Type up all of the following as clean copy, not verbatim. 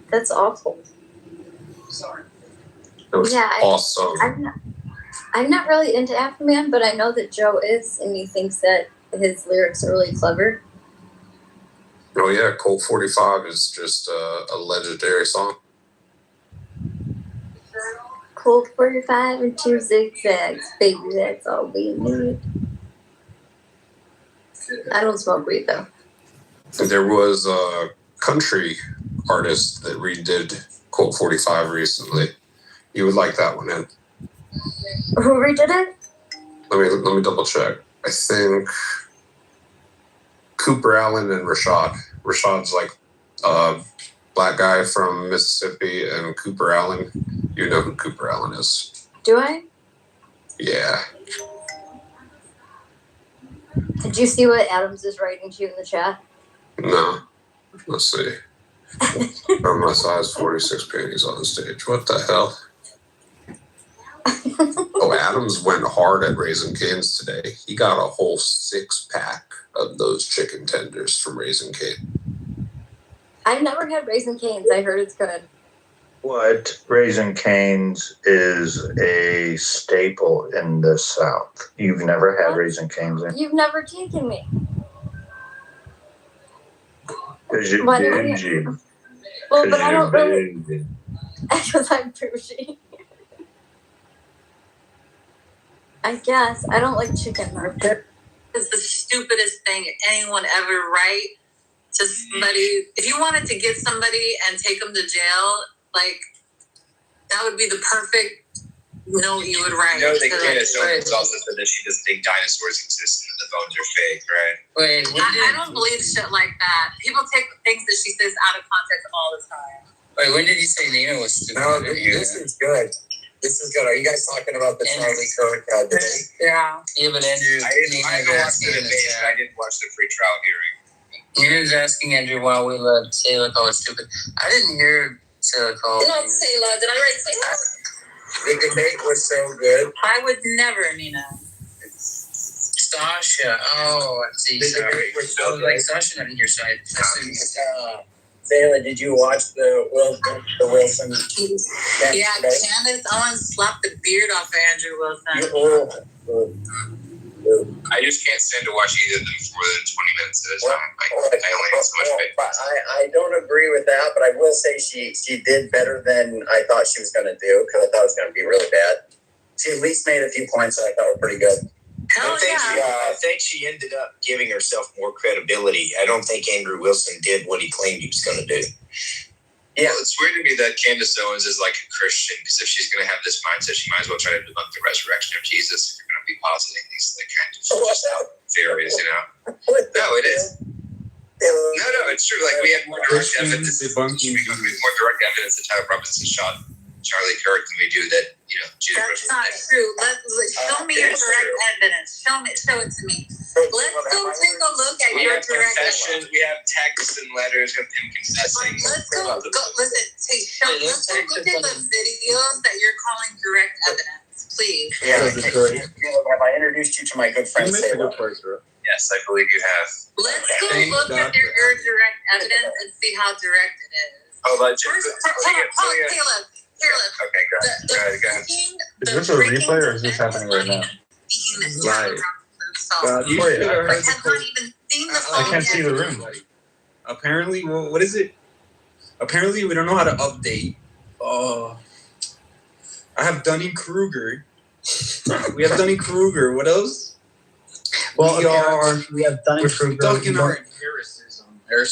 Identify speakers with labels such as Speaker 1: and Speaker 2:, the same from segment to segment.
Speaker 1: That's awful.
Speaker 2: Sorry. It was awesome.
Speaker 1: I'm not really into Afroman, but I know that Joe is, and he thinks that his lyrics are really clever.
Speaker 2: Oh yeah, Colt 45 is just a legendary song.
Speaker 1: Colt 45 and 2 zigzags, baby, that's all we need. I don't smoke weed though.
Speaker 2: There was a country artist that redid Colt 45 recently. You would like that one, Ed?
Speaker 1: Who redid it?
Speaker 2: Let me double check. I think Cooper Allen and Rashad. Rashad's like a black guy from Mississippi, and Cooper Allen. You know who Cooper Allen is?
Speaker 1: Do I?
Speaker 2: Yeah.
Speaker 1: Did you see what Adams is writing to you in the chat?
Speaker 2: No. Let's see. From my size 46 panties on the stage. What the hell? Oh, Adams went hard at Raising Cane's today. He got a whole 6-pack of those chicken tenders from Raising Cane.
Speaker 1: I've never had Raising Cane's. I heard it's good.
Speaker 3: What? Raising Cane's is a staple in the South. You've never had Raising Cane's?
Speaker 1: You've never taken me.
Speaker 3: Because you're bougie.
Speaker 1: Well, but I don't really... Because I'm bougie. I guess. I don't like chicken burger.
Speaker 4: It's the stupidest thing anyone ever write to somebody. If you wanted to get somebody and take them to jail, like, that would be the perfect note you would write.
Speaker 5: You know, they Candace Owens also said that she doesn't think dinosaurs exist and the bones are fake, right?
Speaker 4: Wait, I don't believe shit like that. People take things that she says out of context all the time.
Speaker 6: Wait, when did you say Nina was stupid?
Speaker 5: No, this is good. This is good. Are you guys talking about the Charlie Kirk debate?
Speaker 4: Yeah.
Speaker 6: Yeah, but Andrew,
Speaker 5: I didn't watch the debate, but I did watch the free trial hearing.
Speaker 6: Nina's asking Andrew why we let Sailor call us stupid. I didn't hear Sailor call.
Speaker 4: Not Sailor. Did I write Sailor?
Speaker 5: The debate was so good.
Speaker 4: I would never, Nina.
Speaker 6: Sasha. Oh, I see. Sorry. I was like, Sasha not in your side.
Speaker 5: Sailor, did you watch the Wilson?
Speaker 4: Yeah, Candace Owens slapped the beard off of Andrew Wilson.
Speaker 5: I just can't stand to watch either of them for more than 20 minutes at a time. I only have so much faith. I don't agree with that, but I will say she did better than I thought she was going to do, because I thought it was going to be really bad. She at least made a few points that I thought were pretty good.
Speaker 4: I
Speaker 5: think she ended up giving herself more credibility. I don't think Andrew Wilson did what he claimed he was going to do. Yeah, well, it's weird to me that Candace Owens is like a Christian, because if she's going to have this mindset, she might as well try to debunk the resurrection of Jesus if you're going to be positing these like kind of theories, you know? No, it is. No, it's true. Like, we have more direct evidence. We have more direct evidence that Tyler Robinson shot Charlie Kirk than we do that, you know, Jesus.
Speaker 4: That's not true. Show me your direct evidence. Show it to me. Let's go take a look at your direct evidence.
Speaker 5: We have texts and letters of him confessing.
Speaker 4: Let's go listen. Let's go look at the videos that you're calling direct evidence, please.
Speaker 5: Yeah. Have I introduced you to my good friend Sailor? Yes, I believe you have.
Speaker 4: Let's go look at your direct evidence and see how direct it is.
Speaker 5: Oh, but
Speaker 4: Caleb.
Speaker 5: Okay, go ahead.
Speaker 3: Is this a replay or is this happening right now?
Speaker 6: Right.
Speaker 3: I can't see the room.
Speaker 7: Apparently, what is it? Apparently, we don't know how to update. I have Dunning-Kruger. We have Dunning-Kruger. What else?
Speaker 8: Well, we have Dunning-Kruger.
Speaker 7: We're stuck in our empiricism.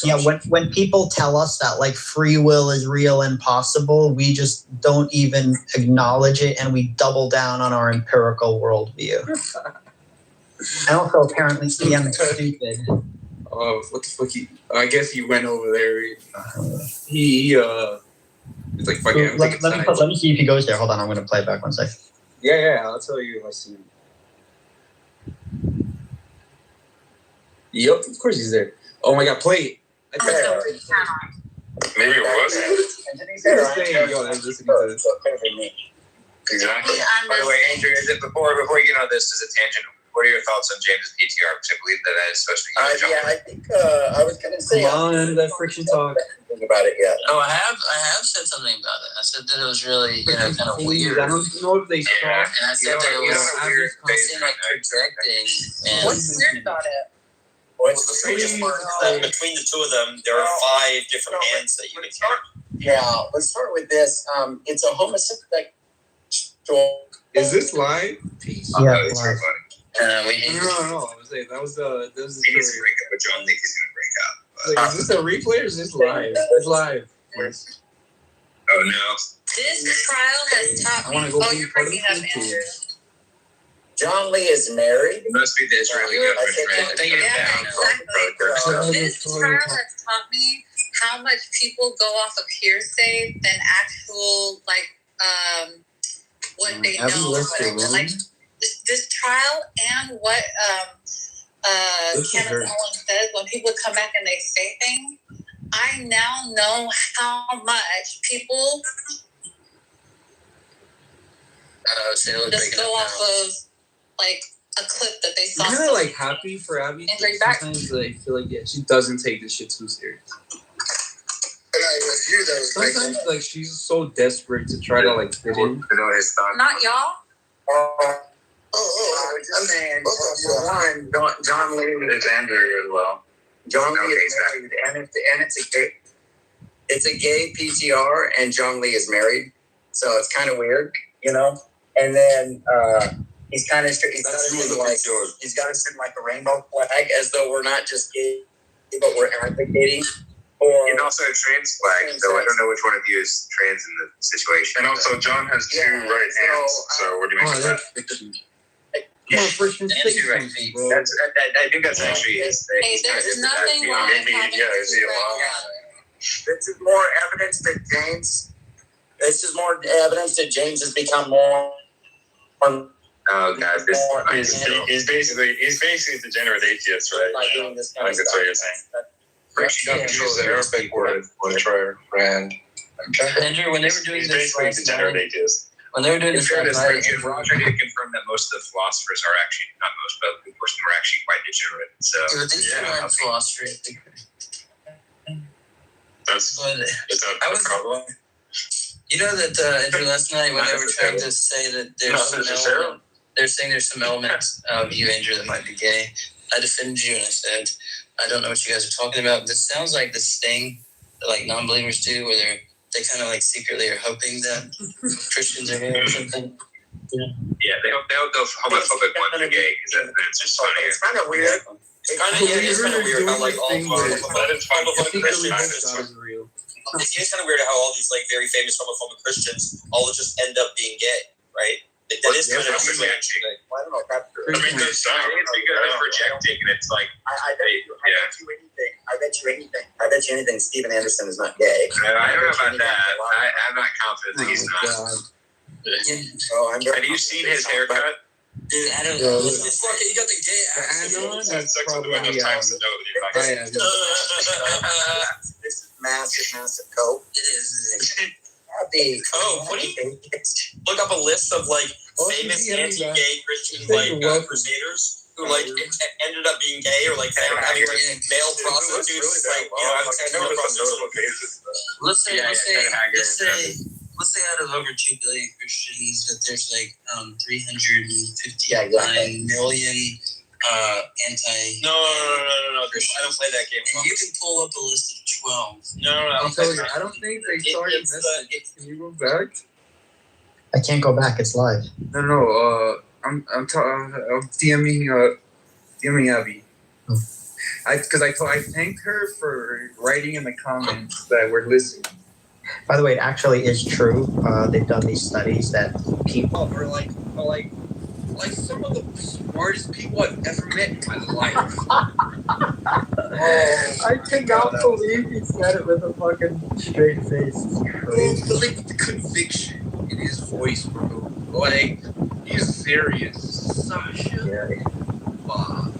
Speaker 8: Yeah, when people tell us that like free will is real and possible, we just don't even acknowledge it, and we double down on our empirical worldview. And also, apparently, CM is stupid.
Speaker 7: What the fuck? I guess he went over there. He's like fucking.
Speaker 8: Let me see if he goes there. Hold on, I'm going to play it back 1 second.
Speaker 7: Yeah, I'll tell you if I see him. Yep, of course he's there. Oh my god, play it.
Speaker 5: Maybe it was.
Speaker 7: Exactly.
Speaker 5: By the way, Andrew, before you get on this, as a tangent, What are your thoughts on James's PTR? Which I believe that is supposed to be.
Speaker 9: I think I was going to say.
Speaker 7: Come on, that friction talk.
Speaker 9: Think about it yet.
Speaker 6: Oh, I have said something about it. I said that it was really, kind of weird.
Speaker 7: I don't know if they saw.
Speaker 6: And I said that it was like projecting. And
Speaker 4: What's weird about it?
Speaker 9: What's
Speaker 5: the strangest part is that between the two of them, there are 5 different hands that you can count.
Speaker 9: Yeah, let's start with this. It's a homosexual.
Speaker 7: Is this live?
Speaker 8: Yeah,
Speaker 5: It's very funny.
Speaker 6: we
Speaker 7: No. I was saying that was the.
Speaker 5: He needs to break up with John Leak. He's going to break up.
Speaker 7: Like, is this a replay or is this live? It's live.
Speaker 5: Oh no.
Speaker 4: This trial has taught
Speaker 7: I
Speaker 4: me.
Speaker 7: want to go
Speaker 4: Oh,
Speaker 7: be
Speaker 4: you're
Speaker 7: part of
Speaker 4: breaking
Speaker 7: the
Speaker 4: up,
Speaker 7: team.
Speaker 4: Andrew.
Speaker 9: John Lee is married.
Speaker 5: It must be the Israeli government trying to get
Speaker 4: Yeah,
Speaker 5: down from the
Speaker 4: exactly.
Speaker 5: stuff.
Speaker 4: This trial has taught me how much people go off of hearsay than actual what they
Speaker 7: Have you
Speaker 4: know.
Speaker 7: left the
Speaker 4: Whatever.
Speaker 7: room?
Speaker 4: Like this trial and what
Speaker 7: This is
Speaker 4: Kenneth
Speaker 7: very-
Speaker 4: Owens says when people come back and they say things. I now know how much people just go off of like a clip that they saw.
Speaker 7: I'm kind of like happy for Abby.
Speaker 4: And bring back.
Speaker 7: Sometimes I feel like she doesn't take this shit too serious. Sometimes like she's so desperate to try to like fit in.
Speaker 5: I know his thoughts.
Speaker 4: Not y'all.
Speaker 9: I'm saying, for one, John Lee
Speaker 5: It's Andrew as well.
Speaker 9: John Lee
Speaker 5: Okay,
Speaker 9: is married, and it's a gay PTR, and John Lee is married, so it's kind of weird, And then he's kind of he's got to send like a rainbow flag, as though we're not just gay, but we're advocating.
Speaker 5: And also a trans flag, so I don't know which one of you is trans in the situation. And also, John has 2 right hands, so what do you make of that?
Speaker 7: Come on, Christian, say
Speaker 6: Two right
Speaker 7: something,
Speaker 6: feet.
Speaker 7: bro.
Speaker 5: I think that's actually his thing.
Speaker 4: Hey, there's nothing wrong with having
Speaker 9: This is more evidence that James has become more.
Speaker 5: Oh god,
Speaker 10: He's basically a degenerate atheist, right?
Speaker 9: Like doing this kind
Speaker 10: I
Speaker 9: of
Speaker 10: think that's
Speaker 9: stuff.
Speaker 10: what you're saying.
Speaker 5: Friction controls the aerospace word. Want to try our brand?
Speaker 6: Andrew, when they were doing
Speaker 10: He's
Speaker 6: this
Speaker 10: basically a
Speaker 6: last
Speaker 10: degenerate
Speaker 6: night,
Speaker 10: atheist.
Speaker 6: when they were doing
Speaker 5: In
Speaker 6: this
Speaker 5: fairness,
Speaker 6: last night,
Speaker 5: Roger did confirm that most of the philosophers are actually, not most, but the person were actually quite degenerate. So,
Speaker 6: but these two aren't philosophers.
Speaker 10: Is that a problem?
Speaker 6: You know that Andrew, last night when they were trying to say that they're saying there's some elements of you, Andrew, that might be gay. I defended you and I said, I don't know what you guys are talking about. This sounds like this thing that like non-believers do, where they kind of like secretly are hoping that Christians are gay or something.
Speaker 5: yeah, they'll go homophobic once they're gay, because it's just funny.
Speaker 9: It's kind of weird.
Speaker 6: It's kind of weird how like all
Speaker 7: Real.
Speaker 5: It's kind of weird how all these like very famous homophobic Christians all just end up being gay, right? That is kind of weird.
Speaker 9: I don't know if that's true.
Speaker 10: I mean,
Speaker 5: It's because they're projecting, and it's like,
Speaker 9: I bet you anything. Steven Anderson is not gay.
Speaker 5: I don't know about that. I'm not confident that he's not.
Speaker 9: God.
Speaker 5: Have you seen his haircut?
Speaker 6: Dude, I don't
Speaker 7: Yeah,
Speaker 6: know.
Speaker 7: yeah.
Speaker 6: It's fucking, you got the gay accent.
Speaker 10: Had sex with him enough times to know that you're not gay.
Speaker 9: This is massive coke.
Speaker 6: It is.
Speaker 5: Oh, what do you look up a list of like famous anti-gay Christian crusaders who like ended up being gay or like found having like male prostitutes like
Speaker 6: Let's say out of over 2 billion Christians that there's like 359 million anti.
Speaker 5: No. I don't play that game.
Speaker 6: And you can pull up a list of 12.
Speaker 5: No.
Speaker 7: I don't think they saw your message. Can you go back?
Speaker 8: I can't go back. It's live.
Speaker 7: No. I'm DMing Abby.
Speaker 8: Oh.
Speaker 7: I thanked her for writing in the comments that we're listening.
Speaker 8: By the way, it actually is true. They've done these studies that people
Speaker 7: Are like some of the smartest people I've ever met in my life.
Speaker 8: I cannot believe he said it with a fucking straight face. It's crazy.
Speaker 7: But like the conviction in his voice, bro. Like he's serious. Sasha.
Speaker 8: Yeah.
Speaker 7: Wow.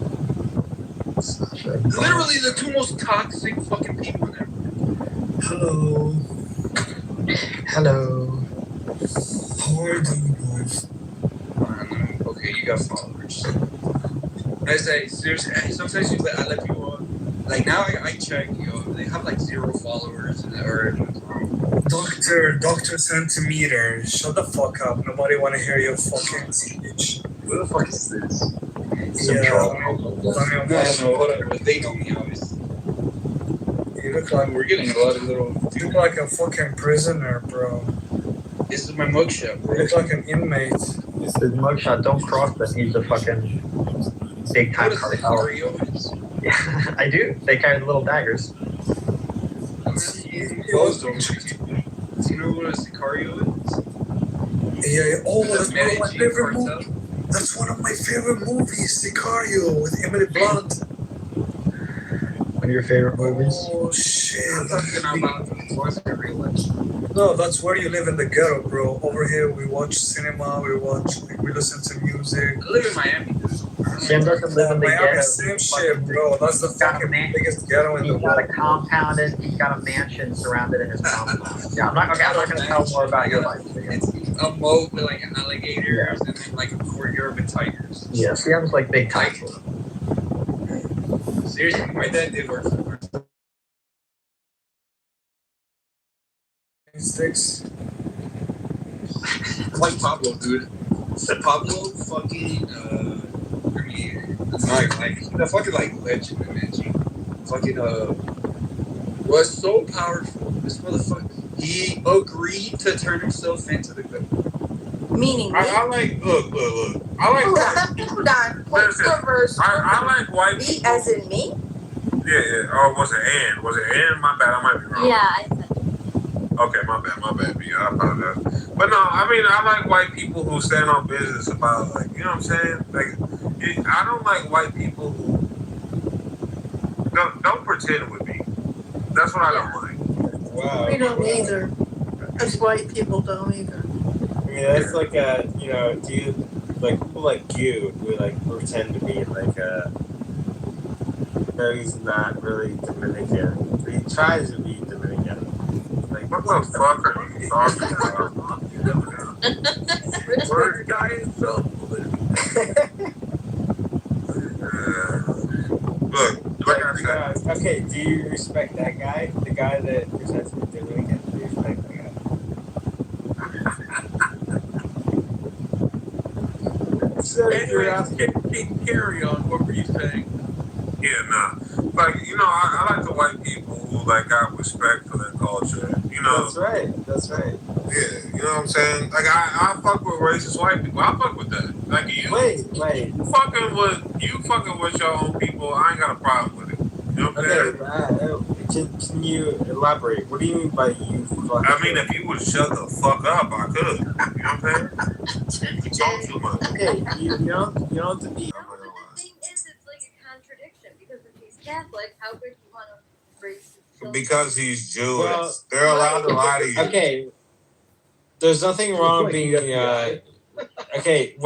Speaker 8: Sasha.
Speaker 7: Literally the 2 most toxic fucking people ever.
Speaker 8: Hello. Hello.
Speaker 7: How are you doing, guys? Okay, you got followers. I say seriously. Sometimes I let people. Like now, I check. They have like 0 followers or.
Speaker 11: Dr. Centimeter, shut the fuck up. Nobody want to hear your fucking speech.
Speaker 7: What the fuck is this?
Speaker 11: Whatever.
Speaker 7: They know me, obviously.
Speaker 11: You look like
Speaker 7: We're getting a lot of little.
Speaker 11: you look like a fucking prisoner, bro.
Speaker 7: This is my mugshot, bro.
Speaker 11: You look like an inmate.
Speaker 8: It's his mugshot. Don't cross that. He's a fucking big time
Speaker 7: What a
Speaker 8: cartel.
Speaker 7: Sicario is.
Speaker 8: Yeah, I do. They carry the little daggers.
Speaker 7: Those don't. Do you know what a Sicario is?
Speaker 11: Yeah. Oh, that's one of my
Speaker 7: Managing
Speaker 11: favorite
Speaker 7: cartel.
Speaker 11: movies. That's one of my favorite movies, Sicario, with Emily Blunt.
Speaker 8: One of your favorite movies?
Speaker 11: Oh shit!
Speaker 7: I'm talking about what's in real life.
Speaker 11: No, that's where you live in the ghetto, bro. Over here, we watch cinema, we listen to music.
Speaker 7: I live in Miami.
Speaker 8: Jim doesn't live in the
Speaker 11: Miami,
Speaker 8: ghetto.
Speaker 11: same shit, bro. That's the fucking biggest ghetto in the
Speaker 8: He's got a
Speaker 11: world.
Speaker 8: compounded. He's got a mansion surrounded in his compound. Yeah, I'm not going to tell more about your life.
Speaker 7: It's a moat with like alligators and then like a courtyard with tigers.
Speaker 8: Yeah, see, I was like big time.
Speaker 7: Seriously, my dad did work for us.
Speaker 11: Sticks.
Speaker 7: I like Pablo, dude. Pablo fucking like the fucking like legend, man. Fucking was so powerful. This motherfucker, he agreed to turn himself into the good.
Speaker 12: Meaning me?
Speaker 2: I like look. I like
Speaker 12: Hold on. What's the verse?
Speaker 2: I like white
Speaker 12: Me
Speaker 2: people.
Speaker 12: as in me?
Speaker 2: Yeah. Oh, was it Ann? Was it Ann? My bad. I might be wrong.
Speaker 1: Yeah, I said.
Speaker 2: Okay, my bad, B. I apologize. But no, I mean, I like white people who stand on business about, like, you know what I'm saying? Like, I don't like white people who don't pretend with me. That's what I don't like.
Speaker 7: Wow.
Speaker 12: We don't either. As white people don't either.
Speaker 13: I mean, that's like a, you know, do you, like, people like you who, like, pretend to be, like, no, he's not really Dominican. He tries to be Dominican. Like,
Speaker 2: What the fuck are you talking about?
Speaker 7: First guy is so
Speaker 2: Look, like I said,
Speaker 13: okay, do you respect that guy? The guy that pretends to be Dominican? Do you respect that guy?
Speaker 7: Carry on. What were you saying?
Speaker 2: yeah, nah. Like, you know, I like the white people who, like, got respect for their culture. You know,
Speaker 13: That's right.
Speaker 2: yeah, you know what I'm saying? Like, I fuck with racist white people. I fuck with that. Like, you fucking with your own people, I ain't got a problem with it. You know what I'm saying?
Speaker 13: Can you elaborate? What do you mean by you fucking?
Speaker 2: I mean, if you would shut the fuck up, I could. You know what I'm saying? You talk too much.
Speaker 13: Okay, you know to be.
Speaker 1: No, but the thing is, it's like a contradiction because if he's Catholic, how could you want to raise his children?
Speaker 2: Because he's Jewish.
Speaker 13: Well,
Speaker 2: they're allowed to lie to you.
Speaker 13: Okay, there's nothing wrong with being. Okay,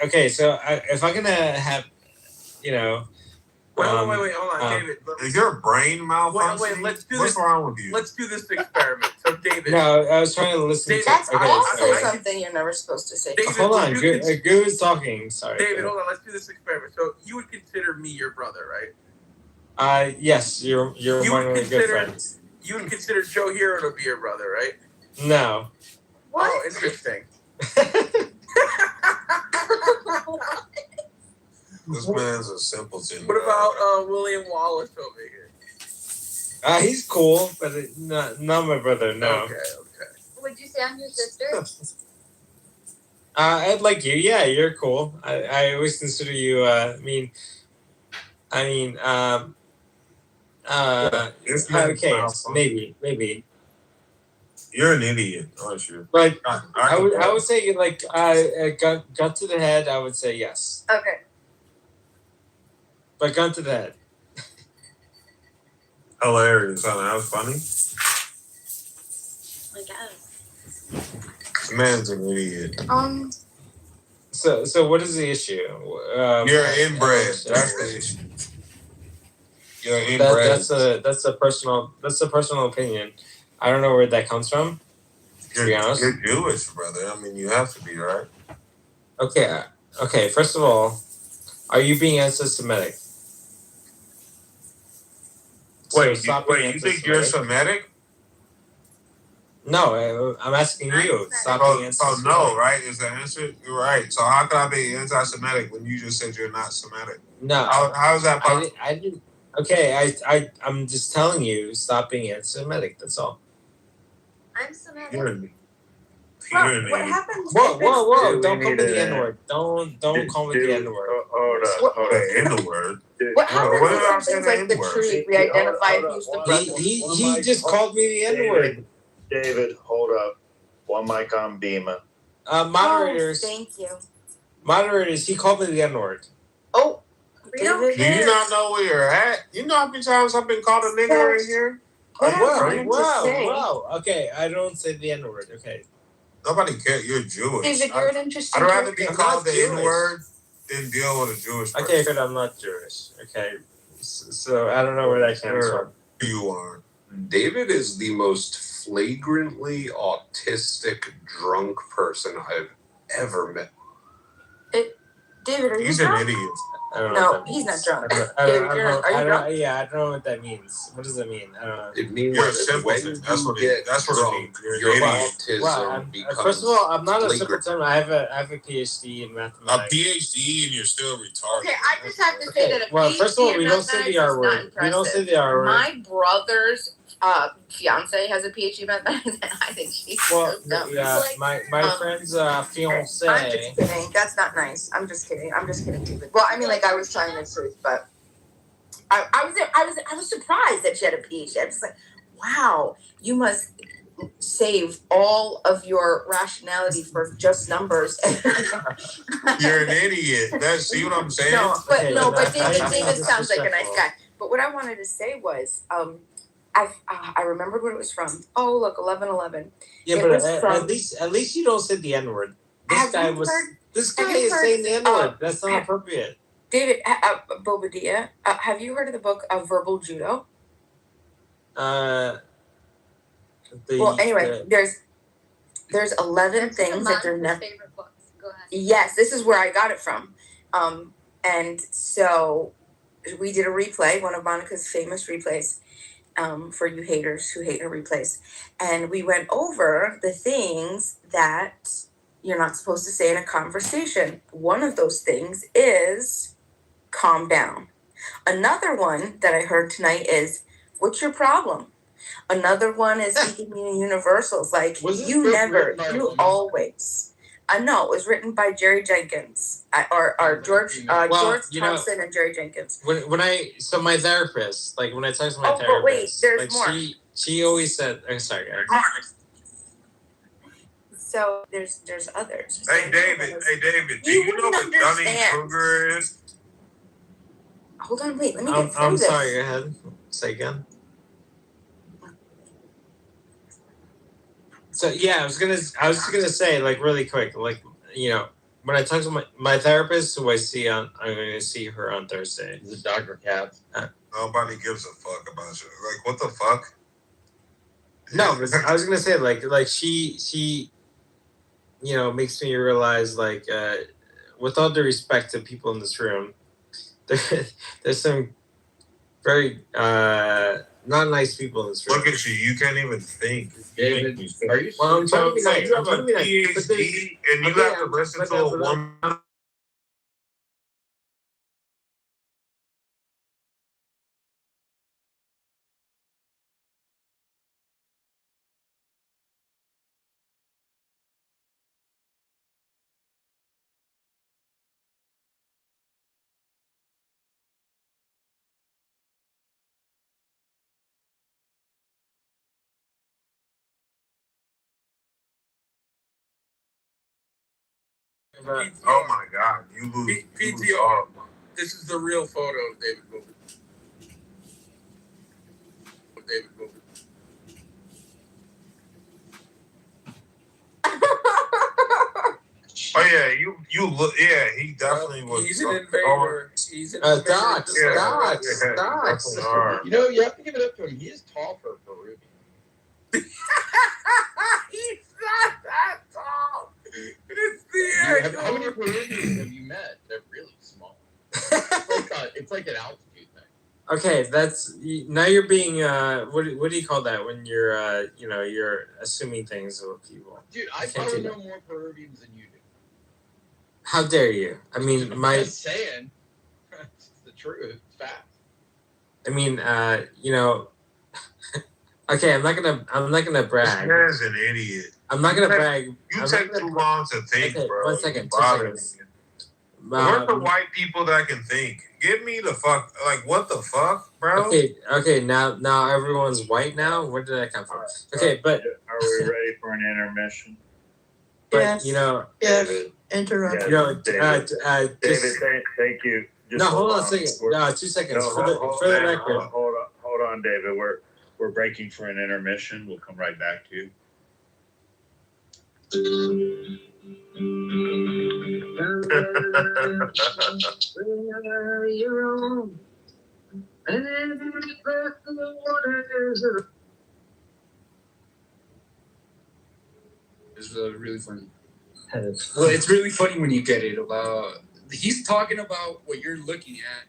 Speaker 13: okay, so if I'm gonna have, you know.
Speaker 7: Wait, hold on, David.
Speaker 2: Is your brain malfunctioning?
Speaker 7: Wait, let's do
Speaker 2: What's
Speaker 7: this.
Speaker 2: wrong with you?
Speaker 7: Let's do this experiment. So, David.
Speaker 13: No, I was trying to listen.
Speaker 7: David,
Speaker 12: That's
Speaker 13: okay,
Speaker 12: also
Speaker 13: so-
Speaker 12: something you're never supposed to say.
Speaker 7: David,
Speaker 13: Hold on,
Speaker 7: would you
Speaker 13: Goo is talking. Sorry.
Speaker 7: David, hold on. Let's do this experiment. So, you would consider me your brother, right?
Speaker 13: Yes, you're
Speaker 7: You
Speaker 13: one
Speaker 7: would
Speaker 13: of my good
Speaker 7: consider-
Speaker 13: friends.
Speaker 7: You would consider Joe Hero to be your brother, right?
Speaker 13: No.
Speaker 12: What?
Speaker 7: Oh, interesting.
Speaker 2: This man's a simpleton.
Speaker 7: What about William Wallace over here?
Speaker 13: He's cool, but not my brother. No.
Speaker 7: Okay.
Speaker 1: Would you say I'm your sister?
Speaker 13: I'd like you. Yeah, you're cool. I always consider you.
Speaker 2: This man's
Speaker 13: Okay,
Speaker 2: malfunctioning.
Speaker 13: maybe.
Speaker 2: You're an idiot, aren't you?
Speaker 13: Like
Speaker 2: I
Speaker 13: would say like gun to the head. I would say yes,
Speaker 1: Okay.
Speaker 13: but gun to the head.
Speaker 2: Hilarious, huh? That was funny.
Speaker 1: I guess.
Speaker 2: This man's an idiot.
Speaker 13: So what is the issue?
Speaker 2: You're inbred. That's the issue. You're inbred.
Speaker 13: That's a personal opinion. I don't know where that comes from. To be honest,
Speaker 2: You're Jewish, brother. I mean, you have to be, right?
Speaker 13: Okay. First of all, Are you being anti-Semitic?
Speaker 2: Wait, you think you're Semitic?
Speaker 13: No, I'm asking you. Stop being anti-Semitic.
Speaker 2: No, right? Is the answer? You're right. So how could I be anti-Semitic when you just said you're not Semitic?
Speaker 13: No.
Speaker 2: How is that possible?
Speaker 13: I didn't. Okay, I'm just telling you, stop being anti-Semitic. That's all.
Speaker 1: I'm Semitic.
Speaker 12: What happens?
Speaker 13: Whoa! Don't call me the N-word. Don't call me the N-word.
Speaker 2: Hold on. The N-word.
Speaker 12: What happens if something's like the tree? We identify who's the brother.
Speaker 13: He just called me the N-word.
Speaker 3: David, hold up. One mic on Bima.
Speaker 13: Moderators.
Speaker 12: Oh, thank you.
Speaker 13: Moderators, he called me the N-word.
Speaker 12: Oh,
Speaker 2: Do you not know where you're at? You know how many times I've been called a nigger in here?
Speaker 13: Wow. Okay, I don't say the N-word. Okay.
Speaker 2: Nobody cares. You're Jewish.
Speaker 12: David, you're an interesting
Speaker 2: I'd rather be
Speaker 12: character.
Speaker 2: called the N-word than deal with a Jewish person.
Speaker 13: Okay, but I'm not Jewish. Okay. So I don't know where that comes from.
Speaker 2: You are.
Speaker 14: David is the most flagrantly autistic drunk person I've ever met.
Speaker 12: David, are you
Speaker 2: He's
Speaker 12: drunk?
Speaker 2: an idiot.
Speaker 13: I don't know
Speaker 12: No,
Speaker 13: what that
Speaker 12: he's not
Speaker 13: means.
Speaker 12: drunk.
Speaker 13: I
Speaker 12: David, are you drunk?
Speaker 13: Yeah, I don't know what that means. What does that mean? I don't know.
Speaker 14: It means
Speaker 2: You're a
Speaker 14: that
Speaker 2: simpleton.
Speaker 14: when
Speaker 2: That's
Speaker 14: you
Speaker 2: what
Speaker 14: get
Speaker 2: it means. You're an idiot.
Speaker 14: autism becomes
Speaker 13: First of all, I'm not a
Speaker 14: flagrant.
Speaker 13: simpleton. I have a PhD in
Speaker 2: A
Speaker 13: mathematics.
Speaker 2: PhD and you're still retarded.
Speaker 12: Okay, I just have to say that a
Speaker 13: Well,
Speaker 12: PhD
Speaker 13: first of all,
Speaker 12: in
Speaker 13: we don't say the
Speaker 12: mathematics
Speaker 13: R
Speaker 12: is not
Speaker 13: word. We don't say
Speaker 12: impressive.
Speaker 13: the R word.
Speaker 12: My brother's fiance has a PhD in mathematics, and I think she's
Speaker 13: Well,
Speaker 12: so dumb.
Speaker 13: yeah, my friend's fiance.
Speaker 12: I'm just kidding. That's not nice. I'm just kidding, David. Well, I mean, like I was telling the truth, but I was surprised that she had a PhD. I was like, wow, you must save all of your rationality for just numbers.
Speaker 2: You're an idiot. See what I'm saying?
Speaker 12: But David sounds like a nice guy. But what I wanted to say was, I remembered what it was from. Oh, look, 11:11.
Speaker 13: Yeah,
Speaker 12: It
Speaker 13: but
Speaker 12: was
Speaker 13: at least you don't say the N word. This guy is saying the N word. That's not appropriate.
Speaker 12: David, Bobadilla, have you heard of the book of Verbal Judo? Well, anyway, there's 11 things that they're never.
Speaker 1: Favorite books. Go ahead.
Speaker 12: Yes, this is where I got it from. And so we did a replay, one of Monica's famous replays, for you haters who hate her replays. And we went over the things that you're not supposed to say in a conversation. One of those things is calm down. Another one that I heard tonight is, what's your problem? Another one is speaking in universals, like you never, you always. No, it was written by Jerry Jenkins, or George Thompson and Jerry Jenkins.
Speaker 13: So my therapist, like when I talk to my therapist,
Speaker 12: but wait, there's
Speaker 13: like
Speaker 12: more.
Speaker 13: She always said, "I'm sorry, guys."
Speaker 12: So there's others.
Speaker 2: Hey David, do you know what Dunning-Kruger is?
Speaker 12: Hold on, wait, let me get through this.
Speaker 13: I'm sorry, go ahead. Say again. So yeah, I was just gonna say, like, really quick, like, you know, when I talk to my therapist, who I'm gonna see her on Thursday.
Speaker 14: Is it Dr. Katz?
Speaker 2: Nobody gives a fuck about you. Like, what the fuck?
Speaker 13: No, but I was gonna say, like she, you know, makes me realize, like, with all due respect to people in this room, there's some very not nice people in this room.
Speaker 2: Look at you. You can't even think.
Speaker 14: David, are you?
Speaker 2: Well, I'm telling you, you have a PhD and you have to listen to a woman. Oh my God, you lose.
Speaker 7: PTR. This is the real photo of David Bowie.
Speaker 2: Oh yeah, you look. Yeah, he definitely was.
Speaker 7: He's an invader. He's an invader.
Speaker 13: Docs.
Speaker 14: You know, you have to give it up to him. He is tall for a Peruvian.
Speaker 12: He's not that tall. It's the
Speaker 14: How many Peruvians have you met? They're really small.
Speaker 13: Okay, that's now you're being what do you call that when you're you're assuming things about people?
Speaker 7: Dude, I probably know more Peruvians than you do.
Speaker 13: How dare you? I mean,
Speaker 7: I'm just saying. It's the truth. It's fact.
Speaker 13: I mean, okay, I'm not gonna brag.
Speaker 2: This man's an idiot.
Speaker 13: I'm not gonna brag.
Speaker 2: You take too long to think,
Speaker 13: okay,
Speaker 2: bro.
Speaker 13: 1 second, 2 seconds.
Speaker 2: Where's the white people that can think? Give me the fuck, like, what the fuck, bro?
Speaker 13: Okay. Now everyone's white now. Where did that come from? Okay, but
Speaker 3: are we ready for an intermission?
Speaker 13: But
Speaker 8: yes, interrupt.
Speaker 3: David,
Speaker 13: just,
Speaker 3: thank you. Just
Speaker 13: hold on a second. No, 2 seconds.
Speaker 3: No,
Speaker 13: for the record.
Speaker 3: Hold on, David. We're breaking for an intermission. We'll come right back to you.
Speaker 7: It's really funny. Well, it's really funny when you get it about. He's talking about what you're looking at,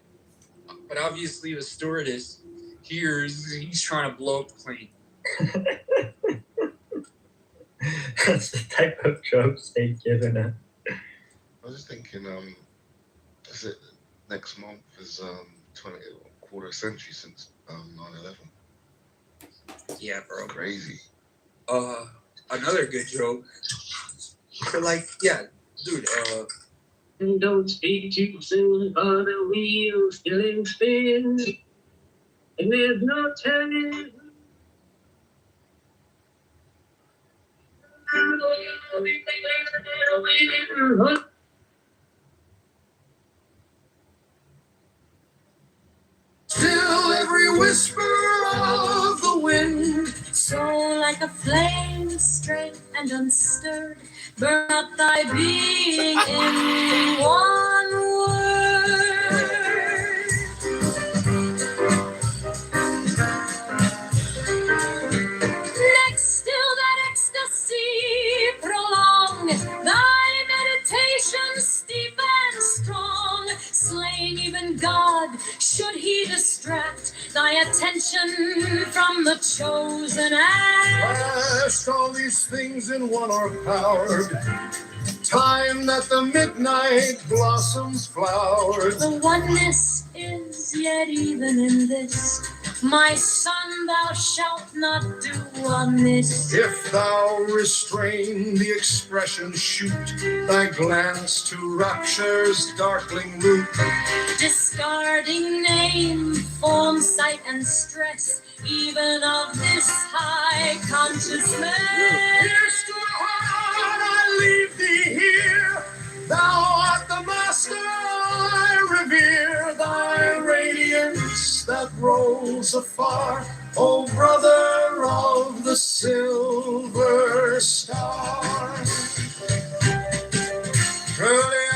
Speaker 7: but obviously the stewardess hears he's trying to blow up the plane.
Speaker 8: That's the type of jokes they give in it.
Speaker 15: I was just thinking, is it next month is quarter century since 9/11.
Speaker 7: Yeah, bro.
Speaker 15: Crazy.
Speaker 7: Another good joke. But dude.
Speaker 16: Don't speak too soon, for the wheel's still in spin, and there's no telling.
Speaker 17: Still every whisper of the wind,
Speaker 18: So like a flame straight and unstirred, burn up thy being in one word. Next, still that ecstasy prolong, thy meditation steep and strong, slaying even God, should he distract thy attention from the chosen act.
Speaker 17: Last all these things in one are powered. Time that the midnight blossoms flowered.
Speaker 18: The oneness is yet even in this. My son, thou shalt not do amiss.
Speaker 17: If thou restrain the expression, shoot thy glance to rapture's darkling root.
Speaker 18: Discarding name, form, sight, and stress, even of this high consciousness.
Speaker 17: Here's to heart, I leave thee here. Thou art the master, I revere thy radiance that rolls afar. O brother of the silver star. Truly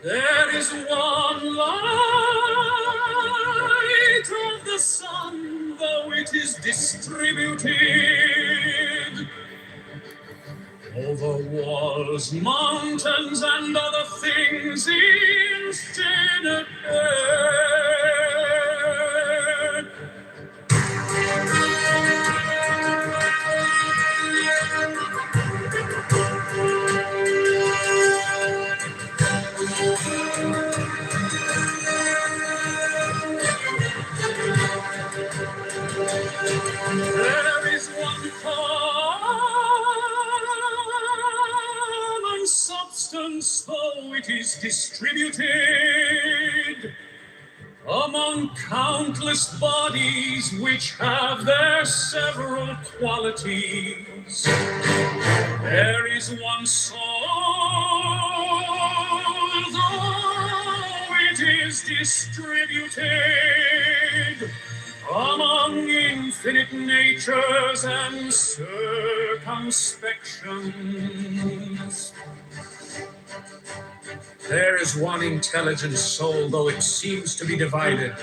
Speaker 16: There is one light of the sun, though it is distributed over walls, mountains, and other things instead. There is one common substance, though it is distributed among countless bodies which have their several qualities. There is one soul, though it is distributed among infinite natures and circumspections.
Speaker 17: There is one intelligent soul, though it seems to be divided.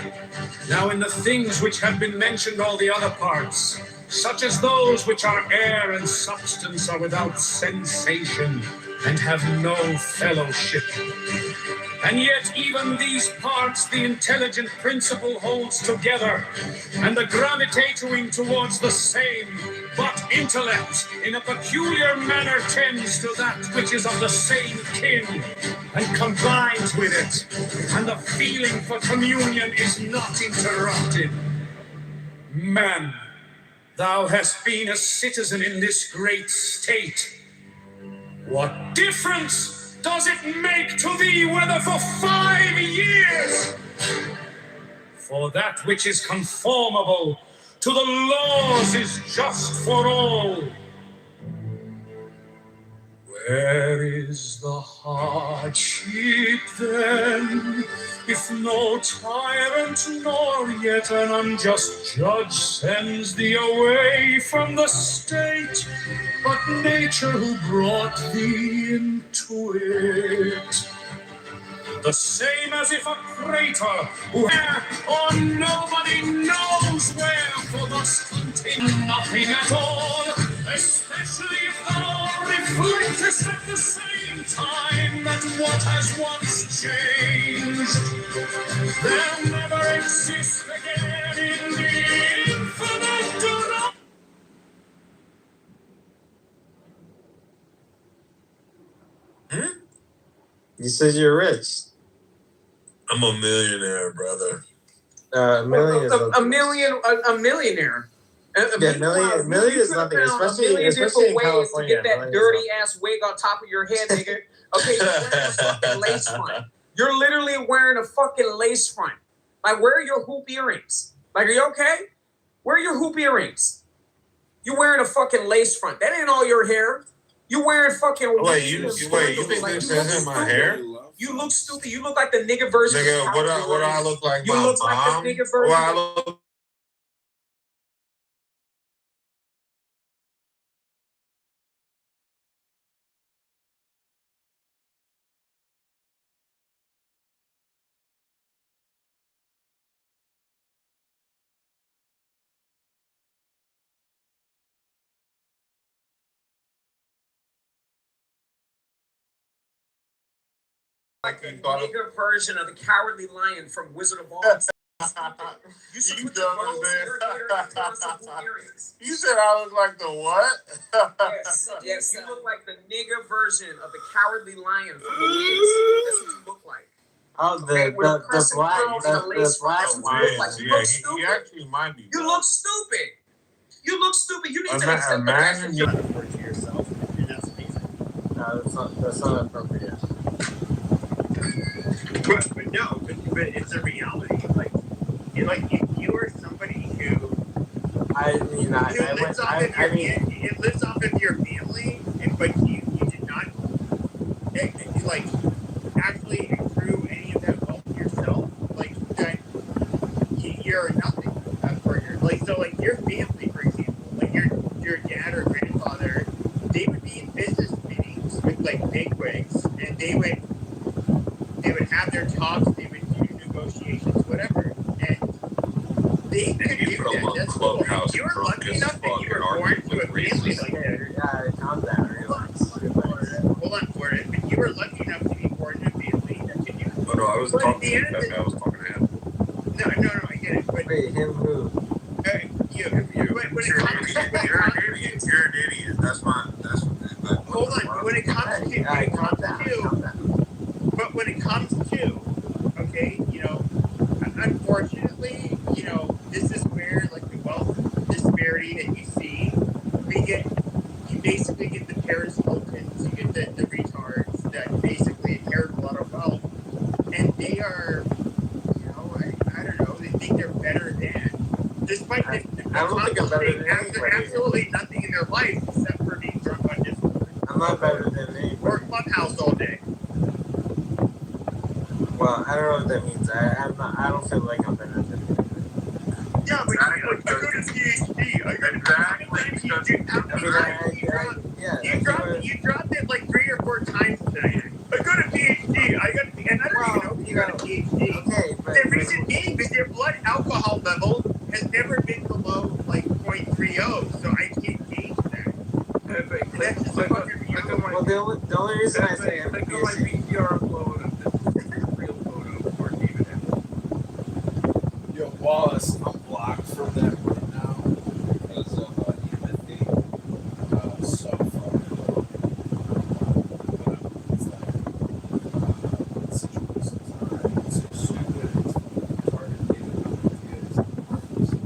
Speaker 17: Now in the things which have been mentioned, all the other parts, such as those which are air and substance, are without sensation and have no fellowship. And yet even these parts the intelligent principle holds together, and the gravitating towards the same, but intellect in a peculiar manner tends to that which is of the same kin, and combines with it, and the feeling for communion is not interrupted. Man, thou hast been a citizen in this great state. What difference does it make to thee whether for 5 years? For that which is conformable to the laws is just for all. Where is the hardship then, if no tyrant nor yet an unjust judge sends thee away from the state, but nature who brought thee into it? The same as if a crater where or nobody knows where, for thus contain nothing at all, especially if thou reflectest at the same time that what has once changed, there never exists again in the infinite dark.
Speaker 13: He says you're rich.
Speaker 2: I'm a millionaire, brother.
Speaker 13: A millionaire.
Speaker 19: A millionaire.
Speaker 13: Million is nothing, especially in California.
Speaker 19: To get that dirty ass wig on top of your head, nigga. Okay, you're wearing a fucking lace front. You're literally wearing a fucking lace front. Like, where are your hoop earrings? Like, are you okay? Where are your hoop earrings? You're wearing a fucking lace front. That ain't all your hair. You wearing fucking.
Speaker 2: Wait, you think this is in my hair?
Speaker 19: You look stupid. You look like the nigga version.
Speaker 2: Nigga, what do I look like?
Speaker 19: You look like the nigga version.
Speaker 2: What I look
Speaker 19: like the nigga version of the Cowardly Lion from Wizard of Oz. You should put your bows in your hair and put on some earrings.
Speaker 2: You said I look like the what?
Speaker 19: Yes, you look like the nigga version of the Cowardly Lion from the Wiz. That's what you look like.
Speaker 13: Oh, the black one.
Speaker 2: Yeah, he actually might be.
Speaker 19: You look stupid. You look stupid. You need to
Speaker 2: imagine you
Speaker 19: refer to yourself, and that's amazing.
Speaker 13: No, that's not appropriate.
Speaker 9: But no, but it's a reality. Like if you are somebody who it lives off of your family, but you did not like actually accrue any of that wealth yourself. Like that, you're nothing for your family, for example, like your dad or grandfather, they would be in business meetings with like bigwigs, and they would have their talks, they would do negotiations, whatever, and they could do that. That's cool. If you were lucky enough that you were born to a family like that. Hold on for it. If you were lucky enough to be born in a family that could do.
Speaker 2: Oh no, I was talking to that guy. I was talking to him.
Speaker 9: No, I get it. But
Speaker 13: wait, him who?
Speaker 9: You. You're
Speaker 2: an idiot. That's fine.
Speaker 9: Hold on. When it comes to, okay, unfortunately, this is where like the wealth disparity that you see, you basically get the Paris Hiltons, you get the retards that basically inherit a lot of wealth, and they are, I don't know, they think they're better than, despite absolutely nothing in their life except for being drunk on Discord.
Speaker 13: I'm not better than me.
Speaker 9: Or Clubhouse all day.
Speaker 13: Well, I don't know what that means. I don't feel like I'm better than you.
Speaker 9: Yeah, but I go to PhD. I got you dropped it like 3 or 4 times today. I go to PhD.
Speaker 5: below like 0.30, so I can't gauge that. And that's just a fucking reality.
Speaker 13: Well, the only reason I say it
Speaker 5: Click on my VCR upload of this real photo for David.
Speaker 20: Yo, Wallace, I'm blocked from that right now because of empathy. So fucking low. It's like situations are so stupid. It's targeted ideas and purpose of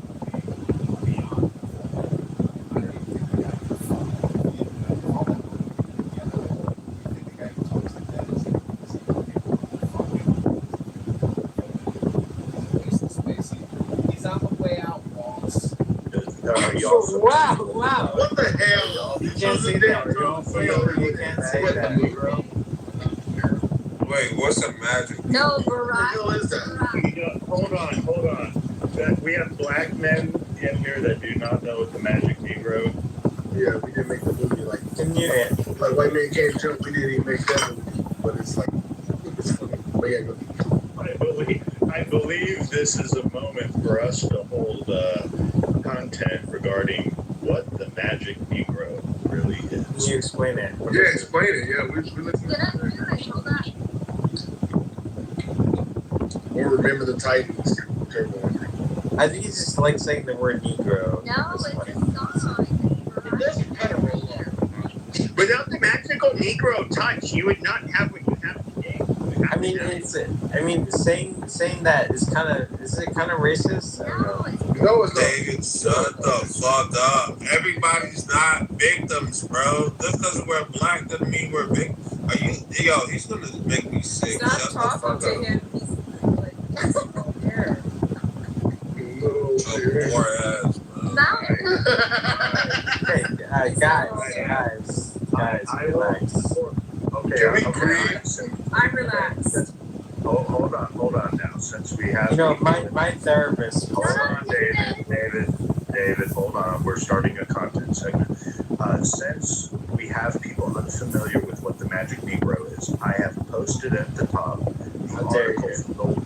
Speaker 20: being beyond. I don't even think the guy can fuck all that money together. I think the guy who talks like that is he's on the way out, Wallace.
Speaker 13: Wow.
Speaker 5: What the hell?
Speaker 13: You can't say that. You can't say that.
Speaker 2: Wait, what's a magic?
Speaker 1: No,
Speaker 5: What the
Speaker 1: Barack.
Speaker 5: hell is that?
Speaker 10: Hold on. We have black men in here that do not know what the Magic Negro.
Speaker 15: Yeah, we didn't make the movie like
Speaker 13: Can
Speaker 15: like White Man Can't Jump. We didn't even make that movie, but it's like it's funny. But yeah, go.
Speaker 10: I believe this is a moment for us to hold content regarding what the Magic Negro really is.
Speaker 13: Can you explain it?
Speaker 15: Yeah, explain it. Yeah, we listen.
Speaker 1: Hold on.
Speaker 15: Or Remember the Titans. Whichever one.
Speaker 13: I think he's just like saying the word Negro.
Speaker 1: No, it's a song.
Speaker 5: It doesn't kind of roll off. Without the magical Negro touch, you would not have what you have today.
Speaker 13: I mean, saying that is it kind of racist?
Speaker 15: No, it's not.
Speaker 2: David, shut the fuck up. Everybody's not victims, bro. Just because we're black doesn't mean we're victims. He's gonna make me sick.
Speaker 12: Stop
Speaker 2: Shut
Speaker 12: talking
Speaker 2: the
Speaker 12: to him. He's like, here.
Speaker 2: Poor ass, bro.
Speaker 13: Hey, guys, relax.
Speaker 11: Okay.
Speaker 12: I'm relaxed.
Speaker 11: Hold on now. Since we have
Speaker 13: my therapist.
Speaker 11: Hold on, David, hold on. We're starting a content segment. Since we have people unfamiliar with what the Magic Negro is, I have posted at the top the article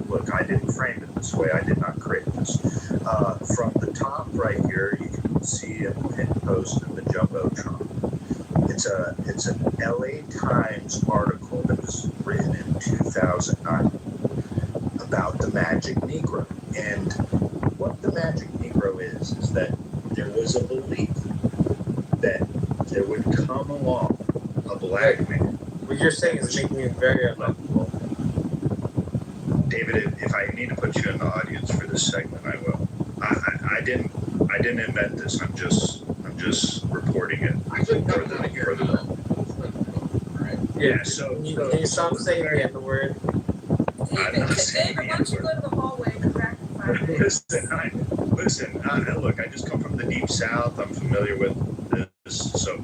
Speaker 11: look, I didn't frame it this way. I did not create this. From the top right here, you can see a pinned post in the Jumbotron. It's an LA Times article that was written in 2009 about the Magic Negro. And what the Magic Negro is that there was a belief that there would come along a black man.
Speaker 13: What you're saying is making me very uncomfortable.
Speaker 11: David, if I need to put you in the audience for this segment, I will. I didn't invent this. I'm just reporting it for the Yeah. So
Speaker 13: can you stop saying the N word?
Speaker 11: I'm not saying
Speaker 12: David, why don't you go to the hallway and come back in 5 minutes?
Speaker 11: Listen. Look, I just come from the deep south. I'm familiar with this, so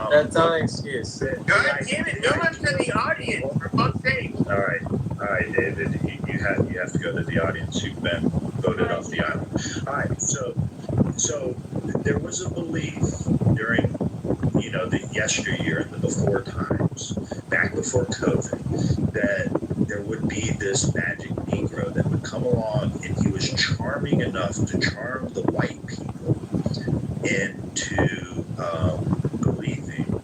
Speaker 13: that's not an excuse.
Speaker 5: God damn it! No one's in the audience. For fuck's sake.
Speaker 11: All right, David. You have to go to the audience. You've been voted off the island. All right, so there was a belief during the yesteryear and the before times, back before COVID, that there would be this Magic Negro that would come along, and he was charming enough to charm the white people into believing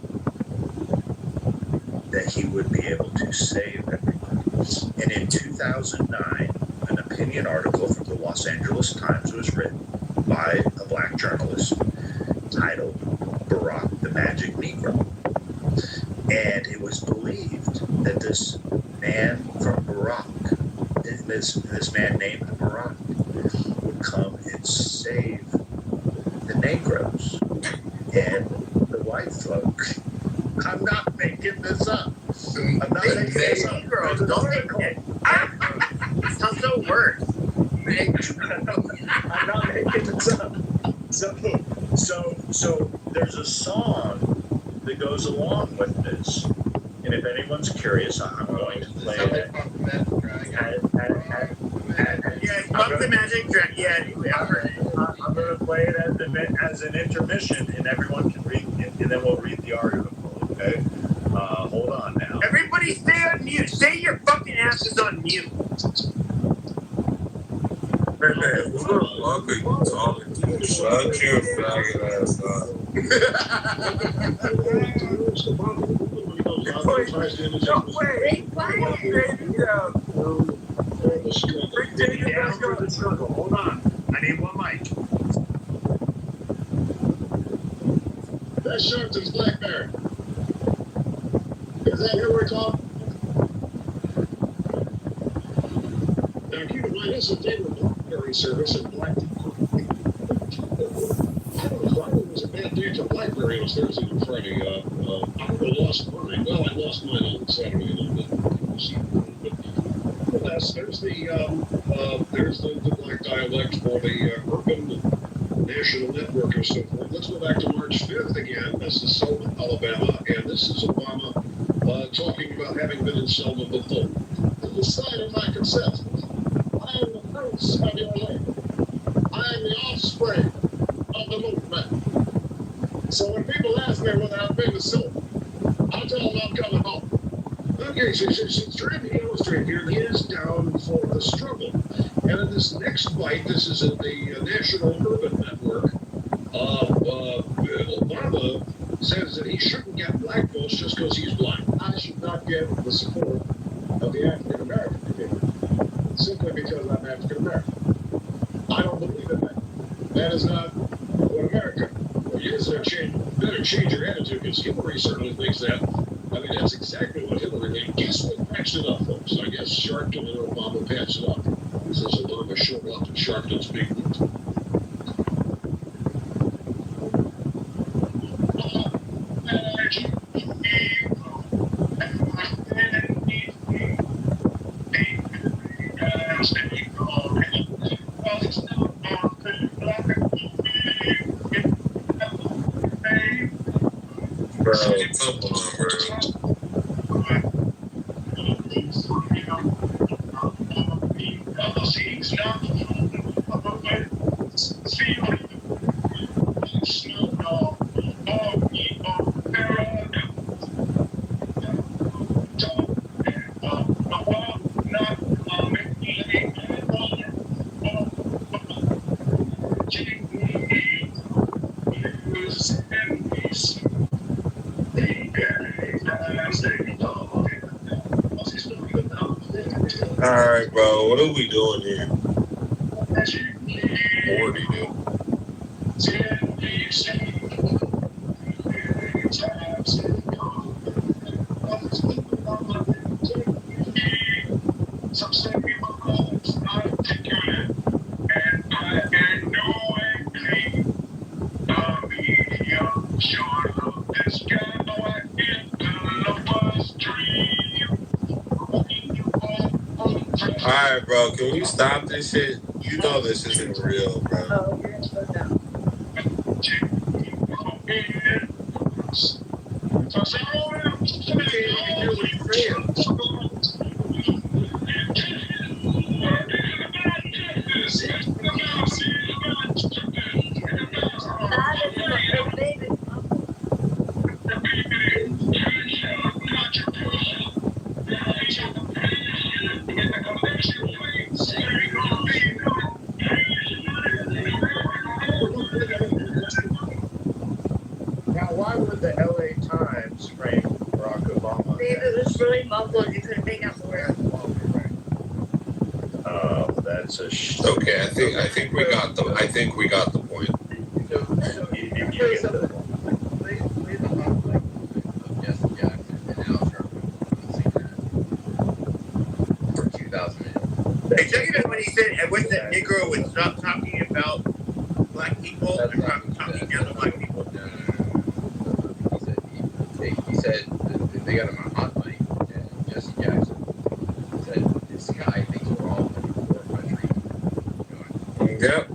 Speaker 11: that he would be able to save everybody. And in 2009, an opinion article from the Los Angeles Times was written by a black journalist titled Barack the Magic Negro. And it was believed that this man from Barack, this man named Barack, would come and save the Negroes and the white folk. I'm not making this up. I'm not making this up.
Speaker 5: Negroes, don't make it. Sounds so worse.
Speaker 11: I'm not making this up. So there's a song that goes along with this, and if anyone's curious, I'm going to play it.
Speaker 5: Yeah, Pump the Magic Dragon. Yeah,
Speaker 11: I'm going to play it as an intermission, and everyone can read, and then we'll read the article. Okay. Hold on now.
Speaker 5: Everybody stay on mute. Stay your fucking asses on mute.
Speaker 2: Who the fuck are you talking to? Shut your faggot ass up.
Speaker 11: Hold on. I need one mic.
Speaker 16: That's Sharpton's Blackberry. Is that who we're talking? Now, keep in mind, this is a favorite Blackberry service in Black. I don't know, Friday was a bad day for Blackberry. It was Thursday and Friday. I lost mine. Well, I lost mine on Saturday a little bit. But there's the black dialect for the urban national network and so forth. Let's go back to March 5th again. This is Selma, Alabama, and this is Obama talking about having been in Selma before. To the side of my consent, I am the prince of your land. I am the offspring of the movement. So when people ask me whether I've been to Selma, I tell them I'm coming home. Okay, so she's trying to illustrate here he is down for the struggle. And in this next bite, this is in the National Urban Network, Obama says that he shouldn't get black votes just because he's black. I should not get the support of the African American community simply because I'm African American. I don't believe in that. That is not what America. Well, you better change your attitude because Hillary certainly thinks that. I mean, that's exactly what Hillary did. Guess what patched it up, folks? I guess Sharpton and Obama patched it up. This is Obama showed up in Sharpton's big boot.
Speaker 2: Alright, bro, what are we doing here?
Speaker 16: What do you do?
Speaker 2: Alright, bro, can we stop this shit? You know this isn't real, bro.
Speaker 1: Oh, you're gonna go down.
Speaker 11: Now, why would the LA Times frame Barack Obama?
Speaker 1: Babe, it was really muffled. You couldn't make out the word.
Speaker 11: Oh, that's a
Speaker 14: Okay, I think we got the point.
Speaker 5: For 2000. Hey, check it out when he said, I wish that Negro would stop talking about black people and stop talking down to black people.
Speaker 9: He said they got him on hot mic, and Jesse Jackson said this guy thinks we're all in a poor country.
Speaker 2: Yep.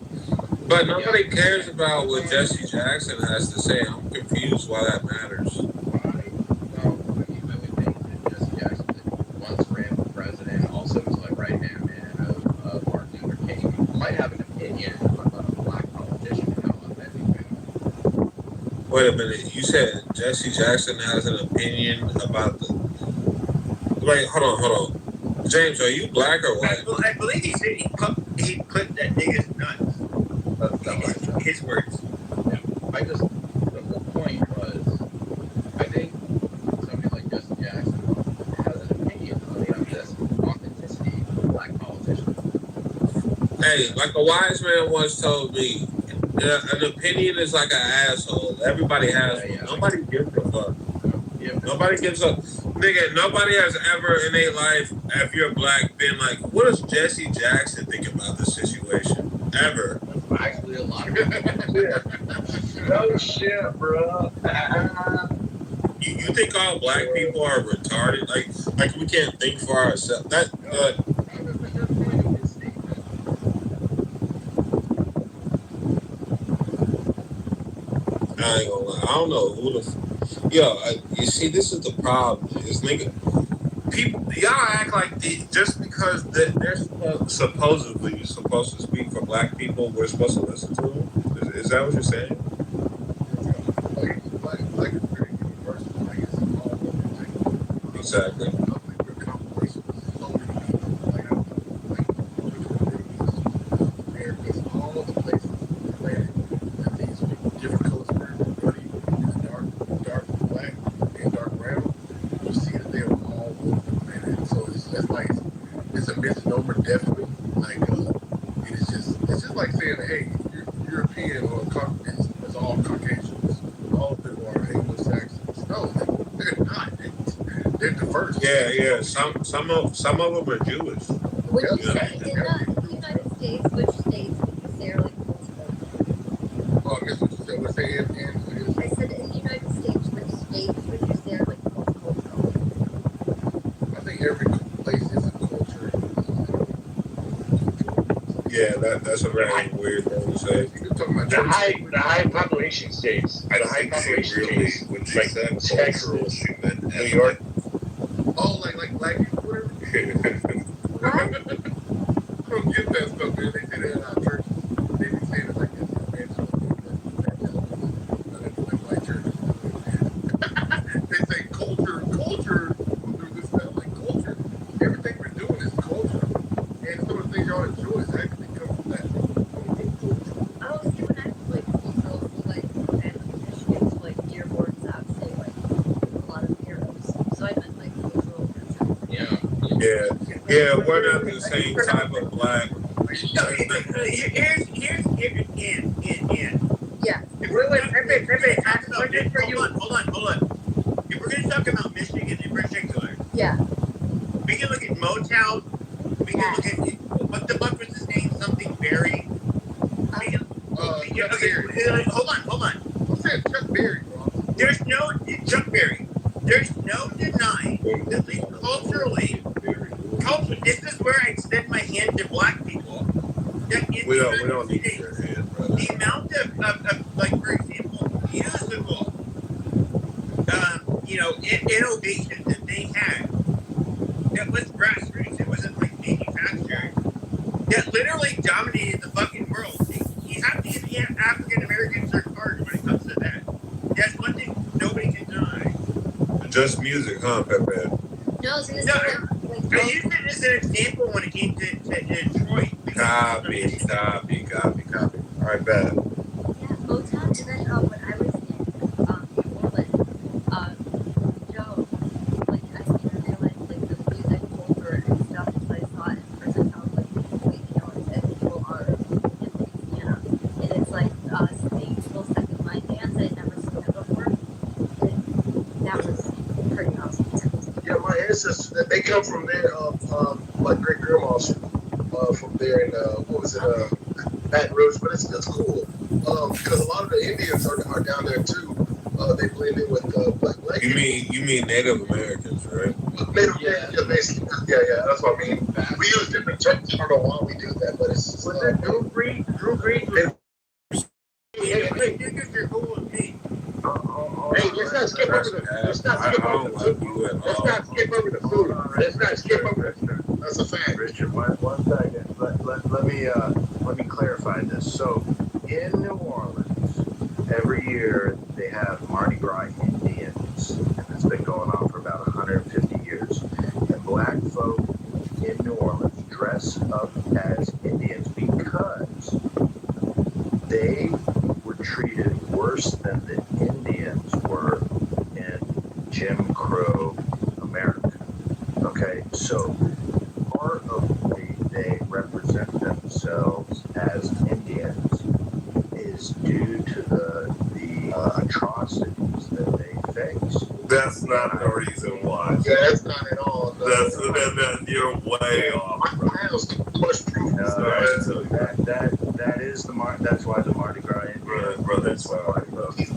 Speaker 2: But nobody cares about what Jesse Jackson has to say. I'm confused why that matters.
Speaker 9: Jesse Jackson once ran for president, also was like right-hand man of Martin Luther King. He might have an opinion about a black politician and how authentic they are.
Speaker 2: Wait a minute. You said Jesse Jackson has an opinion about the... Wait, hold on. James, are you black or white?
Speaker 5: I believe he said he clipped that nigga's nuts. That's his words.
Speaker 20: Yeah. The whole point was, I think somebody like Justin Jackson has an opinion on this authenticity of black politicians.
Speaker 2: Hey, like a wise man once told me, an opinion is like an asshole. Everybody has one. Nobody gives a fuck. Nobody gives a nigga. Nobody has ever in their life, if you're black, been like, "What does Jesse Jackson think about this situation?" Ever?
Speaker 20: Actually, a lot of shit. No shit, bro.
Speaker 2: You think all black people are retarded? Like we can't think for ourselves. That. I ain't gonna lie. I don't know who the. You see, this is the problem. Is nigga. People, y'all act like just because they're supposedly supposed to speak for black people, we're supposed to listen to them. Is that what you're saying? Exactly.
Speaker 15: It's a misnomer, definitely. Like, it's just like saying, hey, you're European or it's all Caucasians. All of them are Anglo-Saxons. No, they're not. They're diverse.
Speaker 2: Yeah. Some of them are Jewish.
Speaker 1: Would you say in the United States, which states would you say are like most cultural?
Speaker 15: Oh, I guess what you said. What's the end?
Speaker 1: I said in the United States, which states would you say are like most cultural?
Speaker 15: I think every place is a culture.
Speaker 2: Yeah, that's a very weird thing to say.
Speaker 10: The high population states. The high population states, like Texas, New York.
Speaker 15: Oh, like black people, whatever. I don't get that stuff, man. They say that in our churches. They be saying it like this. White churches. They say culture. This stuff like culture. Everything we're doing is culture, and some of the things y'all enjoy is actually come from that.
Speaker 1: Oh, see, when I was like cultural, so like Michigan, so like Dearborn's obviously like a lot of heroes. So I meant like cultural.
Speaker 2: Yeah, we're not the same type of black.
Speaker 5: Here's
Speaker 1: Yeah.
Speaker 5: Hold on. If we're gonna talk about Michigan in particular,
Speaker 1: yeah,
Speaker 5: we can look at Motown. We can look at what the fuck was his name? Something Berry. Hold on.
Speaker 15: I'm saying Chuck Berry, bro.
Speaker 5: There's no Chuck Berry. There's no denying, at least culturally. This is where I extend my hand to black people.
Speaker 2: We don't need your hand, brother.
Speaker 5: The amount of like, for example, musical, innovation that they had that was grassroots. It wasn't like manufactured. That literally dominated the fucking world. You have to give the African Americans their card when it comes to that. That's one thing nobody can deny.
Speaker 2: Just music, huh, Pepe?
Speaker 1: No, I was gonna say
Speaker 5: I used it as an example when it came to Detroit.
Speaker 2: Copy. All right, bad.
Speaker 1: Yeah, Motown, and then when I was in New Orleans, Joe, like I didn't realize like the music culture and stuff until I saw it in person. I was like, wait, people are in Louisiana, and it's like stageful second line dance. I had never seen that before. And that was pretty awesome.
Speaker 15: Yeah, my ancestors, they come from there. My great grandma's from there in Baton Rouge, but it's cool because a lot of the Indians are down there too. They blend in with black.
Speaker 2: You mean Native Americans, right?
Speaker 15: Native Americans, basically. Yeah, that's what I mean. We use different terms. I don't know why we do that, but it's just Drew Breed.
Speaker 5: You're cool with me.
Speaker 15: Hey, let's not skip over the food. That's a fact.
Speaker 11: Richard, one second. Let me clarify this. So, in New Orleans, every year they have Mardi Gras Indians, and it's been going on for about 150 years. And black folk in New Orleans dress up as Indians because they were treated worse than the Indians were in Jim Crow America. Okay, so part of the way they represent themselves as Indians is due to the atrocities that they face.
Speaker 2: That's not the reason why.
Speaker 15: Yeah, that's not at all.
Speaker 2: That's you're way off.
Speaker 15: I have so much proof.
Speaker 11: That is that's why the Mardi Gras Indians.
Speaker 2: Bro, that's why.
Speaker 11: Go ahead.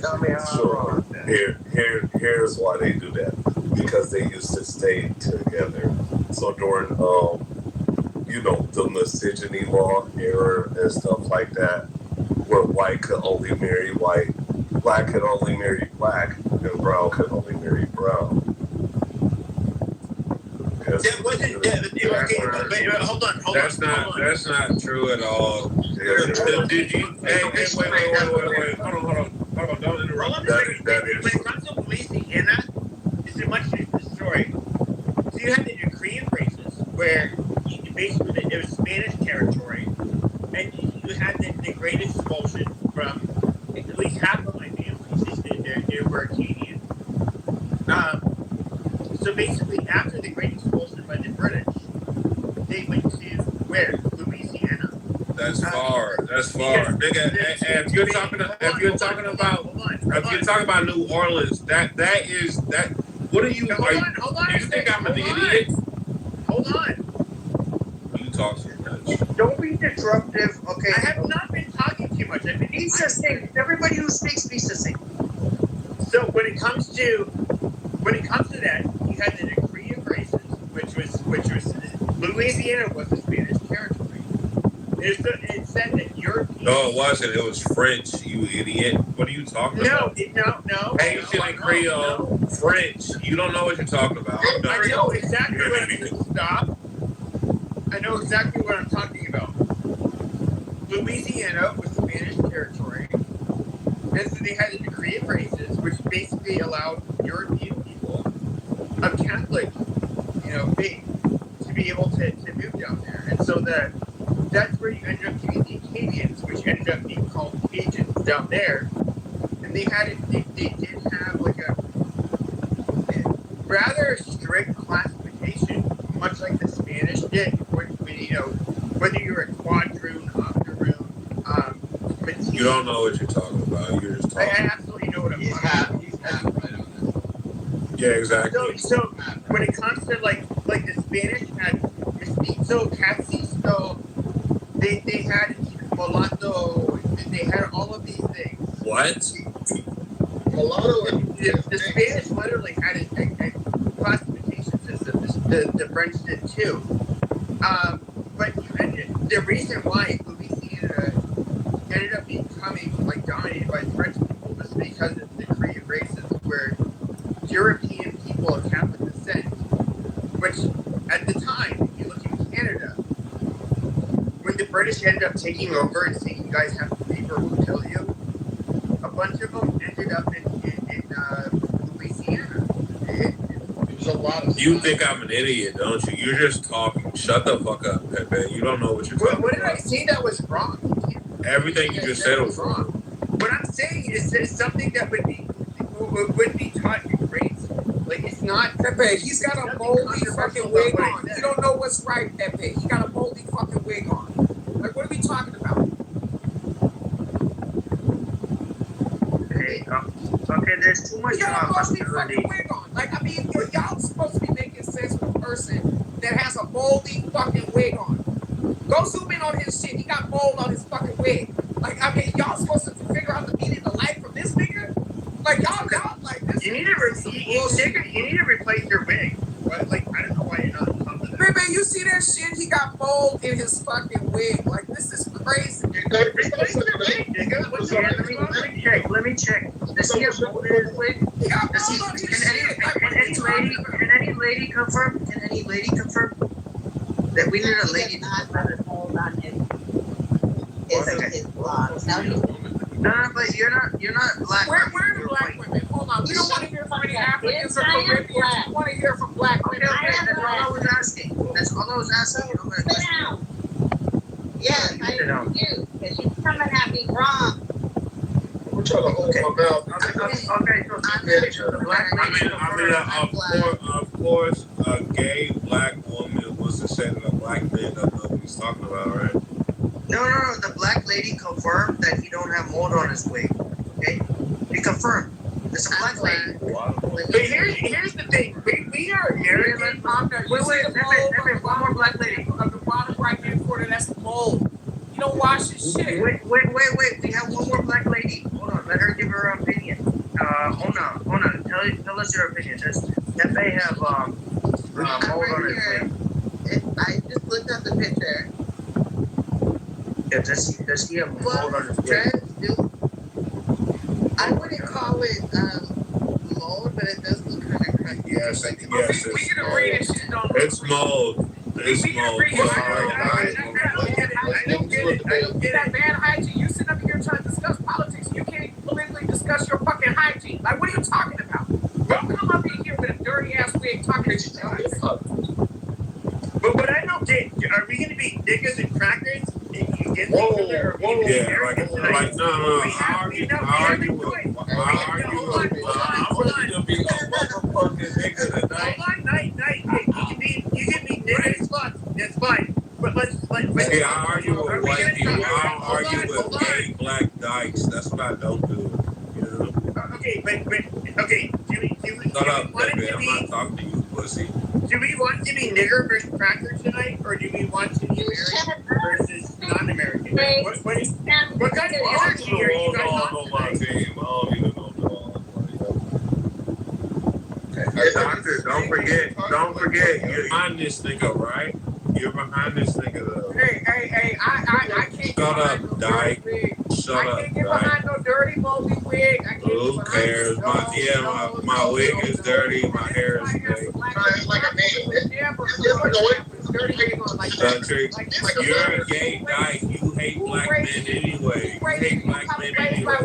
Speaker 11: Tell me how I'm wrong.
Speaker 2: Here's why they do that. Because they used to stay together. So during the misogyny law era and stuff like that, where white could only marry white, black could only marry black, and brown could only marry brown.
Speaker 5: Hold on.
Speaker 2: That's not true at all. Did you? Hey, wait. Hold on. Don't interrupt. That is.
Speaker 5: When it comes to Louisiana, it's a much different story. So you had the Korean races where basically it was Spanish territory, and you had the great expulsion from at least half of my families. They were Acadian. So basically, after the great expulsion by the British, they went to where? Louisiana.
Speaker 2: That's far. Nigga, if you're talking about New Orleans, that is. What are you?
Speaker 5: Hold on.
Speaker 2: Do you think I'm an idiot?
Speaker 5: Hold on.
Speaker 2: You talk too much.
Speaker 9: Don't be disruptive, okay?
Speaker 5: I have not been talking too much. I've been
Speaker 9: Be succinct. Everybody who speaks, be succinct.
Speaker 5: So when it comes to that, you had the decree of races, which was Louisiana was the Spanish territory. It said that Europeans.
Speaker 2: No, it wasn't. It was French. You idiot. What are you talking about?
Speaker 5: No.
Speaker 2: Haitian and Creole, French. You don't know what you're talking about.
Speaker 5: I know exactly what I'm Stop. I know exactly what I'm talking about. Louisiana was Spanish territory, and so they had a decree of races, which basically allowed European people of Catholic, faith to be able to move down there, and so that's where you ended up getting the Acadians, which ended up being called Cajuns down there, and they did have like a rather strict classification, much like the Spanish did. Whether you're a quadroon, octoroon, petite.
Speaker 2: You don't know what you're talking about. You're just talking.
Speaker 5: I absolutely know what I'm talking about.
Speaker 20: He's half right on this.
Speaker 2: Yeah, exactly.
Speaker 5: So when it comes to like the Spanish had mestizo, castizo, they had mulatto, they had all of these things.
Speaker 2: What?
Speaker 5: Mulatto. The Spanish literally had a classification system. The French did too. But the reason why Louisiana ended up becoming dominated by French people was because of the decree of races, where European people of Catholic descent, which at the time, if you look in Canada, when the British ended up taking over and saying you guys have to paper will kill you, a bunch of them ended up in Louisiana. It was a lot of.
Speaker 2: You think I'm an idiot, don't you? You're just talking. Shut the fuck up, Pepe. You don't know what you're talking about.
Speaker 5: What did I say that was wrong?
Speaker 2: Everything you just said was wrong.
Speaker 5: What I'm saying is that it's something that would be taught in grades. Like, it's not.
Speaker 19: Pepe, he's got a moldy fucking wig on. You don't know what's right, Pepe. He got a moldy fucking wig on. Like, what are we talking about?
Speaker 9: Okay, there's too much
Speaker 19: He got a moldy fucking wig on. Like, I mean, y'all supposed to be making sense with a person that has a moldy fucking wig on. Go zoom in on his shit. He got mold on his fucking wig. Like, I mean, y'all supposed to figure out the meaning of life from this nigga? Like, y'all, like, this
Speaker 5: you need to replace your wig. But, like, I don't know why you're not on top of that.
Speaker 19: Baby, you see that shit? He got mold in his fucking wig. Like, this is crazy.
Speaker 5: Replace your wig, nigga.
Speaker 9: Let me check. Does he have mold in his wig?
Speaker 19: He got mold on his shit.
Speaker 9: Can any lady confirm that we need a lady?
Speaker 1: Not mold on his blonde. Now he's
Speaker 9: No, but you're not black.
Speaker 19: Where are the black women? Hold on. We don't want to hear from any Africans or Caribbeans. We want to hear from black women.
Speaker 9: Okay, that's all I was asking. That's all I was asking.
Speaker 2: Sit down. Yes, I know you, because you coming at me wrong.
Speaker 15: We're trying to hold my mouth.
Speaker 2: Okay, of course, a gay black woman wants to say that a black man doesn't know what he's talking about, right?
Speaker 9: No. The black lady confirmed that he don't have mold on his wig. Okay, he confirmed. It's a black lady.
Speaker 19: But here's the thing. We are American.
Speaker 9: Wait, one more black lady.
Speaker 19: On the bottom right hand corner, that's the mold. You don't wash this shit.
Speaker 9: Wait. We have one more black lady. Hold on. Let her give her opinion. Hold on. Tell us your opinion. That may have mold on his wig.
Speaker 2: I just looked at the picture.
Speaker 9: Yeah, does he have mold on his wig?
Speaker 2: I wouldn't call it mold, but it does look kind of crazy. Yes,
Speaker 19: we can agree that shit don't look
Speaker 2: it's mold. It's mold.
Speaker 19: I don't get it. That bad hygiene. You sit up here trying to discuss politics. You can't politically discuss your fucking hygiene. Like, what are you talking about? Don't come up in here with a dirty ass wig talking to you guys.
Speaker 9: But what I don't get, are we going to be niggas and crackers?
Speaker 2: Yeah, like no. I argue with. I want you to be a motherfucking nigga tonight.
Speaker 9: You can be niggas. That's fine. But let's.
Speaker 2: Yeah, I argue with white people. I don't argue with gay black dykes. That's what I don't do. You know?
Speaker 9: Okay. Do we
Speaker 2: Shut up,
Speaker 9: want
Speaker 2: baby.
Speaker 9: it to
Speaker 2: I'm
Speaker 9: be?
Speaker 2: not talking to you, pussy.
Speaker 9: Do we want to be nigger versus crackers tonight, or do we want to be American versus non-American? What kind of energy are you guys on tonight?
Speaker 2: Don't forget, you're behind this nigga, right? You're behind this nigga, though.
Speaker 19: Hey, I can't
Speaker 2: Shut up, dyke. Shut up,
Speaker 19: I can't get behind no dirty, moldy wig.
Speaker 2: Who cares? My wig is dirty. My hair is dirty. You're a gay dyke. You hate black men anyway. You hate black men anyway.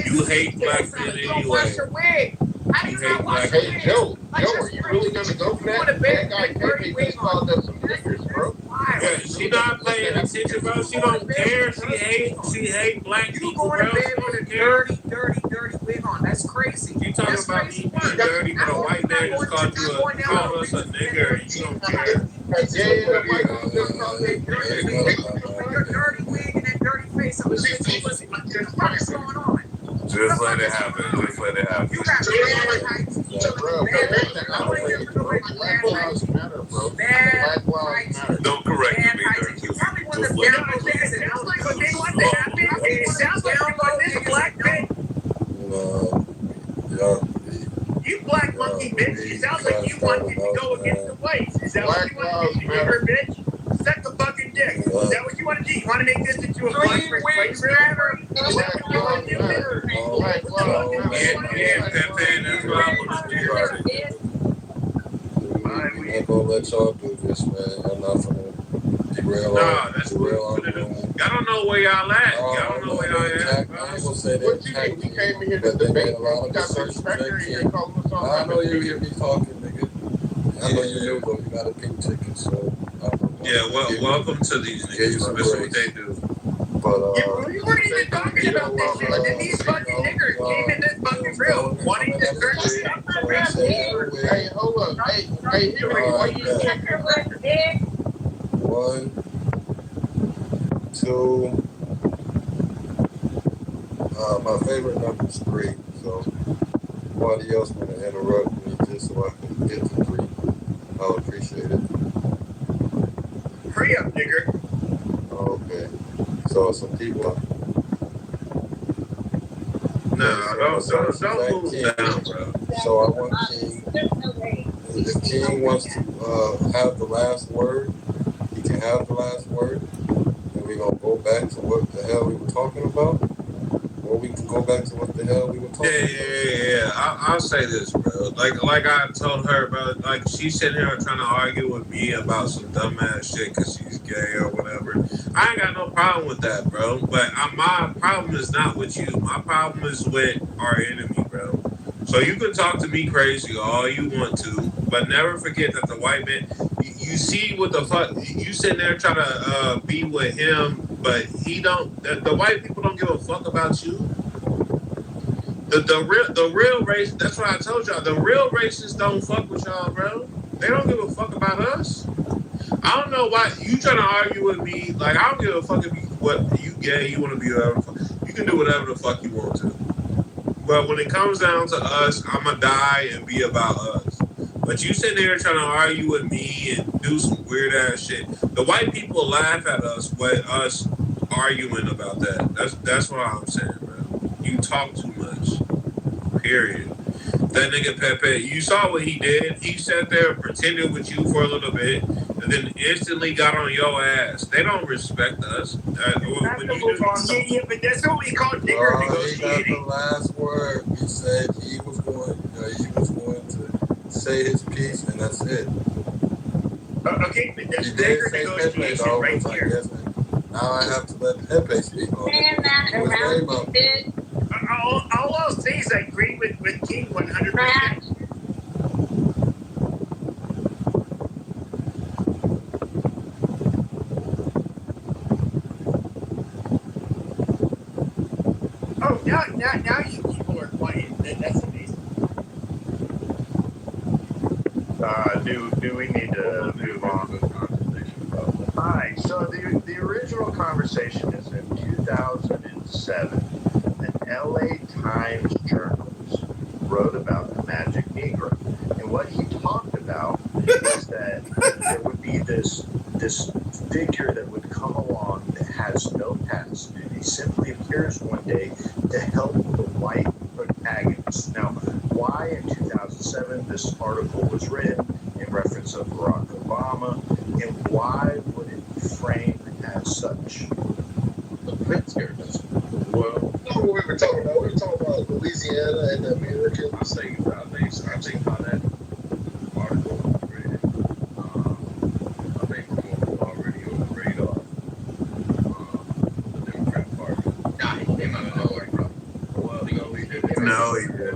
Speaker 2: You hate black men anyway.
Speaker 19: How do you not wash your wig?
Speaker 15: Joe, are you really gonna go for that? That guy just called us some niggas, bro.
Speaker 2: Yeah, she not paying attention, bro. She don't care. She hate black people, bro.
Speaker 19: You going to bed with a dirty wig on. That's crazy.
Speaker 2: You talking about me being dirty, but a white man just called us a nigger, and you don't care.
Speaker 19: Your dirty wig and that dirty face. What's going on?
Speaker 2: Just let it happen. Just let it happen.
Speaker 19: You got bad hygiene.
Speaker 2: Don't correct me,
Speaker 9: It sounds like this black bitch. You black monkey bitch. It sounds like you want it to go against the whites. Is that what you want to do, you bitch? Suck the fucking dick. Is that what you want to do? You want to make this into a black white grabber? Is that what you want to do?
Speaker 21: I'm gonna let y'all do this, man. I'm not gonna derail.
Speaker 2: Nah, that's y'all don't know where y'all at. Y'all don't know where y'all at.
Speaker 21: I ain't gonna say that.
Speaker 15: We came in here to
Speaker 21: But they made
Speaker 15: debate.
Speaker 21: a lot of assertions. I know you hear me talking, nigga. I know you do, but we got a pink ticket, so.
Speaker 2: Yeah, welcome to these niggas. That's what they do.
Speaker 21: But
Speaker 9: we weren't even talking about this shit. And then these fucking niggers came in this fucking room wanting to start this shit.
Speaker 15: Hey, hold up. Hey, here we go.
Speaker 21: One, two. My favorite number is 3. So, somebody else want to interrupt me just so I can get to 3. I would appreciate it.
Speaker 9: Hurry up, nigger.
Speaker 21: Okay. So some people.
Speaker 2: No, don't move down, bro.
Speaker 21: So I want King. If King wants to have the last word, he can have the last word. And we're gonna go back to what the hell we were talking about. Or or we can go back to what the hell we were talking about.
Speaker 2: Yeah. I'll say this, bro. Like I told her, bro. Like she's sitting here trying to argue with me about some dumbass shit because she's gay or whatever. I ain't got no problem with that, bro. But my problem is not with you. My problem is with our enemy, bro. So you can talk to me crazy all you want to, but never forget that the white man. You see what the fuck you sitting there trying to be with him, but he don't. The white people don't give a fuck about you. The real race. That's what I told y'all. The real racists don't fuck with y'all, bro. They don't give a fuck about us. I don't know why you trying to argue with me. Like I don't give a fuck if you gay. You want to be whatever. You can do whatever the fuck you want to. But when it comes down to us, I'ma die and be about us. But you sitting there trying to argue with me and do some weird ass shit. The white people laugh at us with us arguing about that. That's what I'm saying, bro. You talk too much. Period. That nigga Pepe, you saw what he did. He sat there and pretended with you for a little bit, and then instantly got on your ass. They don't respect us.
Speaker 9: Yeah, but that's what we call nigger negotiating.
Speaker 21: He got the last word. He said he was going to say his piece, and that's it.
Speaker 9: Okay, but that's nigger negotiation right here.
Speaker 21: Yes, now I have to let Pepe speak on it.
Speaker 9: All I'll say is I agree with King 100%. Oh, now you people are quiet. That's amazing.
Speaker 11: Do we need to move on with the conversation? All right. So the original conversation is in 2007. An LA Times journalist wrote about the magic Negro, and what he talked about was that there would be this figure that would come along that has no past. He simply appears one day to help the white protagonist. Now, why in 2007 this article was written in reference of Barack Obama, and why would it be framed as such?
Speaker 21: The Prince characters.
Speaker 11: Well,
Speaker 15: what we were talking about. We were talking about Louisiana and the Americans.
Speaker 10: I think how that article was written. I think Trump was already on the radar. The Democrat Party.
Speaker 9: Nah, he came out of nowhere, bro.
Speaker 10: Well, he did.
Speaker 2: No, he did.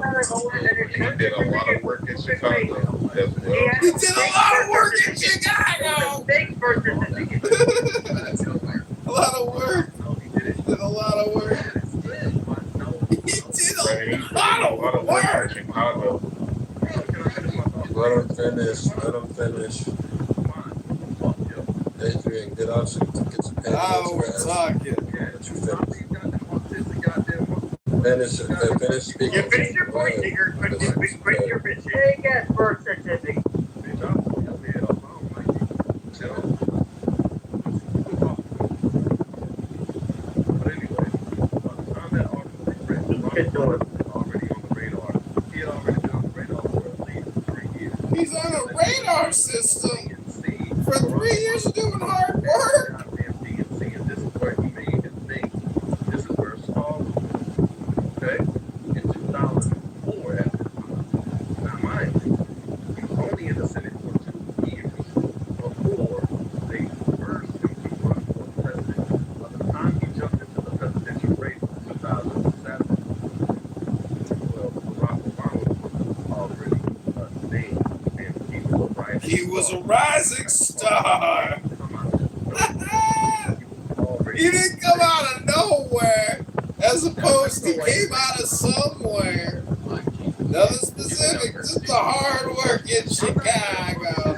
Speaker 10: He did a lot of work in Chicago as well.
Speaker 9: He did a lot of work in Chicago.
Speaker 21: A lot of work. He did a lot of work. He did a lot of work.
Speaker 10: In Chicago.
Speaker 21: Let him finish. Adrian, get out so you can get some pants. Oh, we're talking. Finish speaking.
Speaker 9: You finish your point, nigger. Quit your bitch. Hey, get birth certificate.
Speaker 21: He's on a radar system for 3 years doing hard work.
Speaker 10: This is where he made his name. This is where Saul was. Okay? In 2004, at this time. Now, mind you, he was only in the Senate for 2 years before they urged him to run for president. By the time he jumped into the presidential race in 2007, well, Barack Obama was already named, and he was a rising star.
Speaker 21: He didn't come out of nowhere, as opposed to came out of somewhere. Nothing specific, just the hard work in Chicago.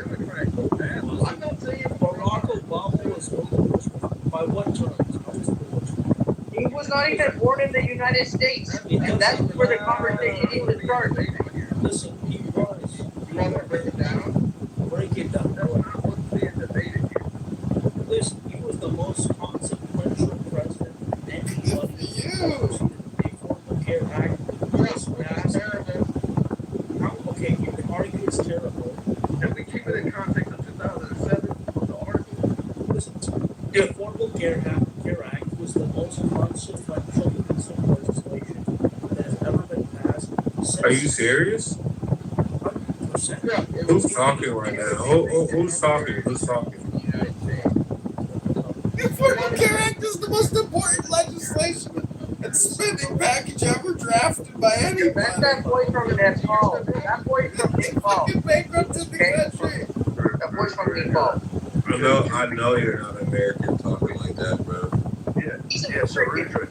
Speaker 20: I'm not saying Barack Obama was by what terms?
Speaker 1: He was not even born in the United States, and that's where the conversation needs to start.
Speaker 20: Listen, he was.
Speaker 9: You want to break it down?
Speaker 20: Break it down.
Speaker 10: That's not what's being debated here.
Speaker 20: Listen, he was the most consequential president anybody before the Care Act was passed. Okay, you can argue it's terrible.
Speaker 10: And we keep it in context of 2007 of the article.
Speaker 20: Listen, the Affordable Care Act was the most consequential piece of legislation that has ever been passed.
Speaker 2: Are you serious? Who's talking right now? Who's talking? Who's talking?
Speaker 21: The Affordable Care Act is the most important legislation and spending package ever drafted by anybody.
Speaker 9: That boy from Nepal. That boy from Nepal.
Speaker 21: Fucking bankrupted the country.
Speaker 9: That boy's from Nepal.
Speaker 2: I know you're not American talking like that, bro.
Speaker 11: Yeah, so Rudra,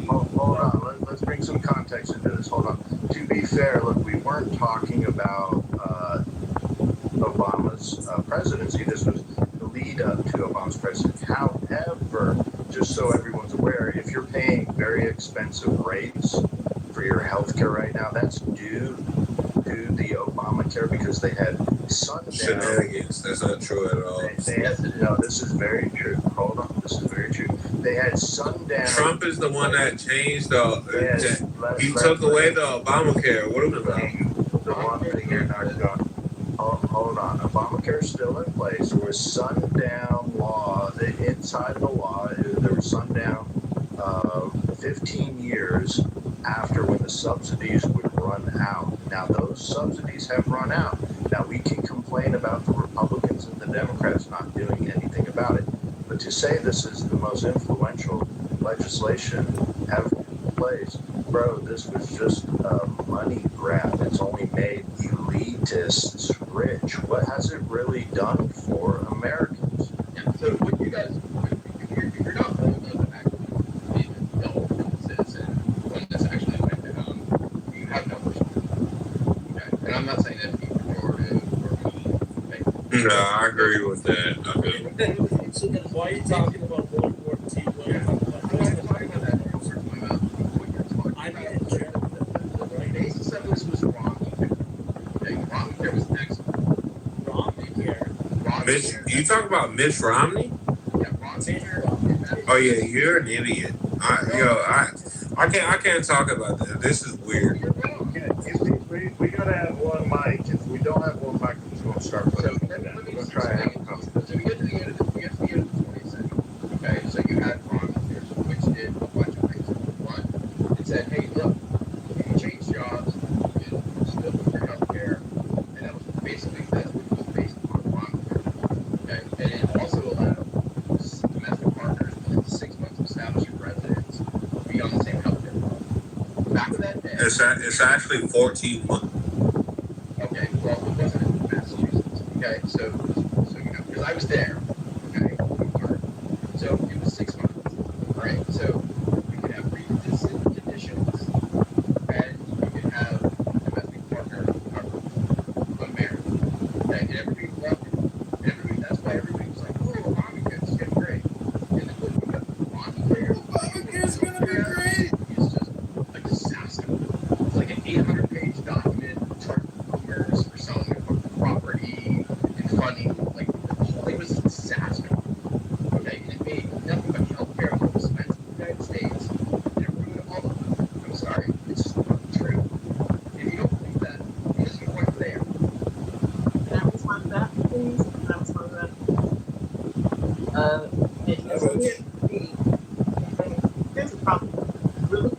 Speaker 11: hold on. Let's bring some context into this. Hold on. To be fair, look, we weren't talking about Obama's presidency. This was the lead up to Obama's presidency. However, just so everyone's aware, if you're paying very expensive rates for your health care right now, that's due to the Obamacare because they had sundown.
Speaker 2: Shenanigans. That's not true at all.
Speaker 11: No, this is very true. Hold on. This is very true. They had sundown.
Speaker 2: Trump is the one that changed he took away the Obamacare. What are we about?
Speaker 11: The one thing you're not going. Hold on. Obamacare is still in place. There was sundown law. Inside the law, there was sundown 15 years after when the subsidies would run out. Now, those subsidies have run out. Now, we can complain about the Republicans and the Democrats not doing anything about it. But to say this is the most influential legislation ever in place, bro, this was just a money grab. It's only made elitists rich. What has it really done for Americans?
Speaker 5: Yeah, so what you guys, if you're not old enough to actually be an adult citizen, when this actually went down, you have no perspective. Okay? And I'm not saying that to be pejorative or
Speaker 2: No, I agree with that.
Speaker 20: So then why are you talking about World War II?
Speaker 5: I'm not talking about that. I mean, in general, the basis of this was wrong. Okay, Obamacare was excellent.
Speaker 2: You talk about Mitch Romney? Oh yeah, you're an idiot. I can't talk about that. This is weird.
Speaker 11: We gotta have one mic. If we don't have one mic, we're just gonna start putting it down. We're gonna try it.
Speaker 5: So we get to the end of the 20th century. Okay, so you had Obamacare, which did a bunch of things. One, it said, hey, look, you can change jobs, you can still with your health care, and that was basically that's what was based on Obamacare. Okay, and it also allowed domestic partners within 6 months of establishing residence to be on the same health care plan. Back to that day.
Speaker 2: It's actually 14 months.
Speaker 5: Okay, well, it wasn't in Massachusetts. Okay, so you know, because I was there. Okay, so it was 6 months. All right, so you could have pre-existing conditions, and you could have domestic partner coverage unmarried. Okay, and everybody loved it. That's why everybody was like, "Oh, Obamacare is getting great." And then when we got Obamacare is gonna be great. It's just a disaster. It's like an 800-page document charging boomers for selling their property and funding. Like the whole thing was a disaster. Okay, and it made nothing but healthcare more expensive in the United States, and it ruined all of them. I'm sorry, it's just not true. If you don't believe that, because you weren't there.
Speaker 4: Can I respond to that, please? Can I respond to that? Here's the problem. Really,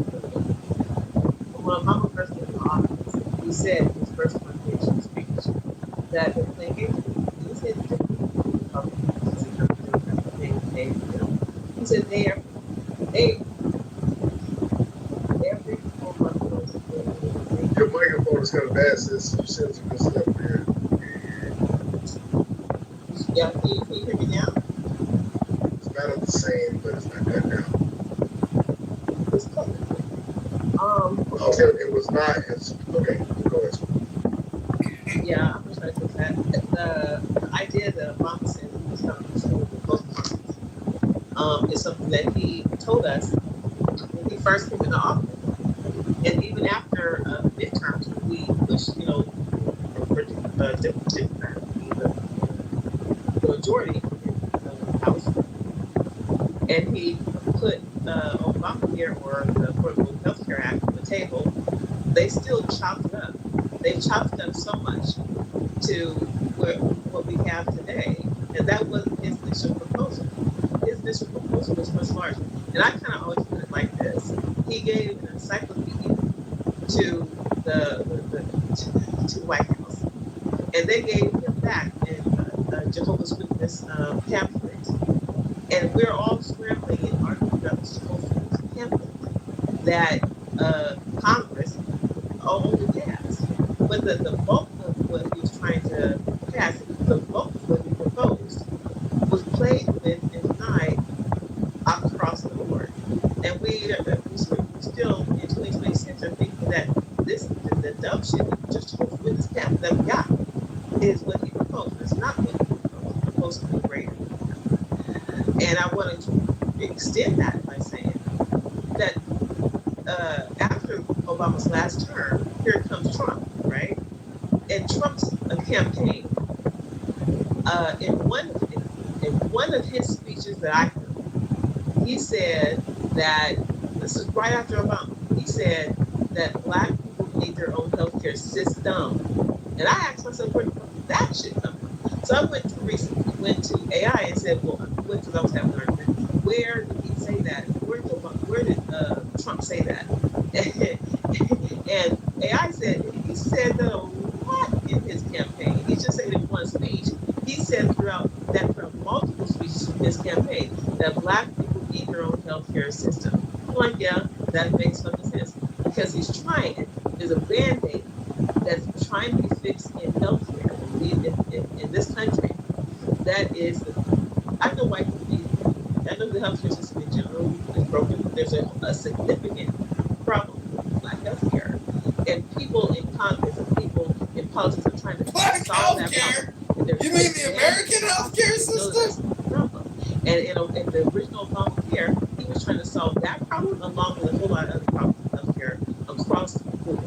Speaker 4: when Obama first came into office, he said in his first motivation speech that if they gave he said he said every 4 months.
Speaker 15: Your microphone is kind of bad, sis. You said some good stuff there.
Speaker 4: Yeah, can you hear me now?
Speaker 15: It's not the same, but it's not that now. Okay, it was not. Okay, go ahead.
Speaker 4: Yeah, I'm just trying to fix that. The idea that Obama said he was coming to school with both parties is something that he told us when he first came into office. And even after midterms, we pushed, for Democrat to be the majority in the House. And he put Obamacare or the Affordable Health Care Act on the table. They still chopped it up. They chopped it up so much to what we have today. And that wasn't his initial proposal. His initial proposal was much larger. And I kind of always put it like this: he gave an encyclopedia to to the White House, and they gave him back in Jehovah's Witness pamphlet, and we're all scrambling and arguing about this Jehovah's Witness pamphlet that Congress only passed. But the bulk of what he was trying to pass, the bulk of what he proposed, was played with and denied across the board. And we still in 2026 are thinking that the dumb shit, just with this path that we got, is what he proposed. It's not what he proposed. He proposed something greater. And I wanted to extend that by saying that after Obama's last term, here comes Trump, right? And Trump's campaign, in one of his speeches that I heard, he said that, this is right after Obama, he said that Black people need their own healthcare system. And I asked myself, where did that shit come from? So I went to AI and said, well, because I was having an argument, where did he say that? Where did Trump say that? And AI said, he said that a lot in his campaign. He just said in one speech. He said throughout multiple speeches in his campaign that Black people need their own healthcare system. I'm like, yeah, that makes fucking sense. Because he's trying, there's a band-aid that's trying to be fixed in healthcare in this country. That is, I know white people, I know the healthcare system in general is broken, but there's a significant problem with Black healthcare. And people in Congress and people in politics are trying to solve that problem.
Speaker 21: You mean the American healthcare system?
Speaker 4: And in the original Obamacare, he was trying to solve that problem along with a whole lot of other problems in healthcare across the board.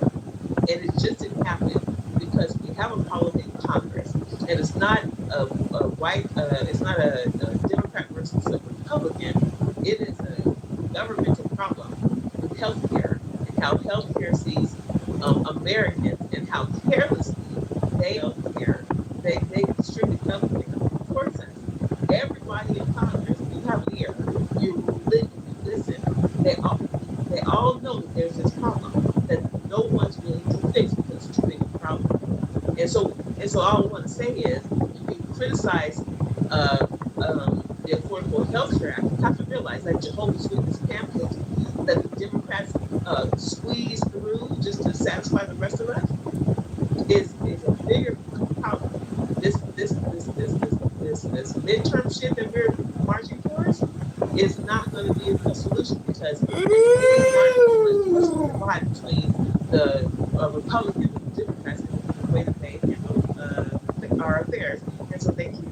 Speaker 4: And it just didn't happen because we have a problem in Congress, and it's not a white, it's not a Democrat versus a Republican. It is a governmental problem with healthcare and how healthcare sees Americans and how carelessly they distribute healthcare. Of course, everybody in Congress, you have an ear, you listen. They all know that there's this problem that no one's willing to fix because it's too big a problem. And so all I want to say is, you criticize the Affordable Health Care Act. You have to realize that Jehovah's Witness pamphlet that the Democrats squeezed through just to satisfy the rest of us is a bigger problem. This midterm shit that we're marching towards is not going to be a solution because it's going to divide between the Republicans and the Democrats in the way that they handle our affairs. And so thank you.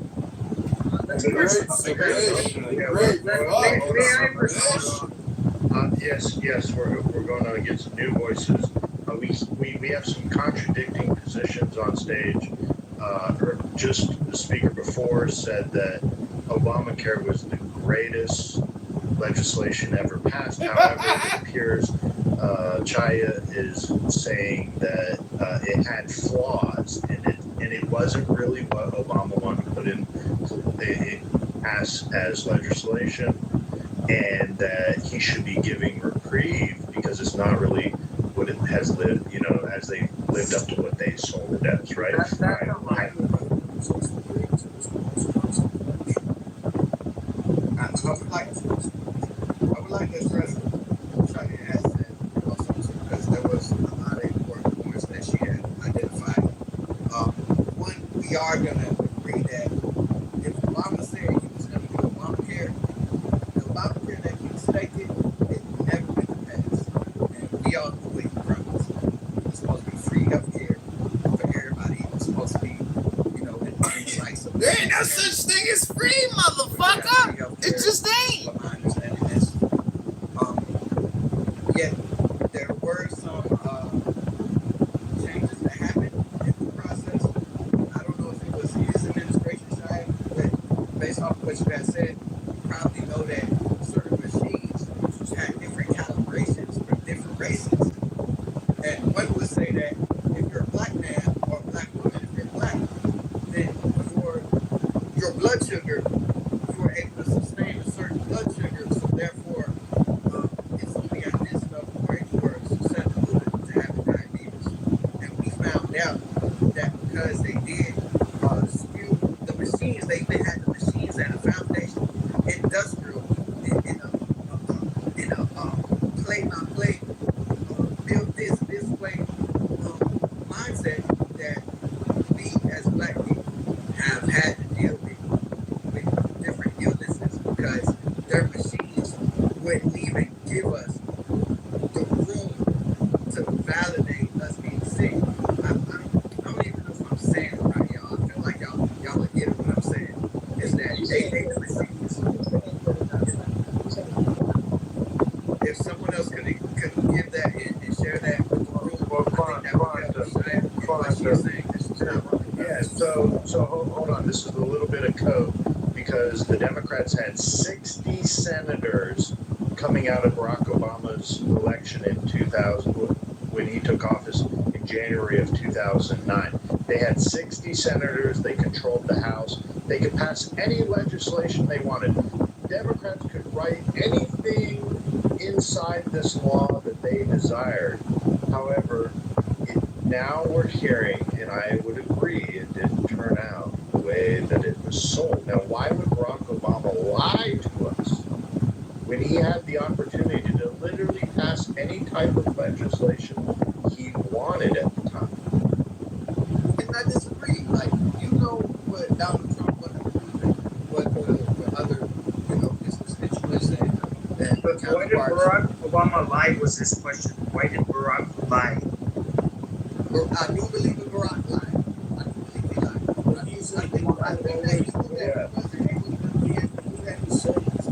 Speaker 21: That's
Speaker 11: Yes, we're going to get some new voices. We have some contradicting positions on stage. Just the speaker before said that Obamacare was the greatest legislation ever passed. However, it appears Chaya is saying that it had flaws in it, and it wasn't really what Obama wanted to put in as legislation, and that he should be giving reprieve because it's not really what it has lived, as they lived up to what they sold it as, right?
Speaker 6: I would like to address Chaya asked that also because there was a lot of important points that she had identified. One, we are going to agree that if Obama said he was going to do Obamacare, the Obamacare that he expected, it never went to pass. And we all know what he promised. It's supposed to be free healthcare for everybody. It's supposed to be, in rights of
Speaker 21: there ain't no such thing as free, motherfucker. It just ain't.
Speaker 6: But my understanding is, yet there were some changes that happened in the process. I don't know if it was his administration side, but based off of what you guys said, you probably know that certain machines had different calibrations for different races. And one would say that if you're a black man or a black woman, if you're black, then for your blood sugar, you were able to sustain a certain blood sugar, so therefore had to deal with different illnesses because their machines wouldn't even give us the room to validate us being sick. I don't even know if I'm saying it right, y'all. I feel like y'all will get what I'm saying. Is that the machines, if someone else could give that and share that with the room, I think that would help what she's saying.
Speaker 11: Yeah, so hold on. This is a little bit of code because the Democrats had 60 senators coming out of Barack Obama's election in 2000 when he took office in January of 2009. They had 60 senators. They controlled the House. They could pass any legislation they wanted. Democrats could write anything inside this law that they desired. However, now we're hearing, and I would agree, it didn't turn out the way that it was sold. Now, why would Barack Obama lie to us when he had the opportunity to literally pass any type of legislation he wanted at the time?
Speaker 6: And I disagree. Like, you know what Donald Trump wanted to do, what the other, his constituents and
Speaker 9: But why did Barack Obama lie was this question. Why did Barack lie?
Speaker 6: I do believe that Barack lied. I do believe he lied. I think that he wasn't able to do that he sold his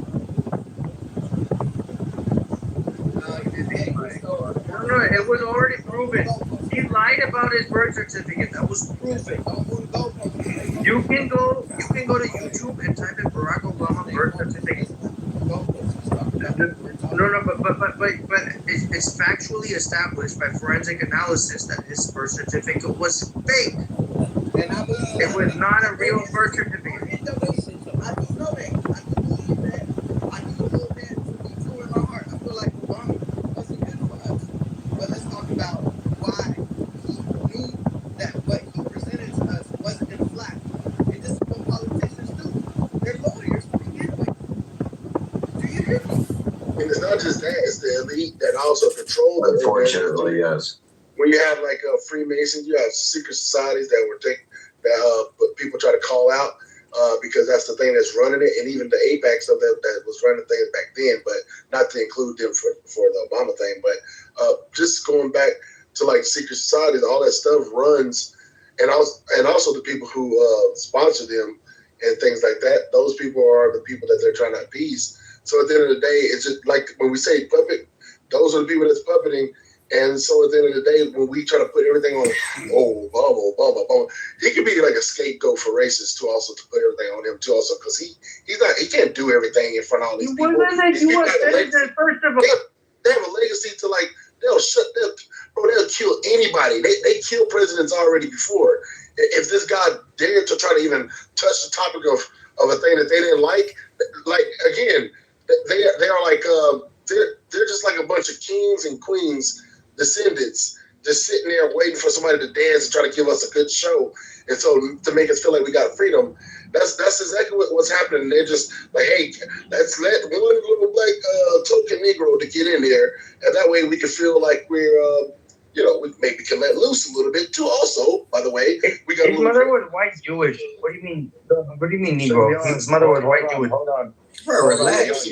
Speaker 9: No, it was already proven. He lied about his birth certificate. That was proven. You can go to YouTube and type in Barack Obama birth certificate. No, but it's factually established by forensic analysis that his birth certificate was fake.
Speaker 6: And I believe
Speaker 9: it was not a real birth certificate.
Speaker 6: I do know that. I do believe that. I do hold that to be true in my heart. I feel like Obama wasn't good for us. But let's talk about why he knew that what he presented to us wasn't in flat. And this is what politicians do. They're lawyers to begin with. Do you hear me?
Speaker 15: And it's not just that; it's the elite that also control the.
Speaker 3: Unfortunately, yes.
Speaker 15: When you have like Freemasons, you have secret societies that were but people try to call out because that's the thing that's running it, and even the apex of that was running things back then, but not to include them for the Obama thing. But just going back to like secret societies, all that stuff runs, and also the people who sponsor them and things like that. Those people are the people that they're trying to appease. So at the end of the day, it's just like when we say puppet, those are the people that's puppeting. And so at the end of the day, when we try to put everything on, Obama, he could be like a scapegoat for racists too, also to put everything on him too, also because he can't do everything in front of all these people.
Speaker 9: He was president first of all.
Speaker 15: They have a legacy to like they'll kill anybody. They killed presidents already before. If this guy dared to try to even touch the topic of a thing that they didn't like again, they are like they're just like a bunch of kings and queens. Descendants just sitting there waiting for somebody to dance and try to give us a good show, and so to make us feel like we got freedom. That's exactly what's happening. They're just like, hey, let's let one little black token Negro to get in there, and that way we can feel like we're we maybe can let loose a little bit too. Also, by the way, we got
Speaker 9: his mother was white Jewish. What do you mean? What do you mean Negro? His mother was white Jewish.
Speaker 3: Hold on.
Speaker 13: Relax.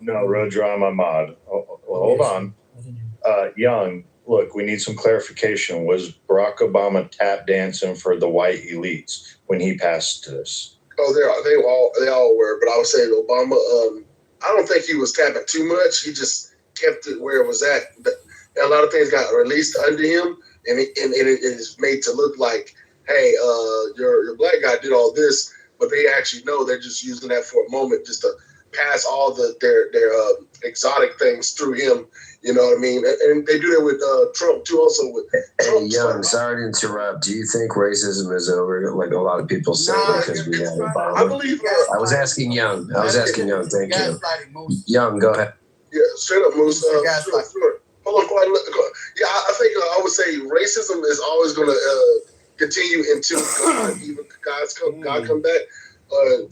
Speaker 11: No, Roger, I'm a mod. Hold on. Young, look, we need some clarification. Was Barack Obama tap dancing for the white elites when he passed this?
Speaker 15: Oh, they all were, but I would say Obama. I don't think he was tapping too much. He just kept it where it was at. But a lot of things got released under him, and it is made to look like, hey, your black guy did all this, but they actually know they're just using that for a moment, just to pass all their exotic things through him. You know what I mean? And they do that with Trump too. Also with Trump.
Speaker 3: Young, sorry to interrupt. Do you think racism is over, like a lot of people say, because we had Obama?
Speaker 15: I believe.
Speaker 3: I was asking Young. Thank you. Young, go ahead.
Speaker 15: Yeah, straight up, Moose. Sure. Hold on, yeah, I think I would say racism is always going to continue until God come back.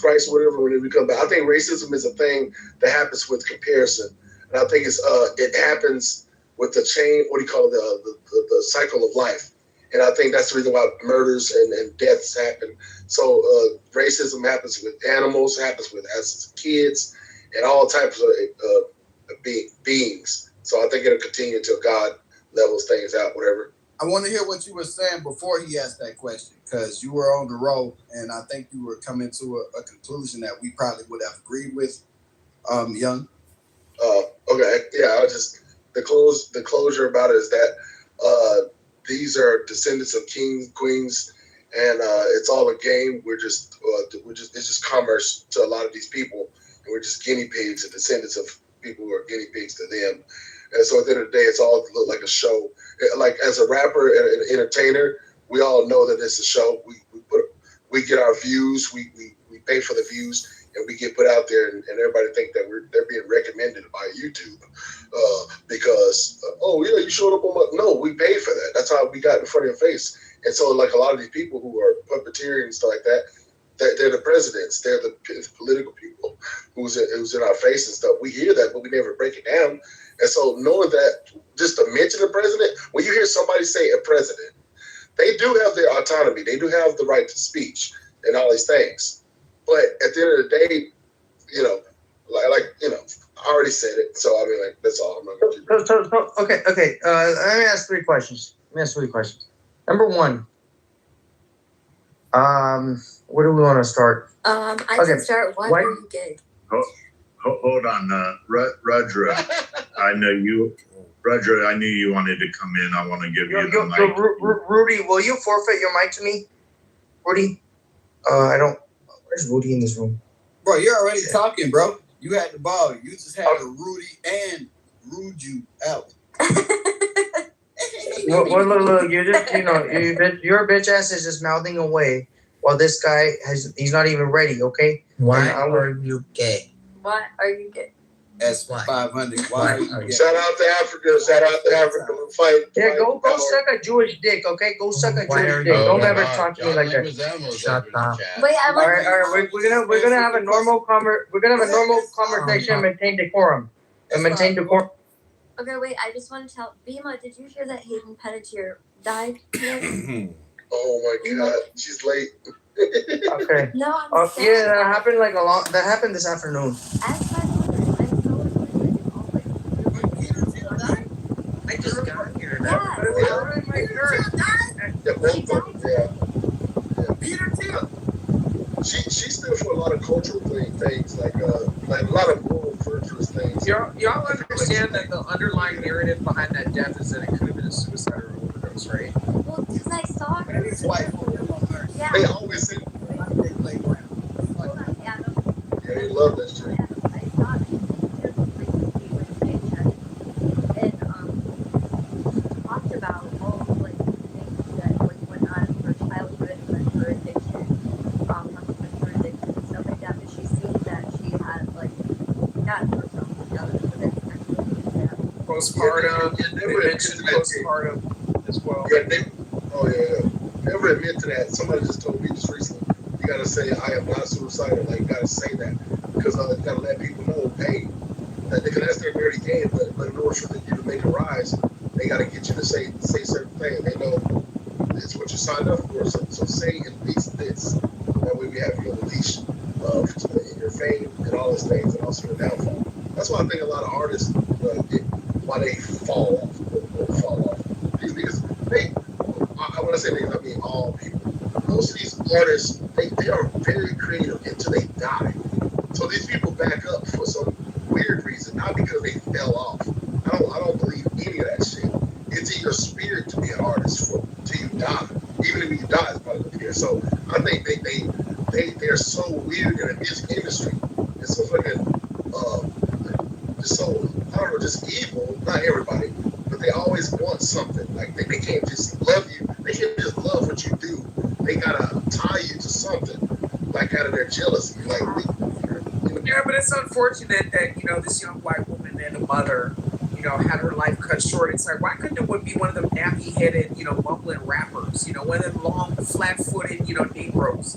Speaker 15: Christ, whatever, when we come back. I think racism is a thing that happens with comparison. And I think it happens with the chain, what do you call it, the cycle of life. And I think that's the reason why murders and deaths happen. So racism happens with animals, happens with us as kids, and all types of beings. So I think it'll continue until God levels things out, whatever.
Speaker 21: I want to hear what you were saying before he asked that question, because you were on the roll, and I think you were coming to a conclusion that we probably would have agreed with, Young.
Speaker 15: Okay, yeah, the closure about it is that these are descendants of kings, queens, and it's all a game. It's just commerce to a lot of these people, and we're just guinea pigs and descendants of people who are guinea pigs to them. And so at the end of the day, it's all look like a show. Like as a rapper and an entertainer, we all know that it's a show. We get our views, we pay for the views, and we get put out there, and everybody think that they're being recommended by YouTube because you showed up on my. No, we paid for that. That's how we got in front of your face. And so like a lot of these people who are puppeteering and stuff like that, they're the presidents, they're the political people who's in our face and stuff. We hear that, but we never break it down. And so knowing that, just to mention the president, when you hear somebody say a president, they do have their autonomy. They do have the right to speech and all these things. But at the end of the day, I already said it. So I mean, that's all. I'm not going to keep it.
Speaker 8: Okay. Let me ask three questions. Number one, where do we want to start?
Speaker 1: I can start. Why are you gay?
Speaker 11: Hold on, Rudra. I know you, Rudra. I knew you wanted to come in. I want to give you the mic.
Speaker 8: Rudy, will you forfeit your mic to me? Rudy, I don't. Where's Rudy in this room?
Speaker 21: Bro, you're already talking, bro. You had the ball. You just had to Rudy and rude you out.
Speaker 8: Look, you're just, your bitch ass is just mouthing away while this guy he's not even ready, okay?
Speaker 13: Why are you gay?
Speaker 1: Why are you gay?
Speaker 21: S500. Why are you gay?
Speaker 15: Shout out to Africa. Shout out to Africa. Fight.
Speaker 8: Yeah, go suck a Jewish dick, okay? Go suck a Jewish dick. Don't ever talk to me like that.
Speaker 13: Shut up.
Speaker 1: Wait, I'm
Speaker 8: all right. We're gonna have a normal conversation and maintain decorum.
Speaker 1: Okay, wait. I just want to tell Bima. Did you hear that Hayden Panettiere died today?
Speaker 15: Oh my God, she's late.
Speaker 8: Okay.
Speaker 1: No, I'm sad.
Speaker 8: Yeah, that happened this afternoon.
Speaker 19: I just got here.
Speaker 15: Peter Thiel. She stood for a lot of cultural things, like a lot of moral, virtuous things.
Speaker 19: Y'all understand that the underlying narrative behind that death is that it could have been a suicide or overdose, right?
Speaker 1: Well, because I saw her.
Speaker 21: His wife on
Speaker 1: Yeah.
Speaker 15: They always say they love that shit.
Speaker 1: Talked about all of things that went on in her childhood and her addiction, and stuff like that. But she seemed that she had gotten herself together. So that's actually sad.
Speaker 19: Postpartum. They mentioned postpartum as well.
Speaker 15: Yeah, never admit to that. Somebody just told me just recently. You gotta say I am not suicidal. Like you gotta say that because you gotta let people know, hey, because that's their dirty game. But in order for you to make a rise, they gotta get you to say certain things. They know it's what you signed up for. So say at least this. That way we have you on the leash in your fame and all those things, and also your downfall. That's why I think a lot of artists why they fall off. Because I want to say niggas, I mean all people. Most of these artists, they are very creative until they die. So these people back up for some weird reason, not because they fell off. I don't believe any of that shit. It's in your spirit to be an artist till you die. Even if you die, it's part of here. So I think they're so weird in the music industry. It's so fucking just so I don't know, just evil. Not everybody, but they always want something. Like they can't just love you. They can't just love what you do. They gotta tie you to something, like out of their jealousy.
Speaker 19: Yeah, but it's unfortunate that this young white woman and a mother, had her life cut short. It's like, why couldn't it be one of them nappy-headed, mumbling rappers? One of them long, flat-footed, Negroes.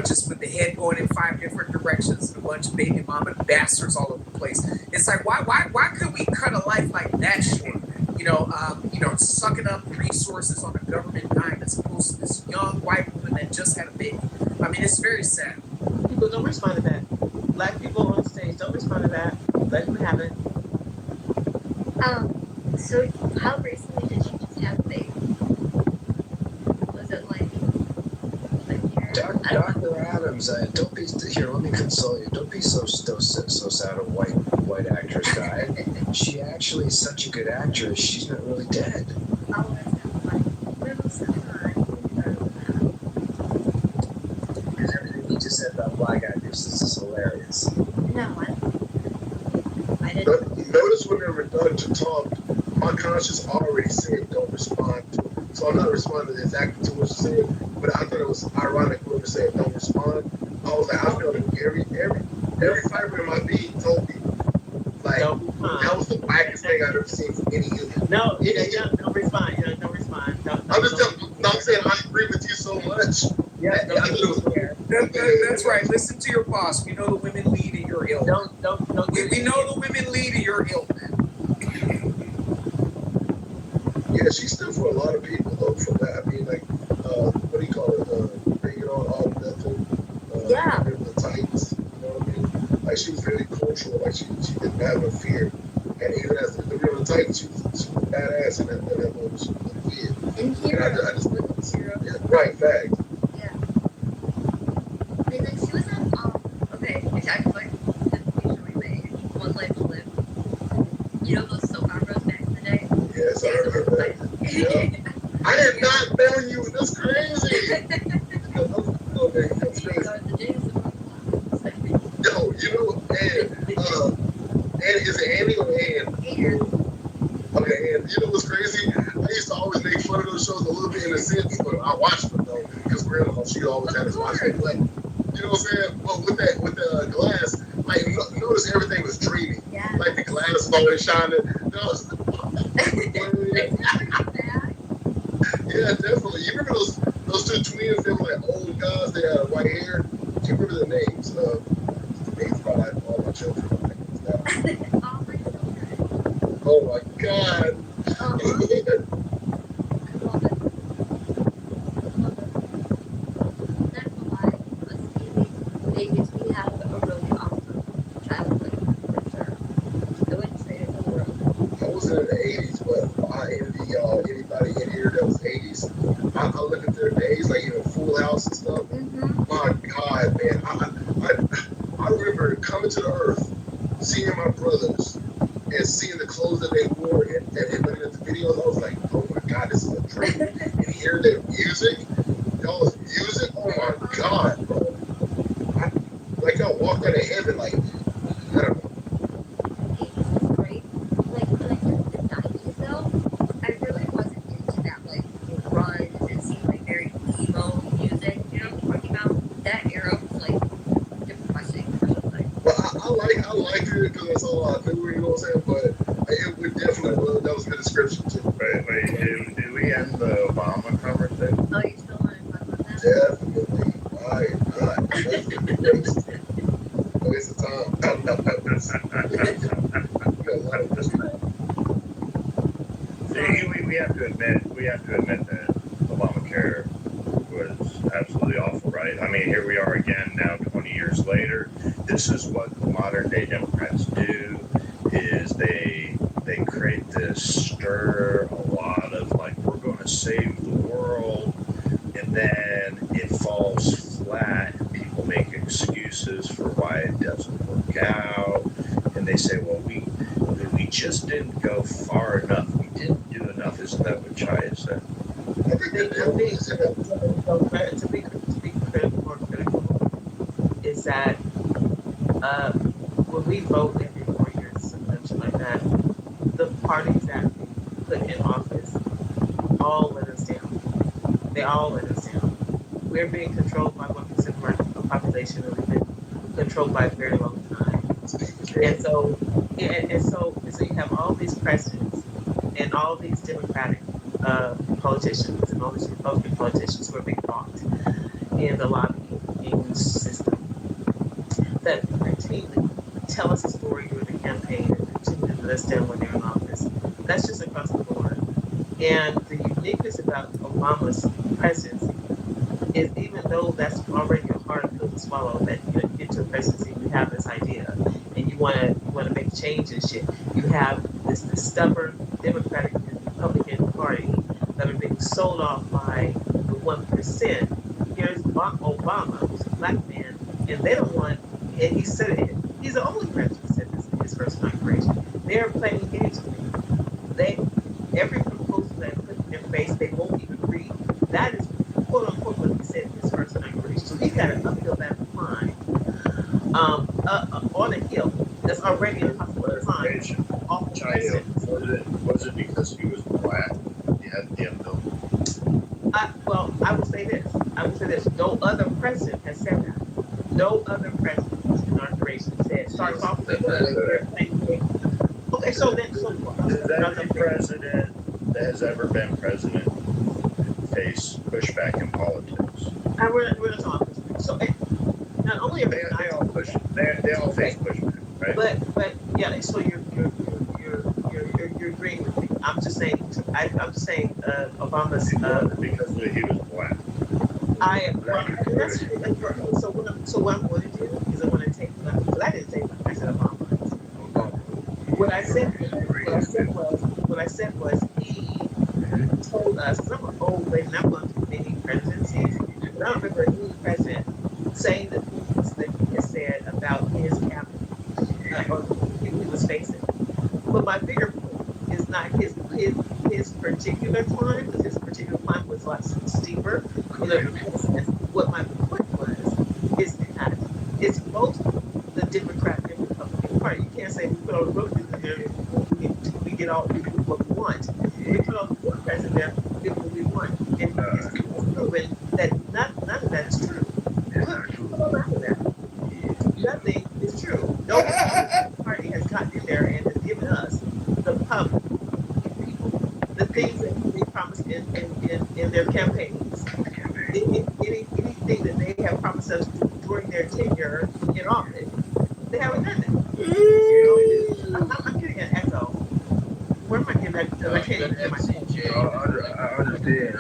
Speaker 19: Just with the head going in 5 different directions and a bunch of baby mama bastards all over the place. It's like, why could we cut a life like that short? sucking up resources on a government dime as opposed to this young white woman that just had a baby. I mean, it's very sad.
Speaker 4: People don't respond to that. Black people on stage don't respond to that. Let them have it.
Speaker 1: So how recently did she just have a baby? Was it like
Speaker 3: Dr. Adams, don't be here. Let me console you. Don't be so sad. A white actress guy. She actually is such a good actress. She's not really dead.
Speaker 1: Oh, that's not funny.
Speaker 3: Because everything you just said about black actresses is hilarious.
Speaker 1: No, I didn't.
Speaker 15: Notice when they're done to talk, my conscience already said don't respond to it. So I'm not responding exactly to what she said, but I thought it was ironic when they said don't respond. I was like, I felt it every fiber in my being told me, like, that was the blackest thing I've ever seen from any human.
Speaker 4: No, don't respond. Don't respond.
Speaker 15: I'm saying I agree with you so much.
Speaker 4: Yeah,
Speaker 19: That's right. Listen to your boss. We know the women lead in your ilk. We know the women lead in your ilk, man.
Speaker 15: Yeah, she stood for a lot of people though. For that, I mean, like, what do you call it? Bringing on all of that thing.
Speaker 1: Yeah.
Speaker 15: The Titans. You know what I mean? Like she was very cultural. Like she didn't have no fear. And even as the real Titans, she was badass in that movie. She was a kid.
Speaker 1: And Hero.
Speaker 15: I just yeah, right, fact.
Speaker 1: Yeah. And then she was on, okay, it's actually like the showing my age. One Life to Live. You know those soap operas back in the day?
Speaker 15: Yes, I heard that. Yeah. I did not know you. That's crazy. That's crazy. Yo, you know, and is it Annie or Ann? Okay, and you know what's crazy? I used to always make fun of those shows a little bit in a sense, but I watched them though because Grandma, she always had us watch them. Like, you know what I'm saying? But with the glass, like notice everything was dreamy.
Speaker 1: Yeah.
Speaker 15: Like the glass was always shining. Yeah, definitely. You remember those two twins? They were like old guys. They had white hair. Do you remember the names? The names by all my children. Oh my God.
Speaker 1: Babies, we have a really awesome childhood for sure. I wouldn't trade it for the world.
Speaker 15: I was in the 80s, but I envy y'all, anybody in here that was 80s. I look at their days, like, you know, Full House and stuff. My God, man. I remember coming to the earth, seeing my brothers, and seeing the clothes that they wore, and looking at the videos, I was like, oh my God, this is a dream. And hearing their music, y'all's music, oh my God, bro. Like y'all walked out of heaven, like, I don't know.
Speaker 1: Great. Like the 90s though, I really wasn't into that like grunge. It seemed like very emo music, you know what I'm talking about? That era was like depressing or something.
Speaker 15: But I liked it because that's all I knew, you know what I'm saying? But it would definitely, that was a good description too.
Speaker 11: Wait, did we end the Obama conversation?
Speaker 1: Oh, you still want to talk about that?
Speaker 15: Definitely. My God. Waste of time.
Speaker 11: We have to admit that Obamacare was absolutely awful, right? I mean, here we are again now 20 years later. This is what the modern day Democrats do, is they create this stir, a lot of like, we're going to save the world, and then it falls flat and people make excuses for why it doesn't work out, and they say, well, we just didn't go far enough, we didn't do enough. Isn't that what Chaya said?
Speaker 4: To be more critical is that when we vote every 4 years, something like that, the parties that we put in office all let us down. They all let us down. We're being controlled by 1% of our population, and we've been controlled by a very long time. And so you have all these presidents and all these Democratic politicians and all these Republican politicians who are being bought in the lobbying system that continually tell us a story during the campaign and continue to let us down when they're in office. That's just across the board. And the uniqueness about Obama's presidency is, even though that's already a hard pill to swallow, that you get to the presidency, you have this idea, and you wanna make change and shit. You have this stubborn Democratic and Republican Party that are being sold off by the 1%. Here's Obama, who's a black man, and they don't want. And he said it. He's the only president who said this in his first inauguration. They're playing games with me. Every proposal that put in their face, they won't even read. That is quote unquote what he said in his first inauguration. So he's got to uphill that climb on a hill that's already impossible to climb.
Speaker 11: Was it because he was black? He had the ability.
Speaker 4: Well, I will say this. No other president has said that. No other president's inauguration starts off with okay, so then,
Speaker 11: Does every president that has ever been president face pushback in politics?
Speaker 4: We're not talking. So not only are they all
Speaker 11: face pushback, right?
Speaker 4: But yeah, so you're agreeing with me. I'm just saying Obama's
Speaker 11: because he was black.
Speaker 4: So what I'm going to do is I'm going to take because I didn't say black, I said Obama. What I said was he told us, because I'm an old lady and I've gone through many presidencies, but I don't remember any president saying the things that he has said about his cabinet or the people he was facing. But my bigger point is not his particular climb, because his particular climb was a lot steeper. What my point was is that it's both the Democratic and Republican Party. You can't say we put all the Republicans in there, we get all what we want. We put all the Democrats in there, we get what we want. And it's proven that none of that is true. Nothing is true. No party has gotten in there and has given us the public, the things that they promised in their campaigns. Anything that they have promised us during their tenure in office, they haven't done that. I'm getting an echo. Where am I getting that? Because I can't hear myself.
Speaker 10: I understand.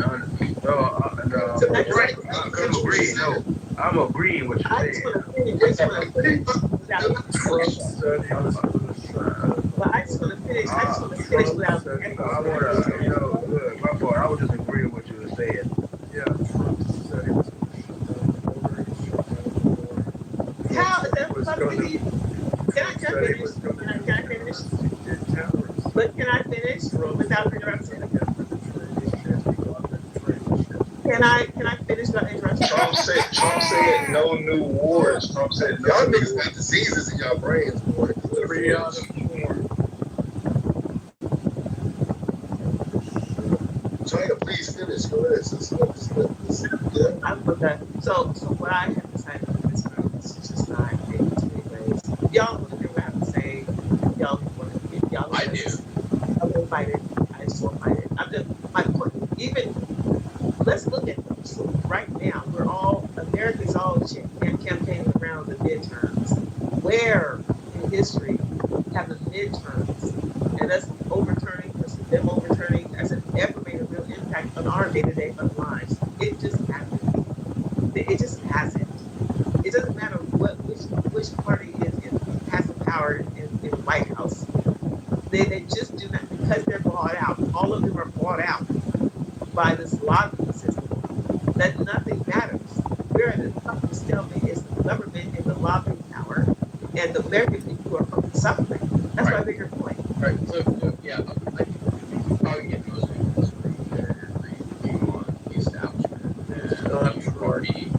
Speaker 10: I'm agreeing with you.
Speaker 4: I just want to finish without
Speaker 10: my fault. I was just agreeing with what you were saying. Yeah.
Speaker 4: How is that something? Can I finish? But can I finish without interruption? Can I finish without interruption?
Speaker 10: Trump said no new wars. Trump said
Speaker 21: y'all niggas got diseases in y'all brains, boy.
Speaker 10: 3 out of 4.
Speaker 21: China, please finish. Go ahead.
Speaker 4: Okay. So what I have decided on this round is just not in too many ways. Y'all want to hear what I have to say. Y'all want to get y'all. I do. I won't fight it. I just won't fight it. I'm just my point. Even let's look at right now. America's all campaigning around the midterms. Where in history have the midterms and us overturning versus them overturning hasn't ever made a real impact on our day-to-day lives? It just hasn't. It just hasn't. It doesn't matter which party has the power in the White House. They just do not, because they're bought out. All of them are bought out by this lobbying system. That nothing matters. We're at the fucking stalemate. It's the government and the lobbying power, and the American people who are fucking suffering. That's my bigger point.
Speaker 20: Right. So yeah, I think you probably get most people in this room that are agreeing on the establishment and the party.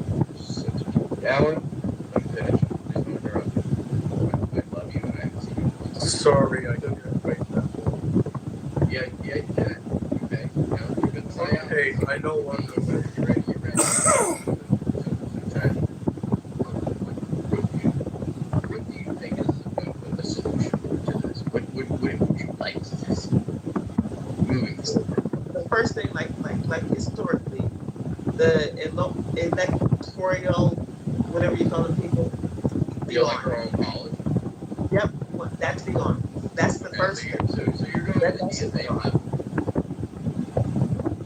Speaker 10: Alan?
Speaker 20: I'm finished. Please don't interrupt me. I love you and I haven't seen you.
Speaker 10: Sorry, I couldn't wait that long.
Speaker 20: Yeah, you can. Okay. Now you can play out.
Speaker 10: Hey, I know one.
Speaker 20: You're ready. Okay. What do you think is the solution to this? What would you like to see moving forward?
Speaker 4: The first thing, like historically, the electoral, whatever you call them, people.
Speaker 20: The electoral college.
Speaker 4: Yep, that's be gone. That's the first thing.
Speaker 20: So you're going
Speaker 9: they don't have.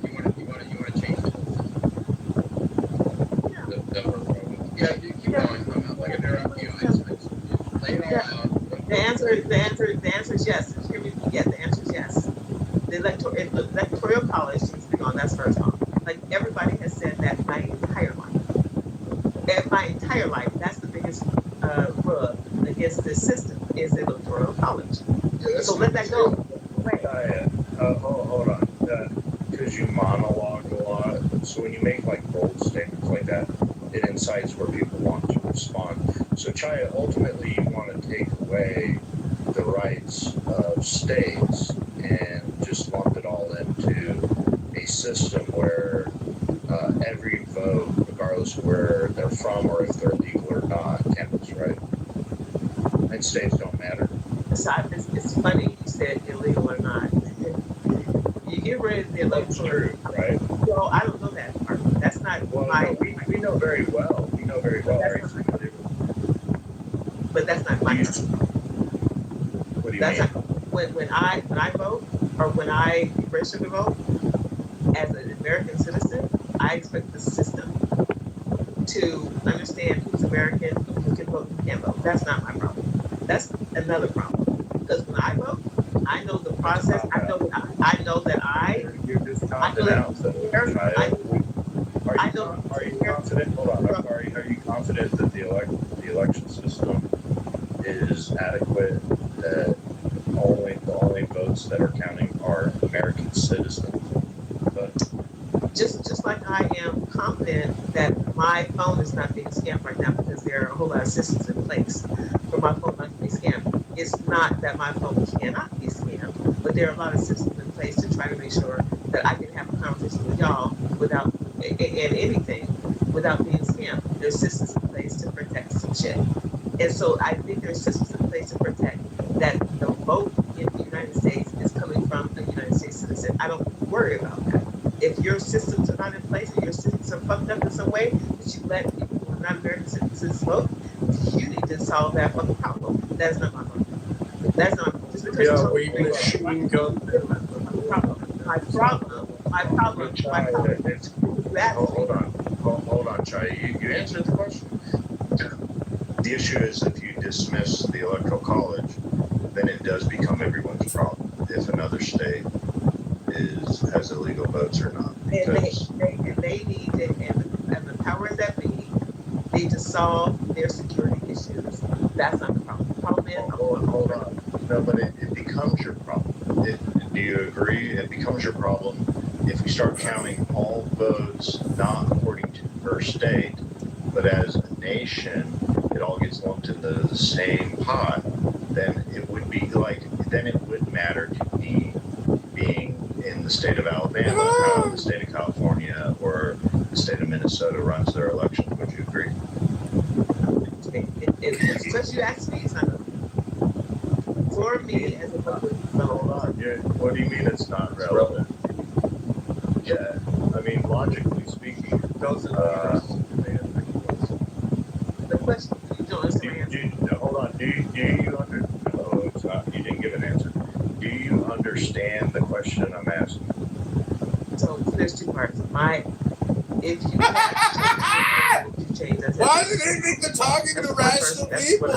Speaker 9: You want to change yeah, you keep going. I'm not like lay it all out.
Speaker 4: The answer is yes. Did you hear me? Yeah, the answer is yes. The electoral college needs to be gone. That's first off. Like everybody has said that my entire life. That's the biggest rub against this system is the electoral college.
Speaker 11: Yeah,
Speaker 4: so let that go.
Speaker 11: Hold on. Because you monologue a lot. So when you make like bold statements like that, it incites where people want to respond. So Chaya, ultimately you want to take away the rights of states and just lump it all into a system where every vote, regardless of where they're from or if they're legal or not, counts, right? And states don't matter.
Speaker 4: It's funny you said illegal or not. You get rid of the electoral,
Speaker 11: right?
Speaker 4: Well, I don't know that part. That's not my.
Speaker 11: No, we know very well. We know very well.
Speaker 4: But that's not my.
Speaker 11: What do you
Speaker 4: mean? When I vote or when I register to vote as an American citizen, I expect the system to understand who's American, who can vote, who can't vote. That's not my problem. That's another problem. Because when I vote, I know the process. I know that I.
Speaker 11: You're just counting out. Are you confident? Hold on. Are you confident that the election system is adequate? That the only votes that are counting are American citizens. But
Speaker 4: just like I am confident that my phone is not being scammed right now because there are a whole lot of systems in place for my phone not to be scammed. It's not that my phone cannot be scammed, but there are a lot of systems in place to try to make sure that I can have a conversation with y'all without and anything without being scammed. There's systems in place to protect some shit. And so I think there's systems in place to protect that the vote in the United States is coming from a United States citizen. I don't worry about that. If your systems are not in place and your systems are fucked up in some way, that you let people who are not American citizens vote, you need to solve that fucking problem. That's not my problem. That's not just because
Speaker 15: machine gun.
Speaker 4: My problem.
Speaker 11: Hold on, Chai. You answered the question. The issue is if you dismiss the electoral college, then it does become everyone's problem. If another state has illegal votes or not.
Speaker 4: And they need to, and the powers that be need to solve their security issues. That's not the problem. The problem is
Speaker 11: hold on. No, but it becomes your problem. Do you agree? It becomes your problem if we start counting all votes not according to per state, but as a nation, it all gets lumped into the same pot. Then it would be then it would matter to me being in the state of Alabama, how the state of California or the state of Minnesota runs their elections. Would you agree?
Speaker 4: It's what you asked me, son. For me, as a public,
Speaker 11: hold on. What do you mean it's not relevant? Yeah, I mean logically speaking, doesn't.
Speaker 4: The question you don't understand.
Speaker 11: Hold on. Do you understand? No, it's not. You didn't give an answer. Do you understand the question I'm asking?
Speaker 4: So there's two parts. If you have to change, that's
Speaker 21: why do they think they're talking to rational people?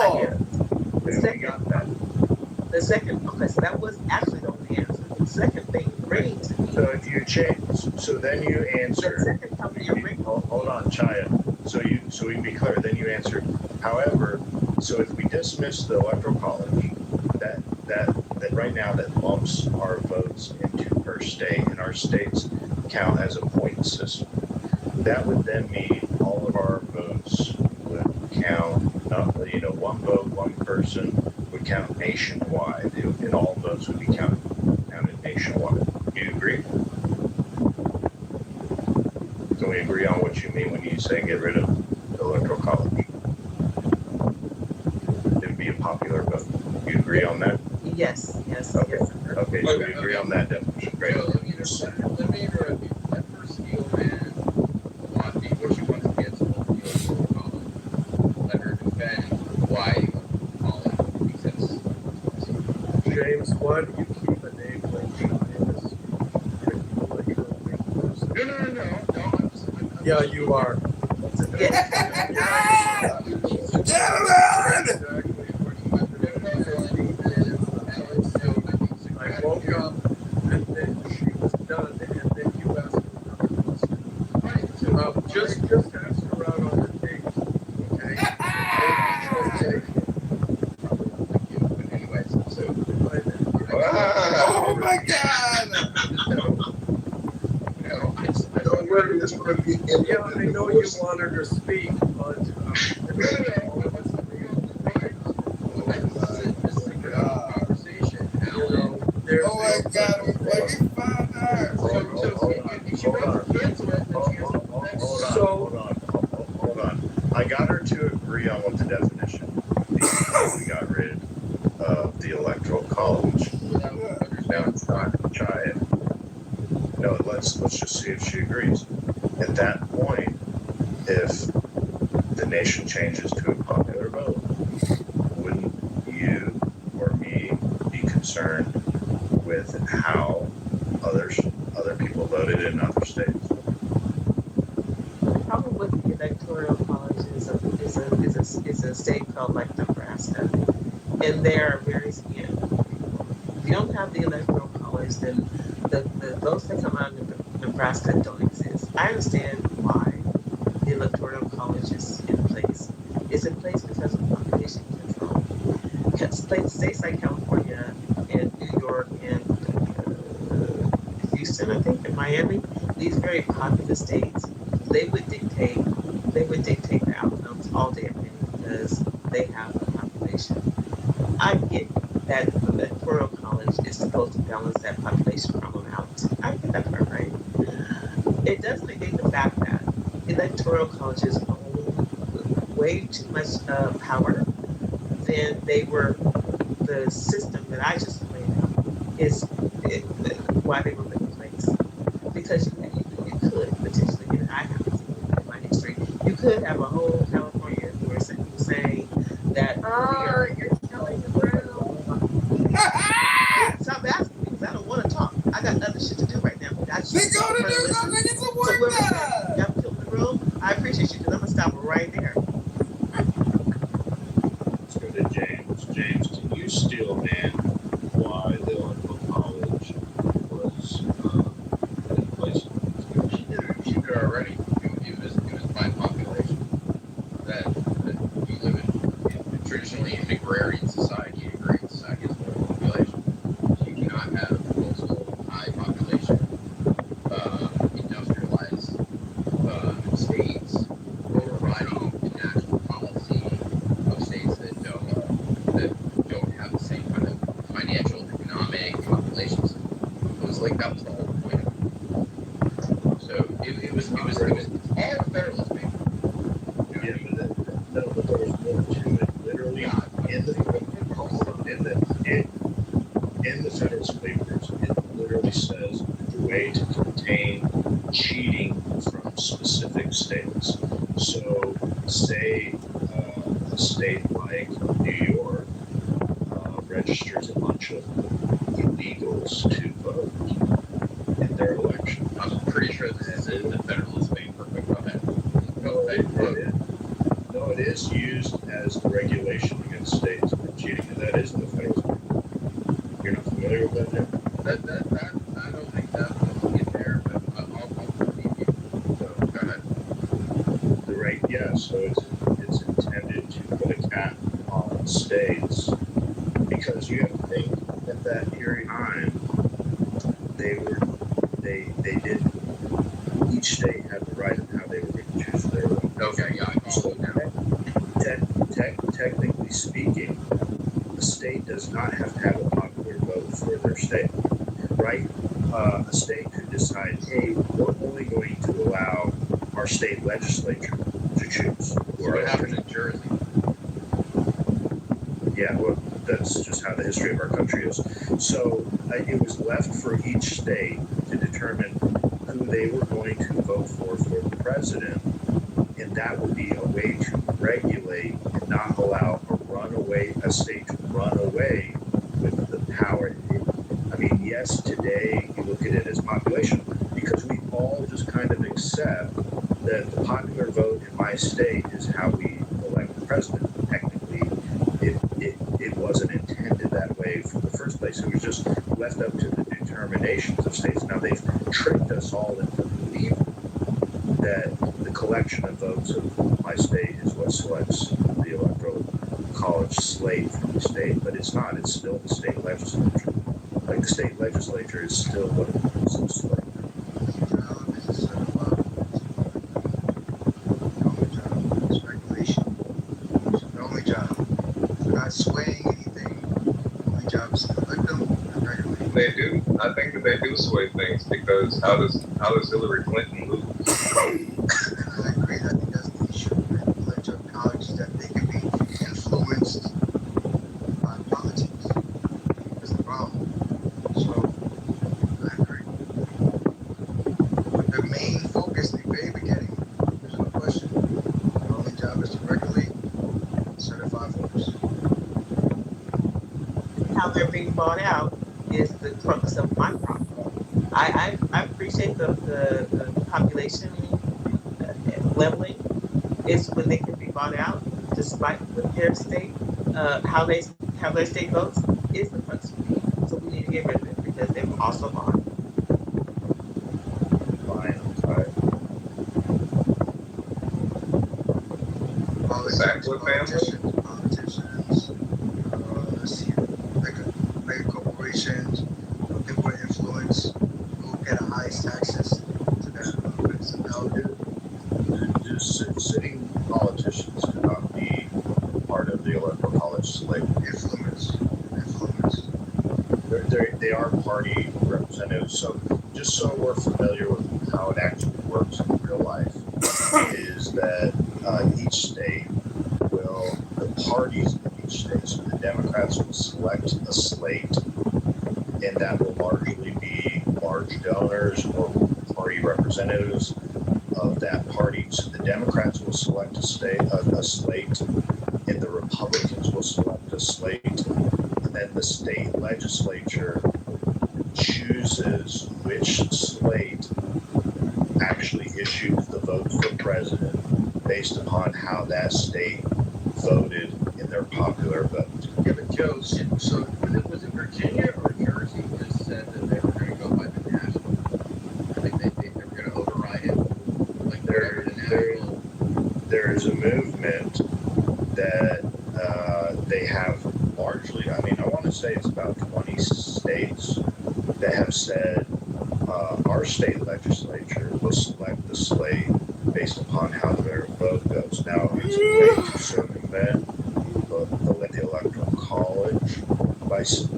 Speaker 4: The second, okay, so that was actually the only answer. The second thing bringing to me.
Speaker 11: So if you change, so then you answer.
Speaker 4: The second company you're bringing.
Speaker 11: Hold on, Chaya. So we can be clear. Then you answered. However, so if we dismiss the electoral college, that right now that lumps our votes into per state, and our states count as a point system. That would then mean all of our votes would count. One vote, one person would count nationwide, and all votes would be counted nationwide. Do you agree? Can we agree on what you mean when you say get rid of the electoral college? It would be a popular vote. Do you agree on that?
Speaker 4: Yes.
Speaker 11: Okay, so we agree on that definition. Great.
Speaker 9: Let me interrupt you. That first deal, man, what she wants to get to the electoral college. Let her defend why you want to call it because.
Speaker 15: James, why do you keep enabling
Speaker 10: Yeah, you are. I woke up and then she was done, and then you asked me another question. Just ask her out on a date, okay?
Speaker 6: Anyways, so. Oh my God!
Speaker 10: Don't worry, it's going to be. Yeah, I know you wanted her to speak, but.
Speaker 6: Oh my God, let me find her.
Speaker 11: Hold on. I got her to agree on what the definition we got rid of the electoral college. Now it's not try it. No, let's just see if she agrees. At that point, if the nation changes to a popular vote, wouldn't you or me be concerned with how other people voted in other states?
Speaker 4: The problem with the electoral college is a state called like Nebraska, and there are very if you don't have the electoral college, then the votes that come out of Nebraska don't exist. I understand why the electoral college is in place. It's in place because of population control. States like California and New York and Houston, I think, and Miami, these very populous states, they would dictate the outcomes all day every day because they have the population. I get that the electoral college is supposed to balance that population problem out. I get that part right. It does negate the fact that electoral colleges own way too much power than they were. The system that I just laid out is why they were put in place. Because you could potentially, and I haven't seen it in my history, you could have a whole California who are saying that. Oh, you're telling the room. Stop asking me because I don't want to talk. I got other shit to do right now. They go to do something. It's a work done. Y'all killed the room. I appreciate you because I'm gonna stop right there.
Speaker 11: Let's go to James. James, can you steel man why the electoral college was in place?
Speaker 6: She could already. It was by population. That you live in traditionally in agrarian society. Agrarian society is more population. You cannot have coastal high population, industrialized states overriding the national policy of states that don't have the same kind of financial, economic populations. It was like that was the whole point. So it was all federalist paper.
Speaker 11: Yeah, but there was more to it. Literally, in the Federalist Papers, it literally says the way to contain cheating from specific states. So, say a state like New York registers a bunch of illegals to vote in their election.
Speaker 6: I'm pretty sure this is in the Federalist paper, but go ahead.
Speaker 11: No, it is used as the regulation against states for cheating, and that is in the Federalist Paper. You're not familiar with that, Jim?
Speaker 6: That I don't think that will get there, but I'll believe you. So go ahead.
Speaker 11: Yeah. So it's intended to put a cap on states because you have to think at that period of time they did each state had the right of how they were going to choose their own.
Speaker 6: Okay, yeah, I follow you now.
Speaker 11: Technically speaking, the state does not have to have a popular vote for their state, right? A state could decide, hey, we're only going to allow our state legislature to choose.
Speaker 6: What happened in Jersey?
Speaker 11: Yeah, well, that's just how the history of our country is. So it was left for each state to determine who they were going to vote for the president, and that would be a way to regulate and not allow a state to run away with the power. I mean, yes, today you look at it as population because we all just kind of accept that the popular vote in my state is how we elect the president. Technically, it wasn't intended that way from the first place. It was just left up to the determinations of states. Now they've tricked us all into believing that the collection of votes of my state is what selects the electoral college slate from the state, but it's not. It's still the state legislature. Like the state legislature is still what it is, the slate.
Speaker 6: The only job. They're not swaying anything. The only job is to elect them and regulate.
Speaker 5: They do. I think that they do sway things because how does Hillary Clinton lose?
Speaker 6: I agree. I think that's the issue with electoral college, that they can be influenced by politics. That's the problem. So I agree. But the main focus in the very beginning, there's no question. The only job is to regulate certified voters.
Speaker 4: How they're being bought out is the crux of my problem. I appreciate the population leveling is when they can be bought out, despite with their state, how their state votes is the crux of me. So we need to get rid of it because they were also bought.
Speaker 6: Politicians, let's see, big corporations, people with influence, who get the highest taxes to that municipality.
Speaker 11: Sitting politicians cannot be part of the electoral college slate.
Speaker 6: Influence.
Speaker 11: They are party representatives. So just so we're familiar with how it actually works in real life, is that each state will, the parties in each state, so the Democrats will select a slate, and that will largely be large donors or party representatives of that party. So the Democrats will select a slate, and the Republicans will select a slate, and then the state legislature chooses which slate actually issues the vote for president based upon how that state voted in their popular vote.
Speaker 20: Yeah, but Joe, so was it Virginia or Jersey just said that they were going to go by the national? I think they were going to override it. Like
Speaker 11: there is a movement that they have largely, I mean, I want to say it's about 20 states that have said our state legislature will select the slate based upon how their vote goes. Now, it's a way to circumvent the electoral college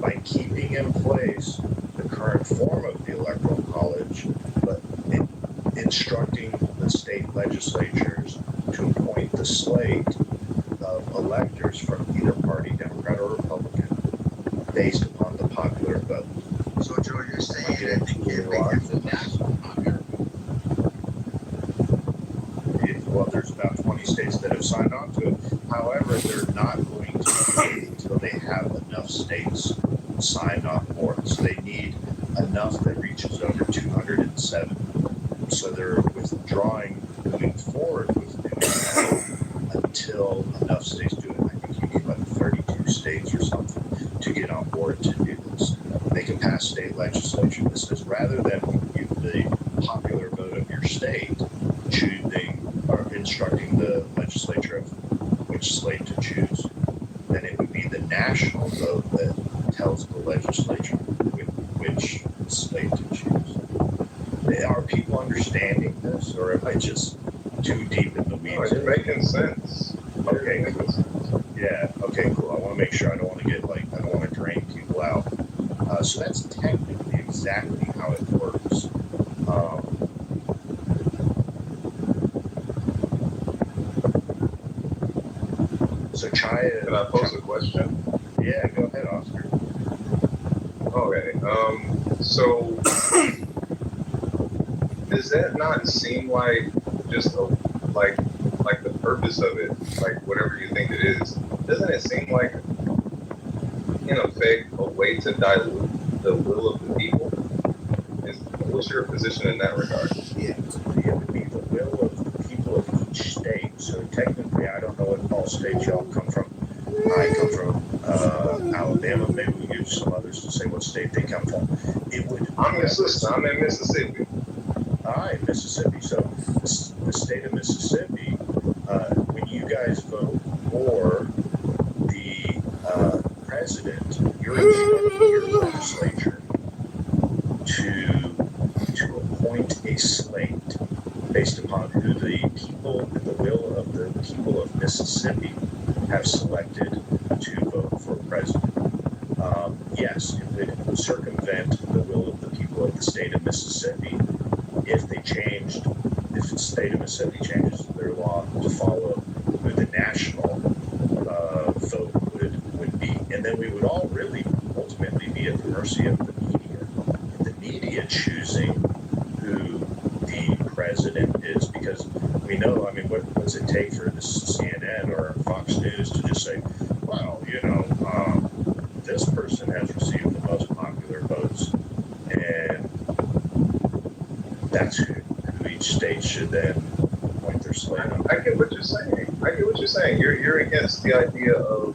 Speaker 11: by keeping in place the current form of the electoral college, but instructing the state legislatures to appoint the slate of electors from either party, Democrat or Republican, based upon the popular vote.
Speaker 6: So, Joe, you're saying that they can't make it the national popular vote?
Speaker 11: Well, there's about 20 states that have signed on to it. However, they're not going to until they have enough states signed on board. So they need enough that reaches over 207. So they're withdrawing, moving forward with doing that until enough states do it. I think you need like 32 states or something to get on board to do this. They can pass state legislation. This is rather than you, the popular vote of your state, choosing or instructing the legislature of which slate to choose, then it would be the national vote that tells the legislature which slate to choose. Are people understanding this, or am I just too deep in the weeds?
Speaker 5: No, it's making sense.
Speaker 11: Okay, cool. Yeah, okay, cool. I want to make sure I don't want to drain people out. So that's technically exactly how it works. So Chaya...
Speaker 5: Can I pose a question?
Speaker 11: Yeah, go ahead, Oscar.
Speaker 5: Okay. So does that not seem like just like the purpose of it, like whatever you think it is? Doesn't it seem like, in effect, a way to dilute the will of the people? What's your position in that regard?
Speaker 11: Yeah, it would be the will of the each state. So technically, I don't know what all states y'all come from. I come from Alabama. Maybe we get some others to say what state they come from. It would.
Speaker 5: I'm your sister. I'm in Mississippi.
Speaker 11: All right, Mississippi. So the state of Mississippi, when you guys vote for the president, you're instructing your legislature to appoint a slate based upon who the people and the will of the people of Mississippi have selected to vote for president. Yes, it would circumvent the will of the people of the state of Mississippi if the state of Mississippi changes their law to follow who the national vote would be. And then we would all really ultimately be at the mercy of the media. The media choosing who the president is, because we know, I mean, what does it take for this CNN or Fox News to just say, well, this person has received the most popular votes, and that's who each state should then appoint their slate on.
Speaker 5: I get what you're saying. You're against the idea of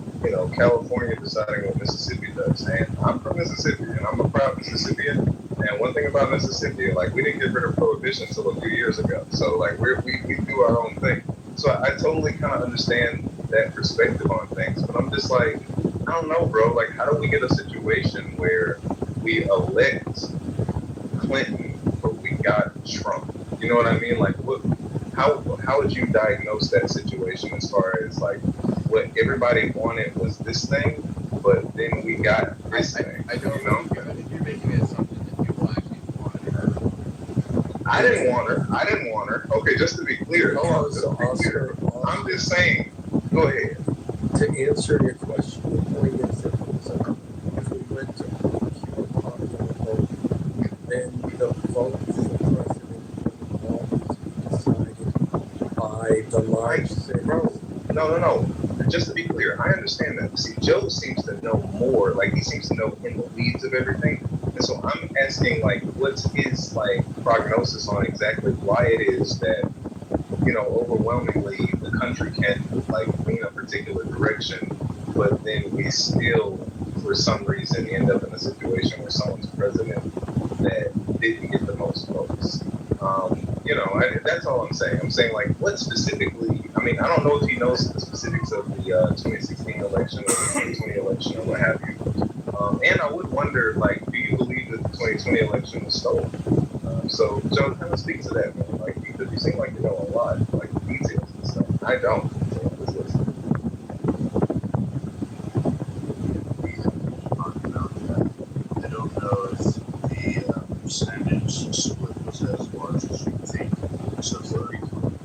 Speaker 5: California deciding what Mississippi does. And I'm from Mississippi, and I'm a proud Mississippian. And one thing about Mississippi, like, we didn't get rid of prohibition until a few years ago. So like we do our own thing. So I totally kind of understand that perspective on things. But I'm just like, I don't know, bro. Like, how do we get a situation where we elect Clinton, but we got Trump? You know what I mean? Like, how would you diagnose that situation as far as like what everybody wanted was this thing, but then we got this thing? I don't know.
Speaker 6: I think you're making an assumption that people actually wanted her.
Speaker 5: I didn't want her. Okay, just to be clear. I'm just saying. Go ahead.
Speaker 6: To answer your question, the point is that if we went to pure popular vote, then the vote for president would always be decided by the large cities.
Speaker 5: No. Just to be clear, I understand that. See, Joe seems to know more. Like, he seems to know in the weeds of everything. And so I'm asking, like, what's his, like, prognosis on exactly why it is that, overwhelmingly the country can, like, lean a particular direction, but then we still, for some reason, end up in a situation where someone's president that didn't get the most votes. That's all I'm saying. I'm saying, like, what specifically, I mean, I don't know if he knows the specifics of the 2016 election or the 2020 election or what have you. And I would wonder, like, do you believe that the 2020 election was stolen? So Joe, kind of speak to that, man. Like, because you seem like you know a lot, like, the details and stuff. I don't. So let's listen.
Speaker 11: I don't know if the percentage split was as large as you think. So Hillary Clinton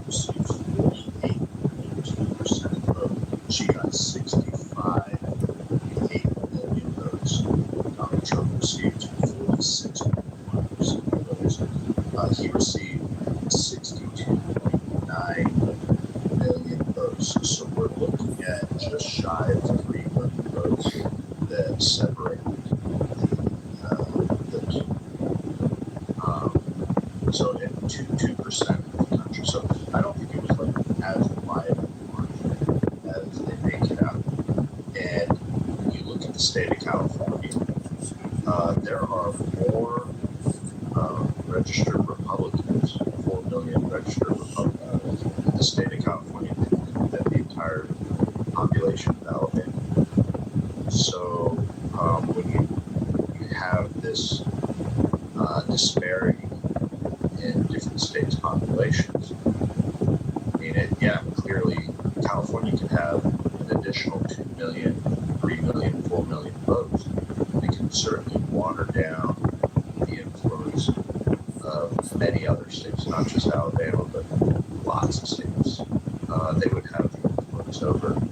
Speaker 11: received 48.2% vote. She got 65.8 million votes. Donald Trump received 46.1% votes. He received 62.9 million votes. So we're looking at just shy of 3 million votes that separate the two. So at 2% of the country. So I don't think it was like as wide a margin as they make it out. And when you look at the state of California, there are more registered Republicans, 4 million registered Republicans in the state of California than the entire population of Alabama. So when you have this disparity in different states' populations, I mean, clearly California could have an additional 2 million, 3 million, 4 million votes. They can certainly water down the influence of many other states, not just Alabama, but lots of states. They would have the influence over, and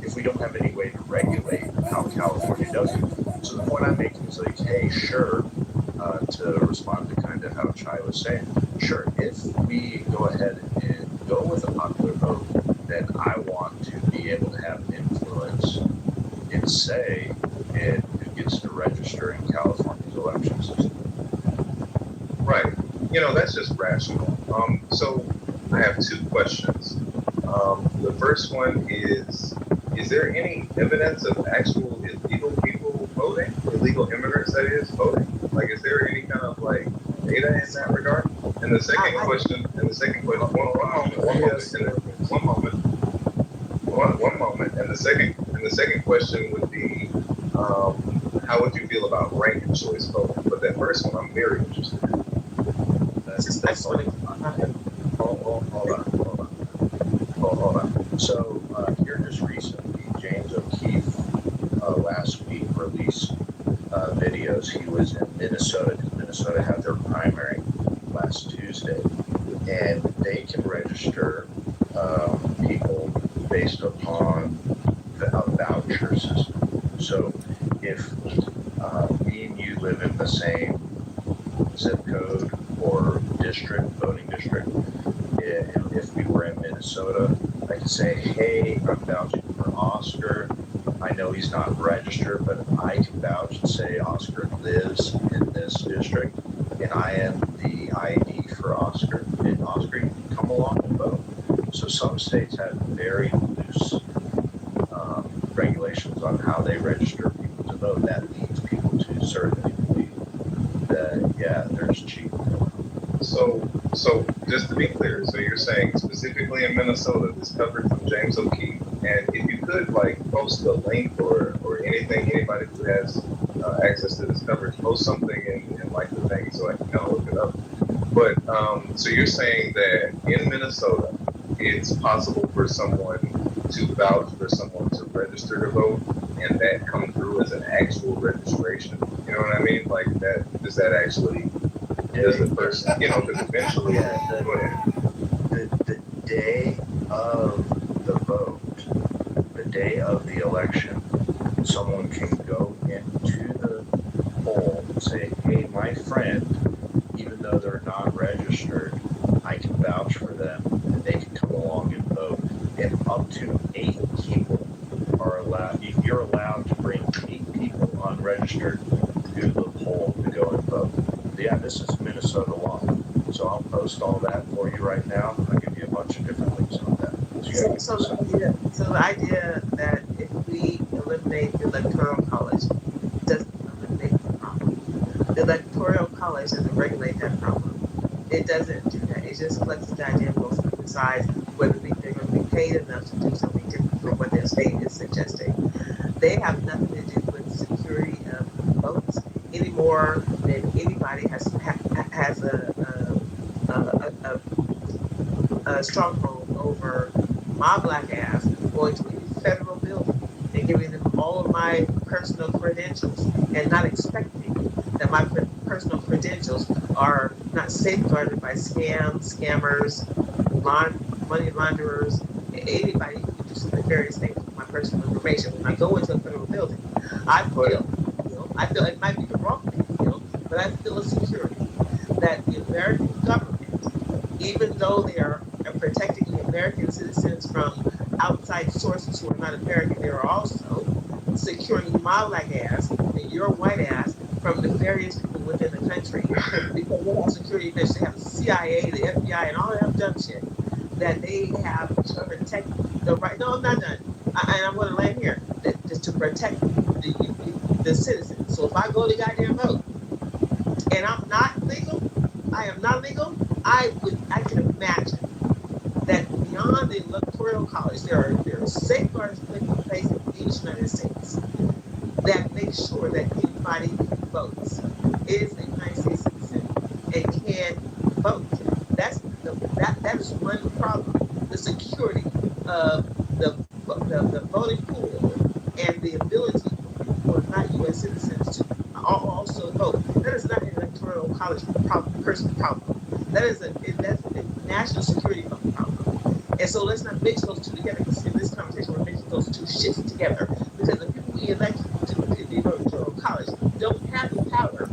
Speaker 11: if we don't have any way to regulate how California does it. So the point I'm making is like, hey, sure, to respond to kind of how Chai was saying, sure, if we go ahead and go with a popular vote, then I want to be able to have influence in say in who gets to register in California's election system.
Speaker 5: Right. that's just rational. So I have two questions. The first one is there any evidence of actual illegal people voting? Illegal immigrants, that is, voting? Like, is there any kind of, like, data in that regard? And the second question, one moment. And the second question would be, how would you feel about ranked choice voting? But that first one, I'm very interested in. That's
Speaker 3: Hold on. So here just recently, James O'Keefe last week released videos. He was in Minnesota because Minnesota had their primary last Tuesday, and they can register people based upon the voucher system. So if me and you live in the same zip code or district, voting district, if we were in Minnesota, I could say, hey, I'm vouching for Oscar. I know he's not registered, but I can vouch and say Oscar lives in this district, and I am the ID for Oscar. And Oscar, you can come along and vote. So some states have very loose regulations on how they register people to vote. That leads people to certainly believe that, yeah, there's cheating.
Speaker 5: So just to be clear, so you're saying specifically in Minnesota, this covered from James O'Keefe, and if you could, like, post a link or anything, anybody who has access to this coverage, post something in like the thing so I can kind of look it up. But so you're saying that in Minnesota, it's possible for someone to vouch for someone to register to vote, and that come through as an actual registration. You know what I mean? Like that, does that actually, does the person, because eventually, go ahead.
Speaker 3: The day of the vote, the day of the election, someone can go into the poll and say, hey, my friend, even though they're not registered, I can vouch for them, and they can come along and vote. And up to 8 people are allowed, you're allowed to bring 8 people unregistered to the poll to go and vote. Yeah, this is Minnesota law. So I'll post all that for you right now. I'll give you a bunch of different links on that.
Speaker 4: So the idea that if we eliminate the electoral college doesn't eliminate the problem. The electoral college doesn't regulate that problem. It doesn't do that. It just lets the idea go decide whether they're going to be paid enough to do something different from what their state is suggesting. They have nothing to do with security of votes any more than anybody has a stronghold over my black ass going to a federal building and giving them all of my personal credentials and not expecting that my personal credentials are not safeguarded by scammers, money launderers, anybody who can do some nefarious things with my personal information. When I go into a federal building, I feel it might be the wrong thing to feel, but I feel a security that the American government, even though they are protecting the American citizens from outside sources who are not American, they are also securing my black ass and your white ass from nefarious people within the country. Because they have security measures, they have the CIA, the FBI, and all that dumb shit that they have to protect the right. No, I'm not done. And I'm going to land here. Just to protect the citizens. So if I go to goddamn vote and I'm not legal, I am not legal, I can imagine that beyond the electoral college, there are safeguards put in place in the United States that make sure that anybody who votes is a United States citizen and can vote. That is one problem. The security of the voting pool and the ability for not U.S. citizens to also vote. That is not an electoral college person problem. That's a national security problem. And so let's not mix those two together, because in this conversation we're mixing those two shits together. Because the people we elect to the electoral college don't have the power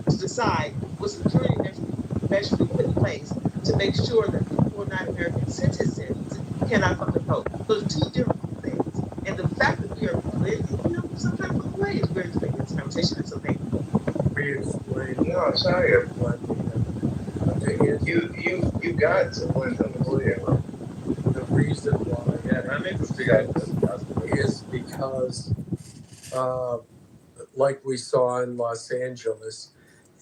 Speaker 4: to decide what security measures we put in place to make sure that people who are not American citizens cannot fucking vote. Those are two different things. And the fact that we are sometimes the way is weird to make this conversation. It's okay.
Speaker 5: No, sorry.
Speaker 3: You got to win the lawyer.
Speaker 7: The reason why is because, like we saw in Los Angeles,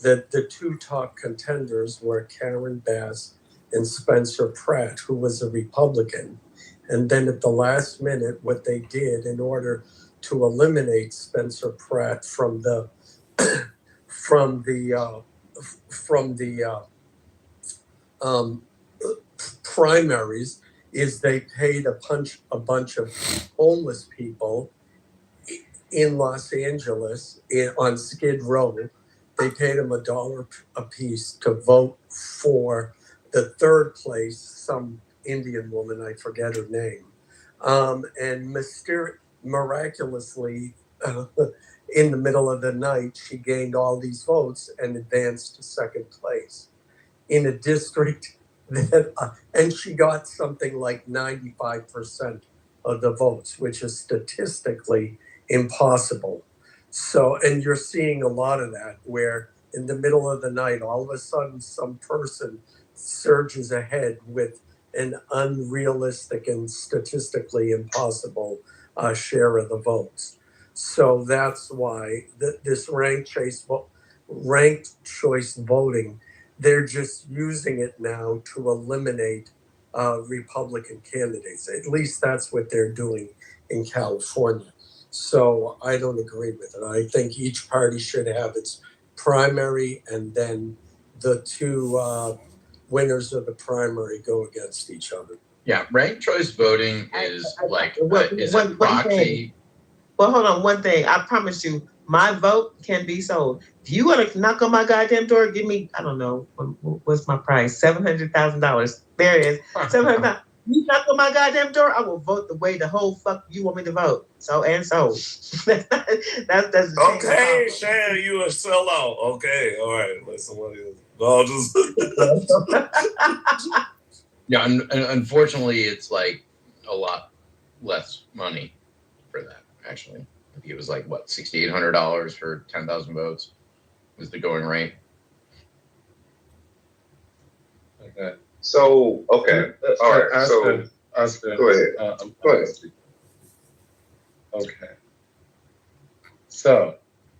Speaker 7: that the two top contenders were Karen Bass and Spencer Pratt, who was a Republican. And then at the last minute, what they did in order to eliminate Spencer Pratt from the primaries is they paid a bunch of homeless people in Los Angeles on Skid Row. They paid them $1 a piece to vote for the third place, some Indian woman, I forget her name. And miraculously, in the middle of the night, she gained all these votes and advanced to second place in a district that, and she got something like 95% of the votes, which is statistically impossible. So, and you're seeing a lot of that where in the middle of the night, all of a sudden some person surges ahead with an unrealistic and statistically impossible share of the votes. So that's why this ranked choice voting, they're just using it now to eliminate Republican candidates. At least that's what they're doing in California. So I don't agree with it. I think each party should have its primary, and then the two winners of the primary go against each other.
Speaker 5: Yeah, ranked choice voting is is a proxy.
Speaker 4: Well, hold on. One thing, I promise you, my vote can be sold. If you want to knock on my goddamn door, give me, I don't know, what's my price? $700,000. There it is. $700,000. You knock on my goddamn door, I will vote the way the whole fuck you want me to vote. So. That's
Speaker 22: okay, Shan, you a sellout. Okay, all right. Let somebody else. No, just.
Speaker 5: Yeah, and unfortunately, it's like a lot less money for that. Actually, I think it was like what, $6,800 for 10,000 votes was the going rate.
Speaker 22: Okay.
Speaker 3: So okay, all right.
Speaker 22: Oscar,
Speaker 3: Go ahead.
Speaker 22: Go ahead.
Speaker 23: Okay. So,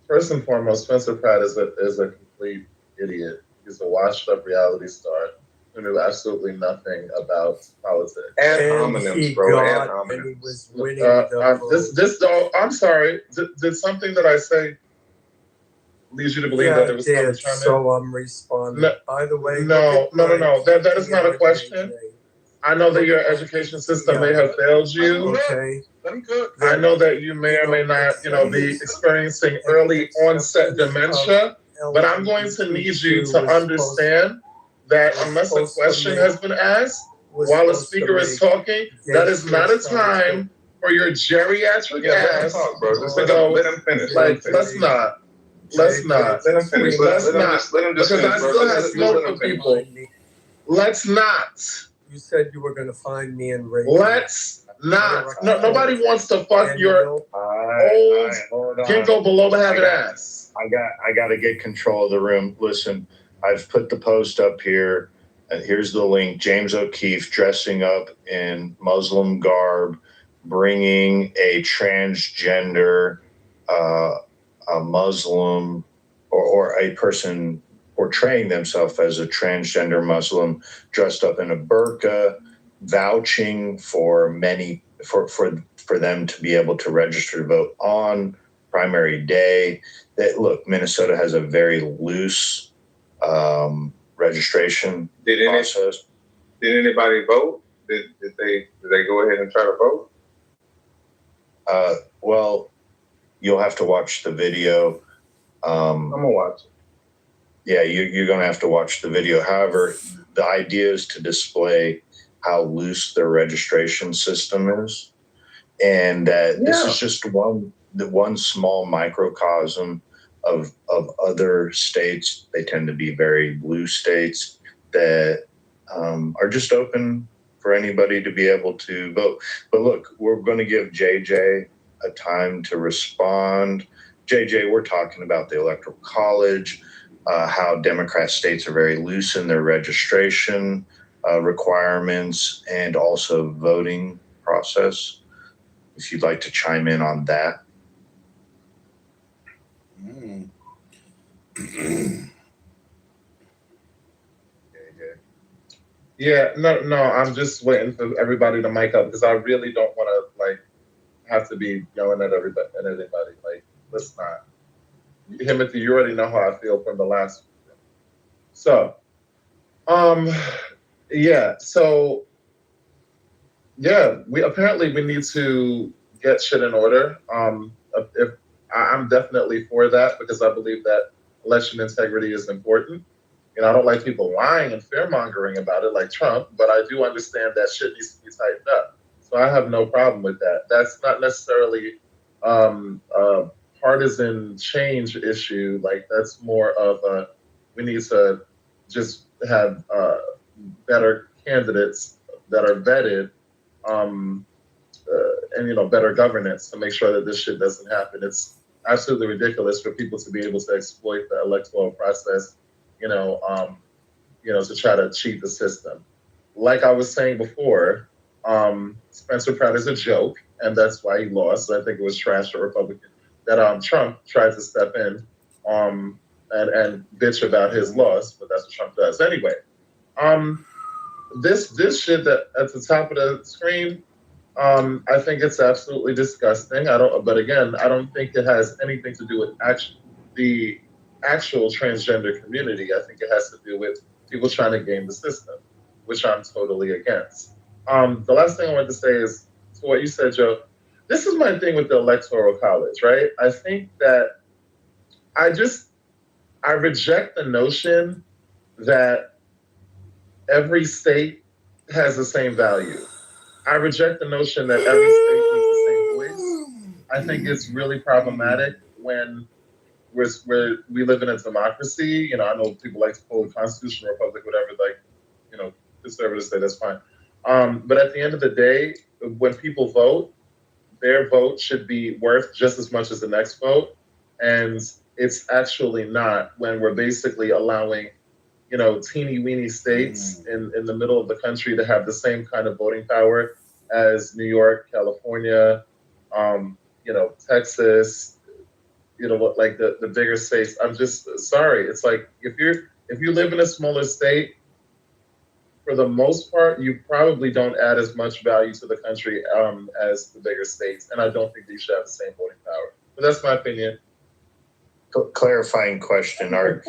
Speaker 23: first and foremost, Spencer Pratt is a complete idiot. He's a washed-up reality star who knew absolutely nothing about politics.
Speaker 7: And he was winning the vote.
Speaker 23: I'm sorry. Did something that I say lead you to believe that it was
Speaker 7: coming? So I'm responding.
Speaker 23: No,
Speaker 7: by the way,
Speaker 23: no. That is not a question. I know that your education system may have failed you.
Speaker 7: Okay.
Speaker 23: I know that you may or may not, be experiencing early onset dementia, but I'm going to need you to understand that unless a question has been asked while a speaker is talking, that is not a time for your geriatric ass to go.
Speaker 3: Let him finish.
Speaker 23: Let's not.
Speaker 3: Let him finish.
Speaker 23: Let's not.
Speaker 3: Let him just
Speaker 23: Because I
Speaker 3: finish,
Speaker 23: still
Speaker 3: bro.
Speaker 23: have smoke for people. Let's not.
Speaker 7: You said you were going to find me and Ray.
Speaker 23: Let's not. No, nobody wants to fuck your old ginkgo below the habit ass.
Speaker 11: I got to get control of the room. Listen, I've put the post up here, and here's the link. James O'Keefe dressing up in Muslim garb, bringing a transgender, a Muslim, or a person portraying themselves as a transgender Muslim dressed up in a burqa, vouching for them to be able to register to vote on primary day. That look, Minnesota has a very loose registration process.
Speaker 3: Did anybody vote? Did they go ahead and try to vote?
Speaker 11: Well, you'll have to watch the video.
Speaker 3: I'm gonna watch it.
Speaker 11: Yeah, you're going to have to watch the video. However, the idea is to display how loose their registration system is, and that this is just one small microcosm of other states. They tend to be very blue states that are just open for anybody to be able to vote. But look, we're going to give JJ a time to respond. JJ, we're talking about the Electoral College.
Speaker 3: how Democrat states are very loose in their registration requirements and also voting process. If you'd like to chime in on that.
Speaker 23: Yeah, no, I'm just waiting for everybody to mic up because I really don't want to like have to be yelling at everybody. Like, let's not. Timothy, you already know how I feel from the last one. So, we need to get shit in order. If I'm definitely for that because I believe that election integrity is important. You know, I don't like people lying and fear mongering about it like Trump, but I do understand that shit needs to be tightened up. So I have no problem with that. That's not necessarily a partisan change issue. Like that's more of a we need to just have better candidates that are vetted, and better governance to make sure that this shit doesn't happen. It's absolutely ridiculous for people to be able to exploit the electoral process, to try to cheat the system. Like I was saying before, Spencer Pratt is a joke, and that's why he lost. I think it was trash or Republican that Trump tried to step in and bitch about his loss, but that's what Trump does. Anyway, this shit that at the top of the screen, I think it's absolutely disgusting. But again, I don't think it has anything to do with the actual transgender community. I think it has to do with people trying to game the system, which I'm totally against. The last thing I want to say is to what you said, Joe. This is my thing with the Electoral College, right? I think that I reject the notion that every state has the same value. I reject the notion that every state needs the same voice. I think it's really problematic when we live in a democracy. I know people like to call it constitutional republic, whatever, conservatives say that's fine. But at the end of the day, when people vote, their vote should be worth just as much as the next vote. And it's actually not when we're basically allowing teeny weeny states in the middle of the country to have the same kind of voting power as New York, California, Texas, like the bigger states. I'm just sorry. It's like if you live in a smaller state, for the most part, you probably don't add as much value to the country as the bigger states. And I don't think they should have the same voting power. But that's my opinion.
Speaker 3: Clarifying question. Hold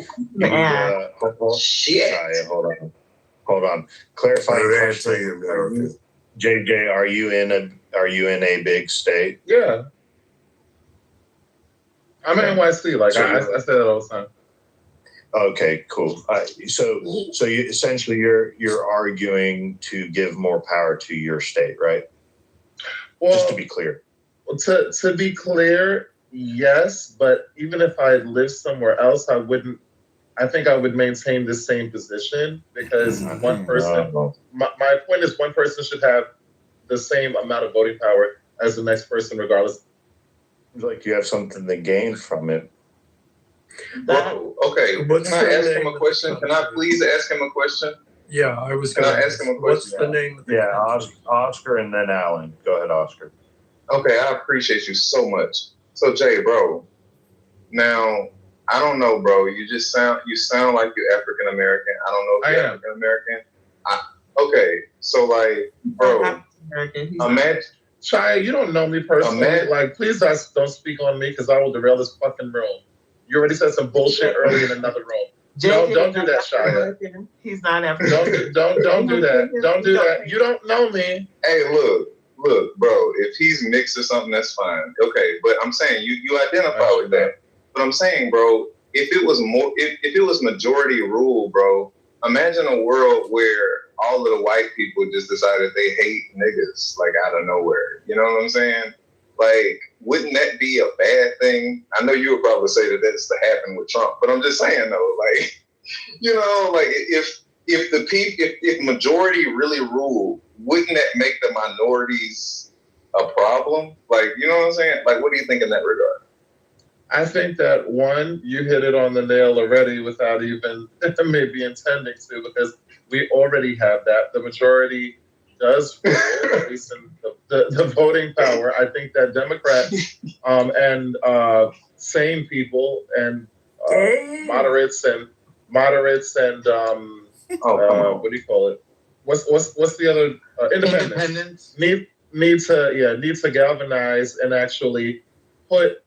Speaker 3: on. Clarifying question. JJ, are you in a big state?
Speaker 23: Yeah. I'm in NYC. Like I say that all the time.
Speaker 3: Okay, cool. So you essentially you're arguing to give more power to your state, right?
Speaker 23: Well,
Speaker 3: just to be clear.
Speaker 23: To be clear, yes. But even if I lived somewhere else, I think I would maintain the same position because one person. My point is, one person should have the same amount of voting power as the next person, regardless.
Speaker 3: Seems like you have something to gain from it.
Speaker 5: Well, okay. Can I ask him a question? Can I please ask him a question?
Speaker 7: Yeah, I was
Speaker 5: Can
Speaker 7: going
Speaker 5: I
Speaker 7: to
Speaker 5: ask him a question?
Speaker 7: What's the name of the
Speaker 3: Oscar and then Alan. Go ahead, Oscar.
Speaker 5: Okay, I appreciate you so much. So Jay, bro, now I don't know, bro. You sound like you're African American. I don't know if you're African American. Okay, so like, bro, imagine.
Speaker 23: Shia, you don't know me personally. Like, please don't speak on me because I will derail this fucking room. You already said some bullshit early in another room. Don't do that, Shia.
Speaker 4: He's not African.
Speaker 23: Don't do that. Don't do that. You don't know me.
Speaker 5: Hey, look, bro. If he's mixed or something, that's fine. Okay, but I'm saying you identify with that. But I'm saying, bro, if it was majority rule, bro, imagine a world where all of the white people just decided they hate niggas like out of nowhere. You know what I'm saying? Like, wouldn't that be a bad thing? I know you would probably say that that's to happen with Trump, but I'm just saying though, like, like if majority really ruled, wouldn't that make the minorities a problem? Like, you know what I'm saying? Like, what do you think in that regard?
Speaker 23: I think that one, you hit it on the nail already without even maybe intending to, because we already have that. The majority does increase in the voting power. I think that Democrats and sane people and moderates and what do you call it? What's the other independents need to galvanize and actually put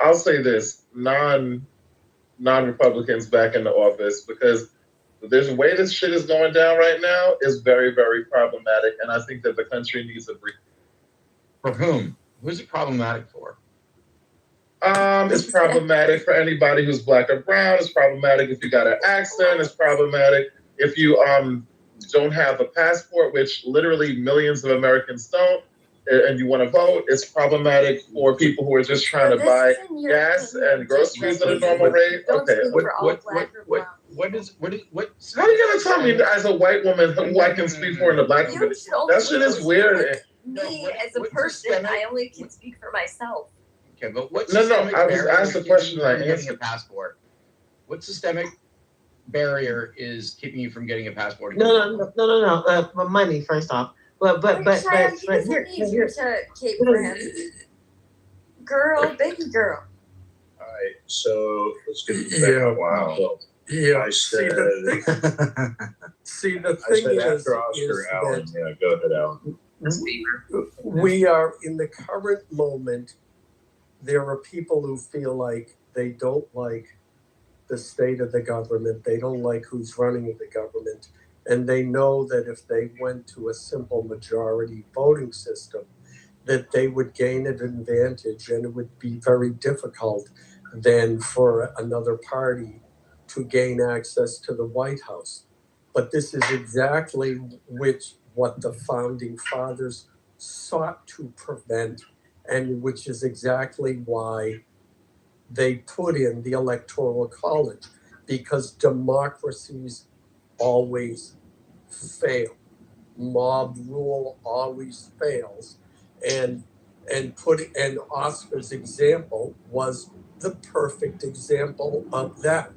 Speaker 23: I'll say this, non-Republicans back in the office, because there's a way this shit is going down right now is very, very problematic, and I think that the country needs a brief.
Speaker 12: For whom? Who's it problematic for?
Speaker 23: It's problematic for anybody who's black or brown. It's problematic if you got an accent. It's problematic if you don't have a passport, which literally millions of Americans don't, and you want to vote. It's problematic for people who are just trying to buy gas and groceries at a normal rate. Okay,
Speaker 12: what is?
Speaker 23: How are you gonna tell me as a white woman who I can speak for in the black community? That shit is weird.
Speaker 1: Me as a person, I only can speak for myself.
Speaker 12: Okay, but what?
Speaker 23: No. I was asked the question. I
Speaker 12: Getting a
Speaker 23: answered.
Speaker 12: passport. What systemic barrier is keeping you from getting a passport?
Speaker 4: No. Money first off. But
Speaker 1: He doesn't need you to cape for him. Girl, baby girl.
Speaker 3: All right, so let's get back.
Speaker 7: Yeah.
Speaker 3: Wow. So
Speaker 7: Yeah.
Speaker 3: I said,
Speaker 7: The
Speaker 3: I
Speaker 7: thing
Speaker 3: said
Speaker 7: is
Speaker 3: after Oscar, Alan. Yeah, go ahead, Alan.
Speaker 7: we are in the current moment. There are people who feel like they don't like the state of the government. They don't like who's running the government. And they know that if they went to a simple majority voting system, that they would gain an advantage, and it would be very difficult then for another party to gain access to the White House. But this is exactly what the founding fathers sought to prevent, and which is exactly why they put in the Electoral College, because democracies always fail. Mob rule always fails. And Oscar's example was the perfect example of that.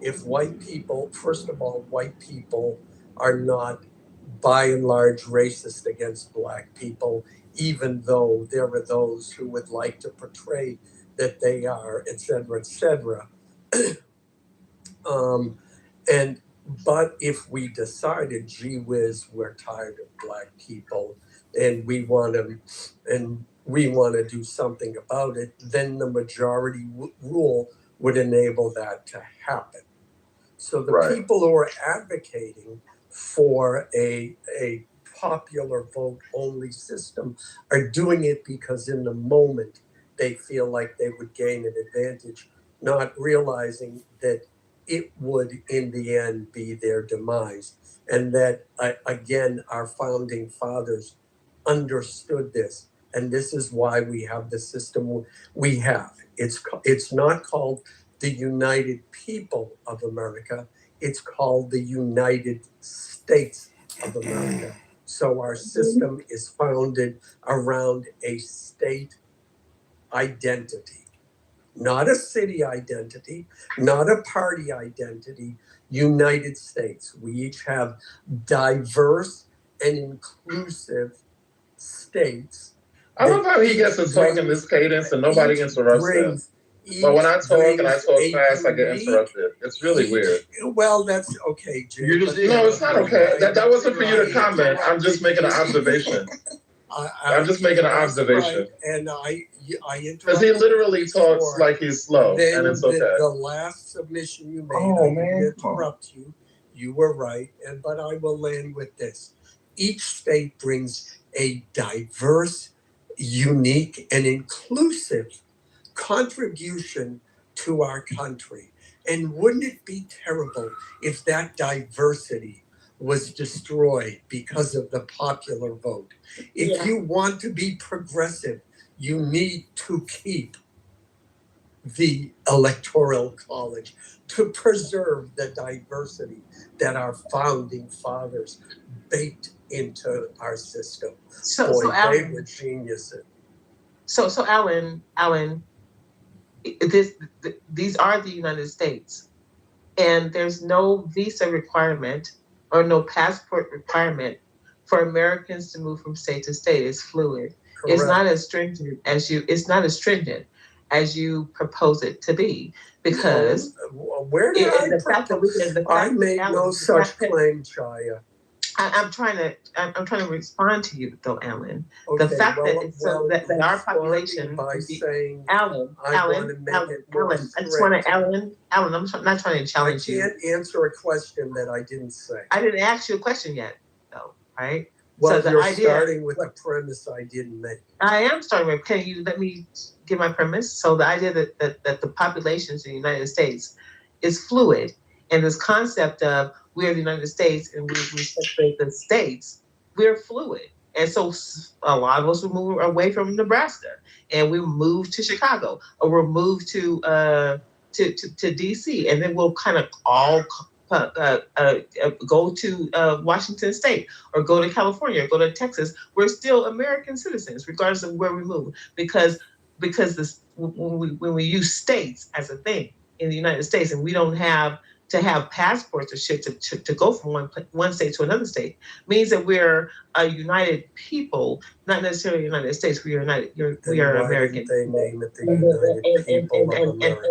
Speaker 7: If white people, first of all, white people are not by and large racist against black people, even though there are those who would like to portray that they are, et cetera, et cetera. But if we decided, gee whiz, we're tired of black people and we want to do something about it, then the majority rule would enable that to happen. So the people who are advocating for a popular vote only system are doing it because in the moment they feel like they would gain an advantage, not realizing that it would in the end be their demise. And that, again, our founding fathers understood this. And this is why we have the system we have. It's not called the United People of America. It's called the United States of America. So our system is founded around a state identity, not a city identity, not a party identity, United States. We each have diverse and inclusive states.
Speaker 23: I love how he gets to talk in this cadence and nobody interrupts him. But when I talk and I talk fast, I get interrupted. It's really weird.
Speaker 7: Well, that's okay, Jay.
Speaker 23: No, it's not okay. That wasn't for you to comment. I'm just making an observation. I'm just making an observation.
Speaker 7: Right. And I
Speaker 23: because he literally talks like he's slow, and it's okay.
Speaker 7: The last submission you made, I didn't interrupt you. You were right, but I will land with this. Each state brings a diverse, unique, and inclusive contribution to our country. And wouldn't it be terrible if that diversity was destroyed because of the popular vote? If you want to be progressive, you need to keep the Electoral College to preserve the diversity that our founding fathers baked into our system. They were geniuses.
Speaker 4: So Alan, these are the United States, and there's no visa requirement or no passport requirement for Americans to move from state to state. It's fluid. Correct. It's not as stringent as you propose it to be, because
Speaker 7: where did I made no such claim, Chaya.
Speaker 4: I'm trying to respond to you though, Alan. Okay, the fact that our population
Speaker 7: by saying
Speaker 4: Alan, I'm not trying to challenge you.
Speaker 7: I can't answer a question that I didn't say.
Speaker 4: I didn't ask you a question yet, though, right?
Speaker 7: Well, so you're starting with a premise I didn't make.
Speaker 4: I am starting with. Can you let me give my premise? So the idea that the populations in the United States is fluid, and this concept of we are the United States and we separate the states, we're fluid. And so a lot of us will move away from Nebraska and we move to Chicago, or we'll move to DC, and then we'll kind of all go to Washington State, or go to California, or go to Texas. We're still American citizens, regardless of where we move, because when we use states as a thing in the United States, and we don't have to have passports or shit to go from one state to another state, means that we're a united people, not necessarily United States. We are united. We are American.
Speaker 7: They name it the United People of America.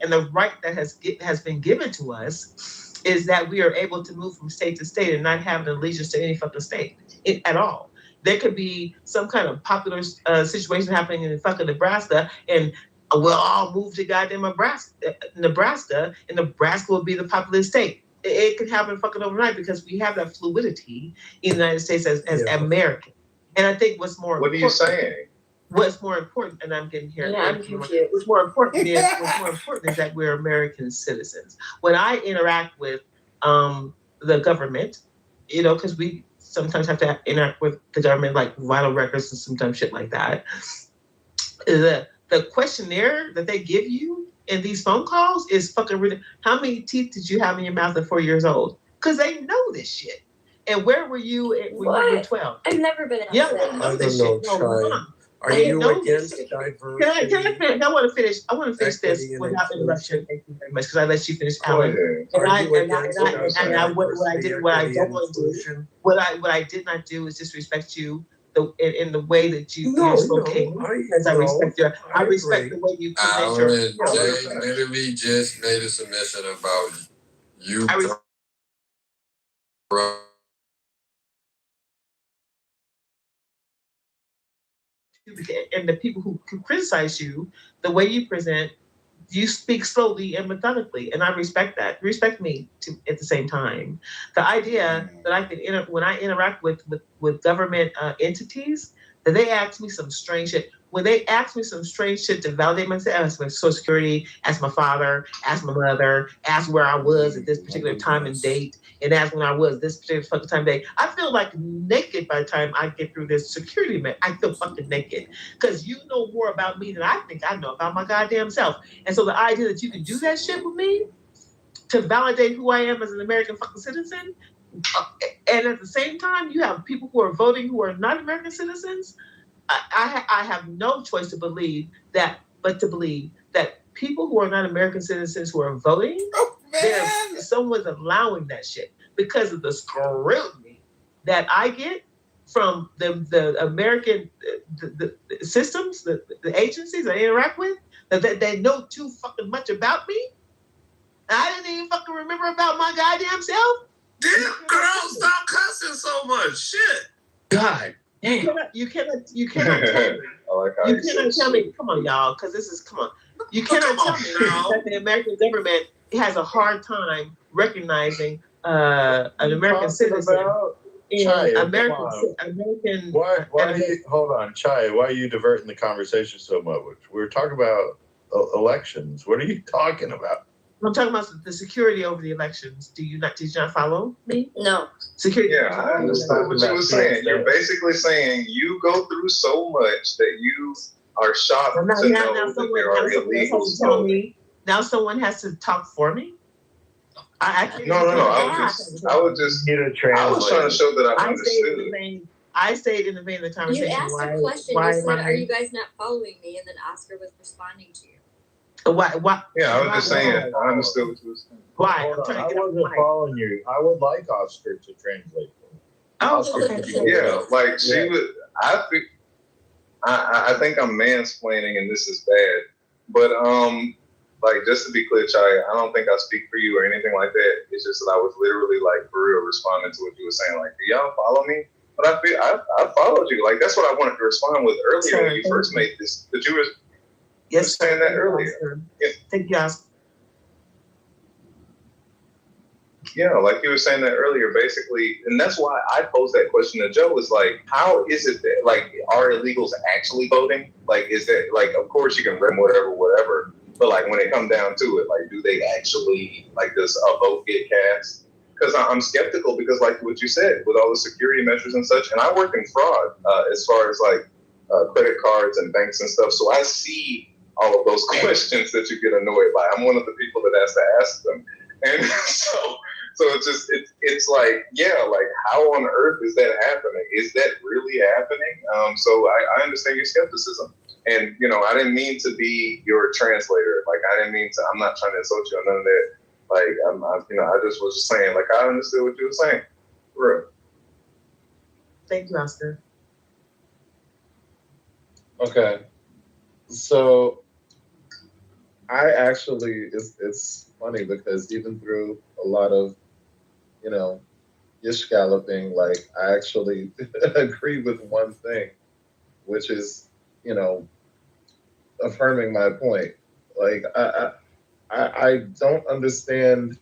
Speaker 4: And the right that has been given to us is that we are able to move from state to state and not have an allegiance to any fucking state at all. There could be some kind of popular situation happening in fucking Nebraska, and we'll all move to goddamn Nebraska, and Nebraska will be the populous state. It could happen fucking overnight, because we have that fluidity in the United States as American. And I think what's more important.
Speaker 3: What are you saying?
Speaker 4: What's more important, and I'm getting here.
Speaker 1: Yeah, I'm confused.
Speaker 4: What's more important is that we're American citizens. When I interact with the government, because we sometimes have to interact with the government, like vital records and sometimes shit like that. The questionnaire that they give you in these phone calls is fucking ridiculous. How many teeth did you have in your mouth at 4 years old? Because they know this shit. And where were you when you were 12?
Speaker 1: I've never been asked
Speaker 4: yeah,
Speaker 1: that.
Speaker 4: They know this shit.
Speaker 7: Are you against diversity?
Speaker 4: Can I finish? I want to finish this without interruption. Thank you very much, because I let you finish, Alan. What I don't want to do, what I did not do is disrespect you in the way that you spoke. I respect the way you present your.
Speaker 16: Jay literally just made a submission about you.
Speaker 4: And the people who criticize you, the way you present, you speak slowly and methodically, and I respect that. Respect me at the same time. The idea that I can when I interact with government entities, that they ask me some strange shit. When they ask me some strange shit to validate myself, ask my Social Security, ask my father, ask my mother, ask where I was at this particular time and date, and ask when I was this particular fucking time and date. I feel like naked by the time I get through this security man. I feel fucking naked, because you know more about me than I think I know about my goddamn self. And so the idea that you can do that shit with me to validate who I am as an American fucking citizen, and at the same time you have people who are voting who are not American citizens, I have no choice but to believe that people who are not American citizens who are voting, someone's allowing that shit because of the scrutiny that I get from the American the systems, the agencies I interact with, that they know too fucking much about me. I didn't even fucking remember about my goddamn self.
Speaker 2: Damn, girl, stop cussing so much. Shit.
Speaker 12: God.
Speaker 4: You cannot tell me. You cannot tell me. Come on, y'all, because this is, come on. You cannot tell me that the American government has a hard time recognizing an American citizen. American.
Speaker 17: Why hold on, Chai? Why are you diverting the conversation so much? We're talking about elections. What are you talking about?
Speaker 4: I'm talking about the security over the elections. Did you not follow me?
Speaker 1: No.
Speaker 4: Security.
Speaker 3: Yeah, I understand what you were saying. You're basically saying you go through so much that you are shocked to know that there are illegals.
Speaker 4: Now someone has to talk for me?
Speaker 3: No. I was just trying to show that I understood.
Speaker 4: I stayed in the vein of the
Speaker 1: You
Speaker 4: conversation.
Speaker 1: asked a question.
Speaker 4: Why
Speaker 1: You said,
Speaker 4: am
Speaker 1: "Are you guys not following me?" And then Oscar was responding to you.
Speaker 4: Why?
Speaker 2: Yeah, I was just saying. I understood what you were saying.
Speaker 4: Why?
Speaker 17: Hold
Speaker 4: I'm
Speaker 17: on,
Speaker 4: trying
Speaker 17: I
Speaker 4: to get
Speaker 17: wasn't
Speaker 4: a
Speaker 17: following you. I would like Oscar to translate.
Speaker 4: Oh,
Speaker 17: Oscar,
Speaker 4: okay.
Speaker 17: could you-
Speaker 2: Yeah, like she would. I think I'm mansplaining, and this is bad. But like just to be clear, Chai, I don't think I speak for you or anything like that. It's just that I was literally like for real responding to what you were saying. Like, do y'all follow me? But I followed you. Like that's what I wanted to respond with earlier when you first made this. That you were saying that earlier. Yeah.
Speaker 4: Thank you, Oscar.
Speaker 2: Yeah, like you were saying that earlier, basically, and that's why I posed that question to Joe. Is like, how is it that like are illegals actually voting? Like, is that like, of course you can rem whatever, but like when it comes down to it, like, do they actually like does a vote get cast? Because I'm skeptical because like what you said with all the security measures and such, and I work in fraud as far as like credit cards and banks and stuff, so I see all of those questions that you get annoyed by. I'm one of the people that has to ask them, and so it's just it's like, yeah, like how on earth is that happening? Is that really happening? So I understand your skepticism, and I didn't mean to be your translator. Like I didn't mean to. I'm not trying to insult you or none of that. Like I just was just saying. Like I understood what you were saying. For real.
Speaker 4: Thank you, Oscar.
Speaker 23: Okay, so I actually it's funny because even through a lot of gish galloping, like I actually agree with one thing, which is affirming my point. Like I don't understand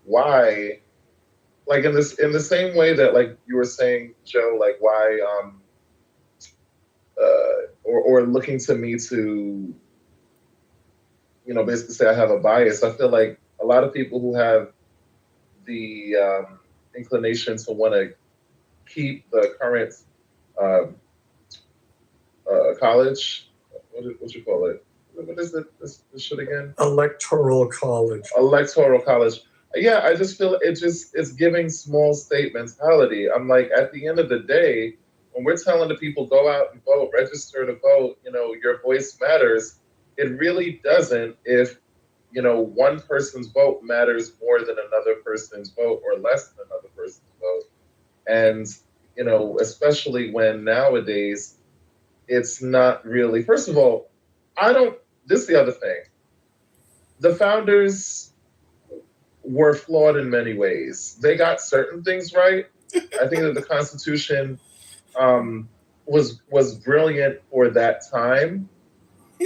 Speaker 23: why, like in the same way that like you were saying, Joe, like why or looking to me to basically say I have a bias. I feel like a lot of people who have the inclination to want to keep the current college, what you call it? What is it? This shit again?
Speaker 7: Electoral college.
Speaker 23: Electoral college. Yeah, I just feel it's giving small state mentality. I'm like, at the end of the day, when we're telling the people go out and vote, register to vote, your voice matters. It really doesn't if one person's vote matters more than another person's vote or less than another person's vote. And, especially when nowadays it's not really, first of all, this is the other thing. The founders were flawed in many ways. They got certain things right. I think that the Constitution was brilliant for that time.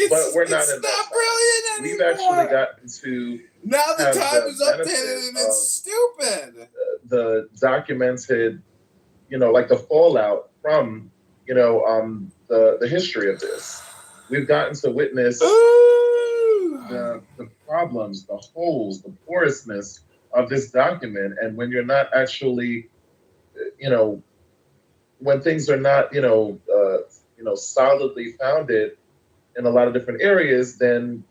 Speaker 23: But we're not in that time. We've actually gotten to
Speaker 21: now the time is updated and it's stupid.
Speaker 23: The documented, like the fallout from, the history of this. We've gotten to witness the problems, the holes, the porousness of this document. And when you're not actually, when things are not, solidly founded in a lot of different areas, then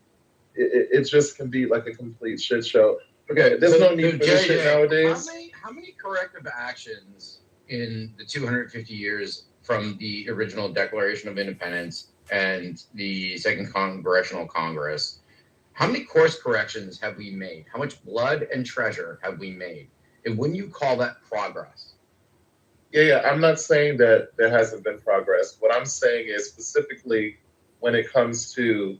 Speaker 23: it just can be like a complete shit show. Okay, there's no need for this shit nowadays.
Speaker 12: How many corrective actions in the 250 years from the original Declaration of Independence and the Second Congressional Congress, how many course corrections have we made? How much blood and treasure have we made? And wouldn't you call that progress?
Speaker 23: Yeah, I'm not saying that there hasn't been progress. What I'm saying is specifically when it comes to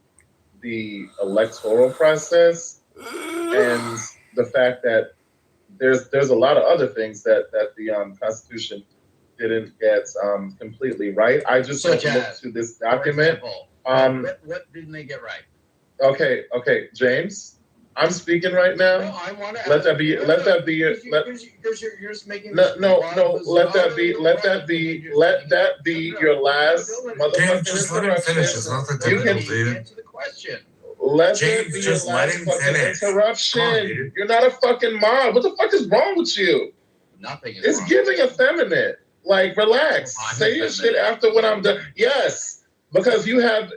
Speaker 23: the electoral process and the fact that there's a lot of other things that the Constitution didn't get completely right. I just look to this document.
Speaker 12: What didn't they get right?
Speaker 23: Okay, James, I'm speaking right now.
Speaker 12: No, I want to.
Speaker 23: Let that be. You're
Speaker 12: just making.
Speaker 23: No. Let that be your last motherfucking
Speaker 2: James, just let him finish. It's not that difficult, dude.
Speaker 12: Answer the question.
Speaker 23: Let
Speaker 2: James,
Speaker 23: that be
Speaker 2: just
Speaker 23: your
Speaker 2: let
Speaker 23: last
Speaker 2: him
Speaker 23: fucking
Speaker 2: finish.
Speaker 23: interruption.
Speaker 2: On,
Speaker 23: You're not a fucking mod. What the fuck is wrong with you?
Speaker 12: Nothing is
Speaker 23: It's
Speaker 12: wrong.
Speaker 23: giving effeminate. Like, relax. Say your shit after when I'm done. Yes, because you have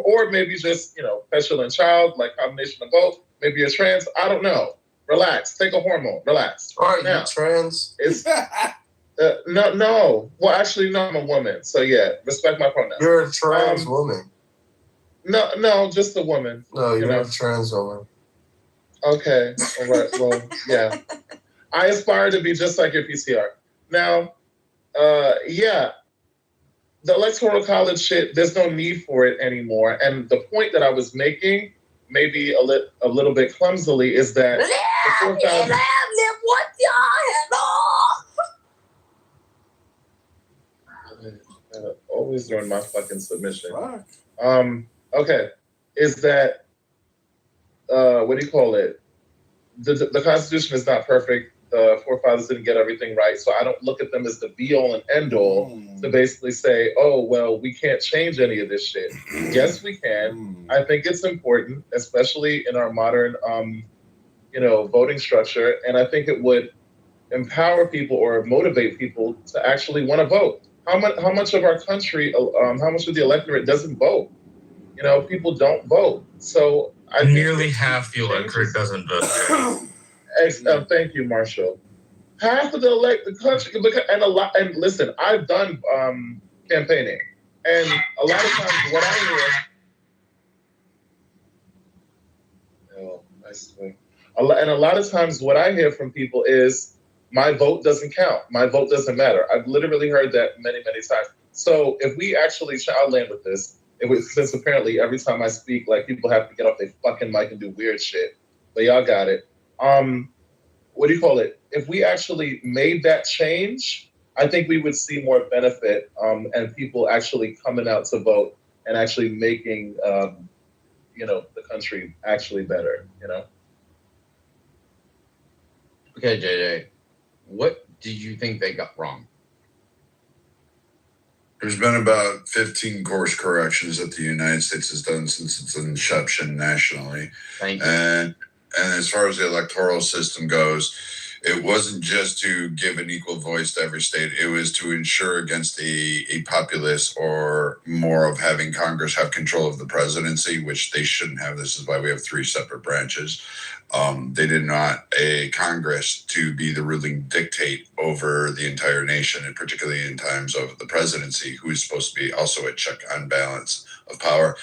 Speaker 23: or maybe just petulant child, like combination of both. Maybe you're trans. I don't know. Relax. Take a hormone. Relax.
Speaker 16: All right,
Speaker 23: now,
Speaker 16: you trans.
Speaker 23: It's No. Well, actually, no, I'm a woman. So yeah, respect my pronouns.
Speaker 16: You're a trans woman.
Speaker 23: No, just a woman.
Speaker 16: No, you're a trans woman.
Speaker 23: Okay. All right. Well, yeah. I aspire to be just like your PCR. Now, yeah, the electoral college shit, there's no need for it anymore. And the point that I was making, maybe a little bit clumsily, is that always during my fucking submission. Okay, is that what do you call it? The Constitution is not perfect. The forefathers didn't get everything right, so I don't look at them as the be all and end all to basically say, oh well, we can't change any of this shit. Yes, we can. I think it's important, especially in our modern, voting structure, and I think it would empower people or motivate people to actually want to vote. How much of our country, how much of the electorate doesn't vote? People don't vote. So
Speaker 13: nearly half the electorate doesn't vote.
Speaker 23: Thank you, Marshall. Half of the country, and listen, I've done campaigning, and a lot of times what I hear, I swear, and a lot of times what I hear from people is, my vote doesn't count. My vote doesn't matter. I've literally heard that many, many times. So if we actually, I'll land with this. Since apparently every time I speak, like, people have to get off their fucking mic and do weird shit. But y'all got it. What do you call it? If we actually made that change, I think we would see more benefit, and people actually coming out to vote and actually making, the country actually better,
Speaker 12: Okay, JJ, what did you think they got wrong?
Speaker 16: There's been about 15 course corrections that the United States has done since its inception nationally.
Speaker 12: Thank you.
Speaker 16: And as far as the electoral system goes, it wasn't just to give an equal voice to every state. It was to ensure against a populace, or more of having Congress have control of the presidency, which they shouldn't have. This is why we have 3 separate branches. They did not a Congress to be the ruling dictate over the entire nation, and particularly in times of the presidency, who is supposed to be also a check on balance of power.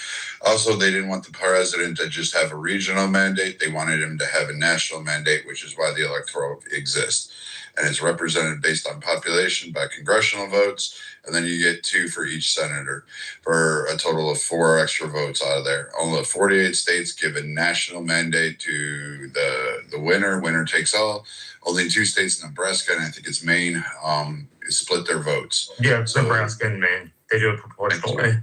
Speaker 16: Also, they didn't want the president to just have a regional mandate. They wanted him to have a national mandate, which is why the electoral exists. And it's represented based on population by congressional votes. And then you get 2 for each senator, for a total of 4 extra votes out of there. Only 48 states give a national mandate to the winner. Winner takes all. Only 2 states, Nebraska, and I think it's Maine, split their votes.
Speaker 13: Yeah, so, Nebraska and Maine. They do it proportionally.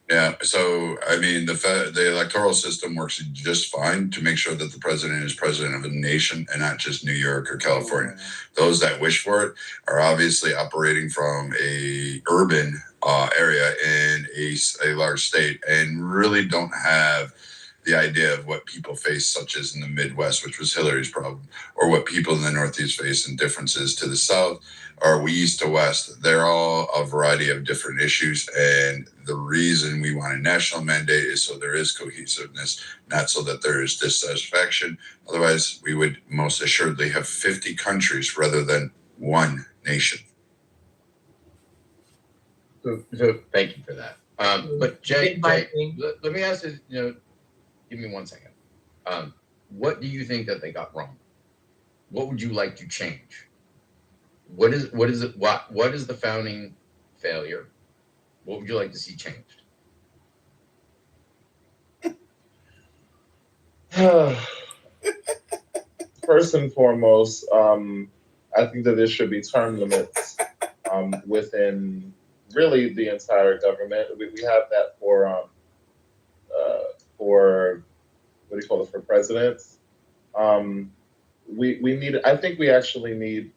Speaker 16: Yeah, so I mean, the electoral system works just fine to make sure that the president is president of a nation and not just New York or California. Those that wish for it are obviously operating from a urban area in a large state, and really don't have the idea of what people face, such as in the Midwest, which was Hillary's problem, or what people in the Northeast face, and differences to the South, or we east to west. They're all a variety of different issues, and the reason we want a national mandate is so there is cohesiveness, not so that there is dissatisfaction. Otherwise, we would most assuredly have 50 countries rather than one nation.
Speaker 12: So thank you for that. But Jay, let me ask you, give me 1 second. What do you think that they got wrong? What would you like to change? What is the founding failure? What would you like to see changed?
Speaker 23: First and foremost, I think that there should be term limits within really the entire government. We have that for what do you call it, for presidents. We need. I think we actually need,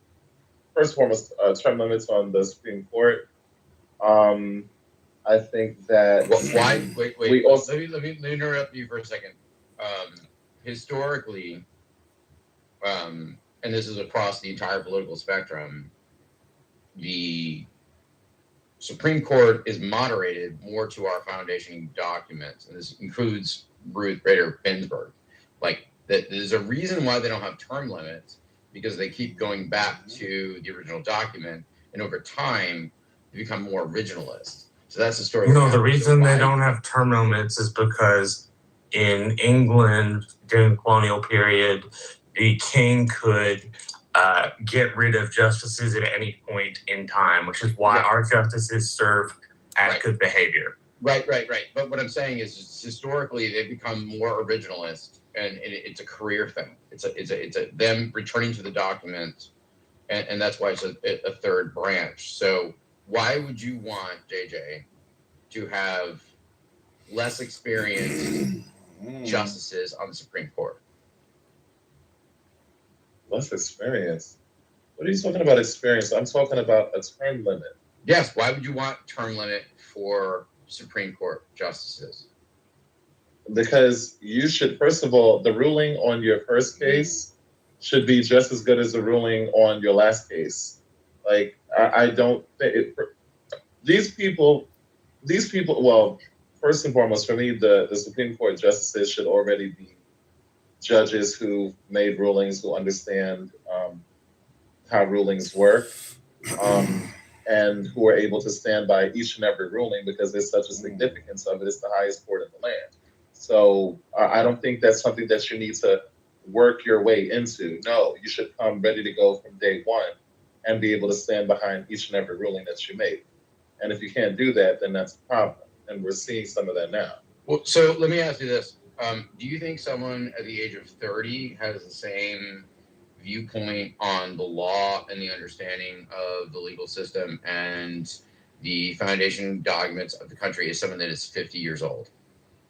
Speaker 23: first and foremost, term limits on the Supreme Court. I think that
Speaker 12: why? Wait.
Speaker 23: We also,
Speaker 12: let me interrupt you for a second. Historically, and this is across the entire political spectrum, the Supreme Court is moderated more to our foundation documents, and this includes Ruth Bader Ginsburg. Like, there's a reason why they don't have term limits, because they keep going back to the original document, and over time, they become more originalist. So that's the story.
Speaker 13: No, the reason they don't have term limits is because in England during the colonial period, the king could get rid of justices at any point in time, which is why our justices serve at good behavior.
Speaker 12: Right. But what I'm saying is, historically, they've become more originalist, and it's a career thing. It's a them returning to the document, and that's why it's a third branch. So why would you want JJ to have less experienced justices on the Supreme Court?
Speaker 23: Less experience? What are you talking about experience? I'm talking about a term limit.
Speaker 12: Yes. Why would you want term limit for Supreme Court justices?
Speaker 23: Because you should, first of all, the ruling on your first case should be just as good as the ruling on your last case. Like, I don't think these people, well, first and foremost, for me, the Supreme Court justices should already be judges who made rulings, who understand how rulings work, and who are able to stand by each and every ruling because there's such a significance of it. It's the highest court in the land. So I don't think that's something that you need to work your way into. No, you should come ready to go from day one and be able to stand behind each and every ruling that you make. And if you can't do that, then that's a problem. And we're seeing some of that now.
Speaker 12: Well, so let me ask you this. Do you think someone at the age of 30 has the same viewpoint on the law and the understanding of the legal system and the foundation documents of the country as someone that is 50 years old,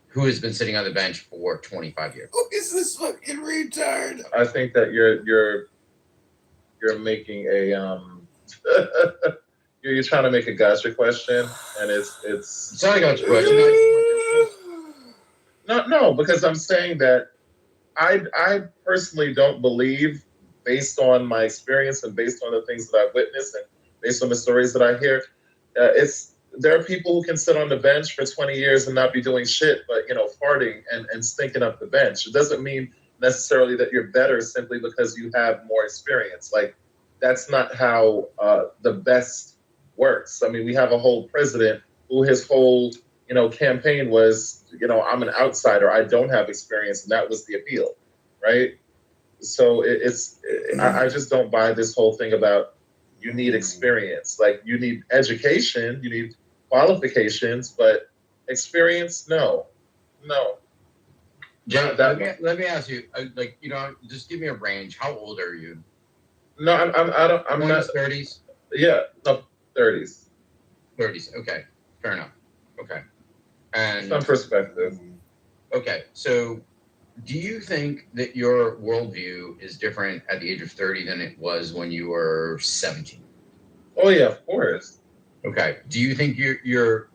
Speaker 12: who has been sitting on the bench for 25 years?
Speaker 21: Who is this fucking retard?
Speaker 23: I think that you're making a you're trying to make a gotcha question, and it's
Speaker 12: not a gotcha question.
Speaker 23: No, because I'm saying that I personally don't believe, based on my experience and based on the things that I've witnessed and based on the stories that I hear, there are people who can sit on the bench for 20 years and not be doing shit, but farting and stinking up the bench. It doesn't mean necessarily that you're better simply because you have more experience. Like, that's not how the best works. I mean, we have a whole president who his whole campaign was, I'm an outsider, I don't have experience, and that was the appeal, right? So I just don't buy this whole thing about you need experience. Like, you need education, you need qualifications, but experience, no.
Speaker 12: John, let me ask you, just give me a range. How old are you?
Speaker 23: No, I'm not
Speaker 12: 30s.
Speaker 23: Yeah, no, 30s.
Speaker 12: 30s. Okay, fair enough. Okay, and
Speaker 23: some perspective.
Speaker 12: Okay, so do you think that your worldview is different at the age of 30 than it was when you were 17?
Speaker 23: Oh yeah, of course.
Speaker 12: Okay. Do you think your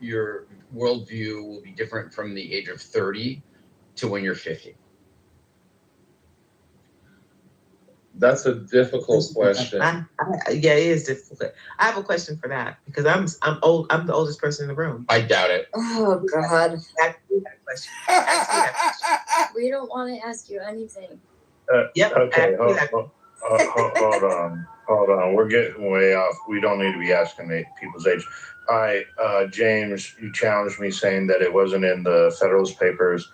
Speaker 12: worldview will be different from the age of 30 to when you're 50?
Speaker 23: That's a difficult question.
Speaker 4: Yeah, it is difficult. I have a question for that because I'm old. I'm the oldest person in the room.
Speaker 12: I doubt it.
Speaker 1: Oh God.
Speaker 4: Ask me that question.
Speaker 1: We don't want to ask you anything.
Speaker 4: Yep.
Speaker 17: Okay. Hold on. We're getting way off. We don't need to be asking people's age. All right, James, you challenged me saying that it wasn't in the Federalist Papers.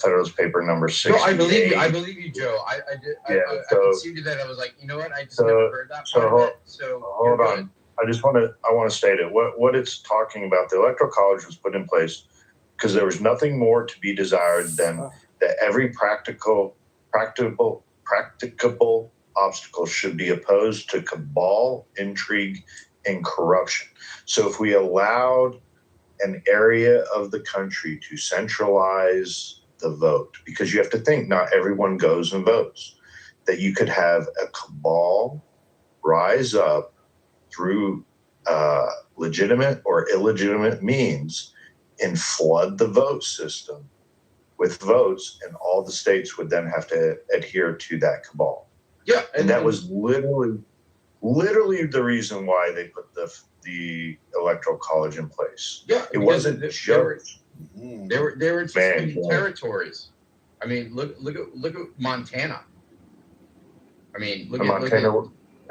Speaker 17: Federalist Paper number 6.
Speaker 12: No, I believe you, Joe. I did.
Speaker 17: Yeah,
Speaker 12: I conceded that. I was like, you know what? I just never heard that part of it. So
Speaker 17: hold on. I want to state it. What it's talking about, the Electoral College was put in place because there was nothing more to be desired than that every practicable obstacle should be opposed to cabal, intrigue, and corruption. So if we allowed an area of the country to centralize the vote, because you have to think not everyone goes and votes, that you could have a cabal rise up through legitimate or illegitimate means and flood the vote system with votes, and all the states would then have to adhere to that cabal.
Speaker 12: Yeah,
Speaker 17: and that was literally the reason why they put the Electoral College in place.
Speaker 12: Yeah,
Speaker 17: it wasn't just
Speaker 12: they were territories. I mean, look at Montana. I mean, look at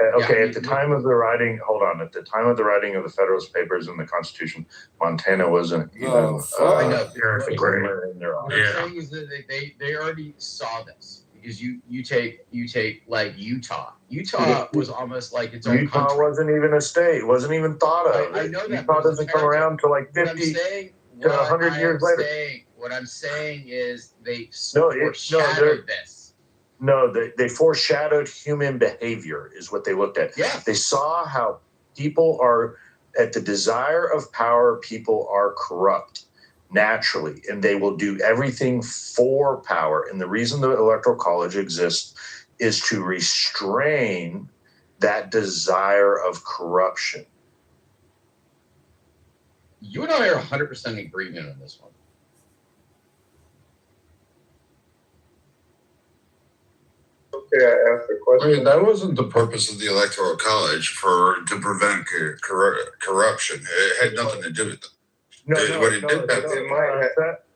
Speaker 17: Okay, at the time of the writing, hold on. At the time of the writing of the Federalist Papers and the Constitution, Montana wasn't even
Speaker 12: I know.
Speaker 17: agreement in their
Speaker 12: What I'm saying is that they already saw this because you take like Utah. Utah was almost like its own
Speaker 17: Utah
Speaker 12: country.
Speaker 17: wasn't even a state. Wasn't even thought of.
Speaker 12: I know that.
Speaker 17: Utah doesn't come around till like 50 to 100 years later.
Speaker 12: What I'm saying is they
Speaker 17: foreshadowed
Speaker 12: this.
Speaker 17: No, they foreshadowed human behavior is what they looked at.
Speaker 12: Yeah.
Speaker 17: They saw how people are, at the desire of power, people are corrupt naturally, and they will do everything for power. And the reason the Electoral College exists is to restrain that desire of corruption.
Speaker 12: You and I are 100% in agreement on this one.
Speaker 2: Okay, I asked a question. I mean, that wasn't the purpose of the Electoral College to prevent corruption. It had nothing to do with it.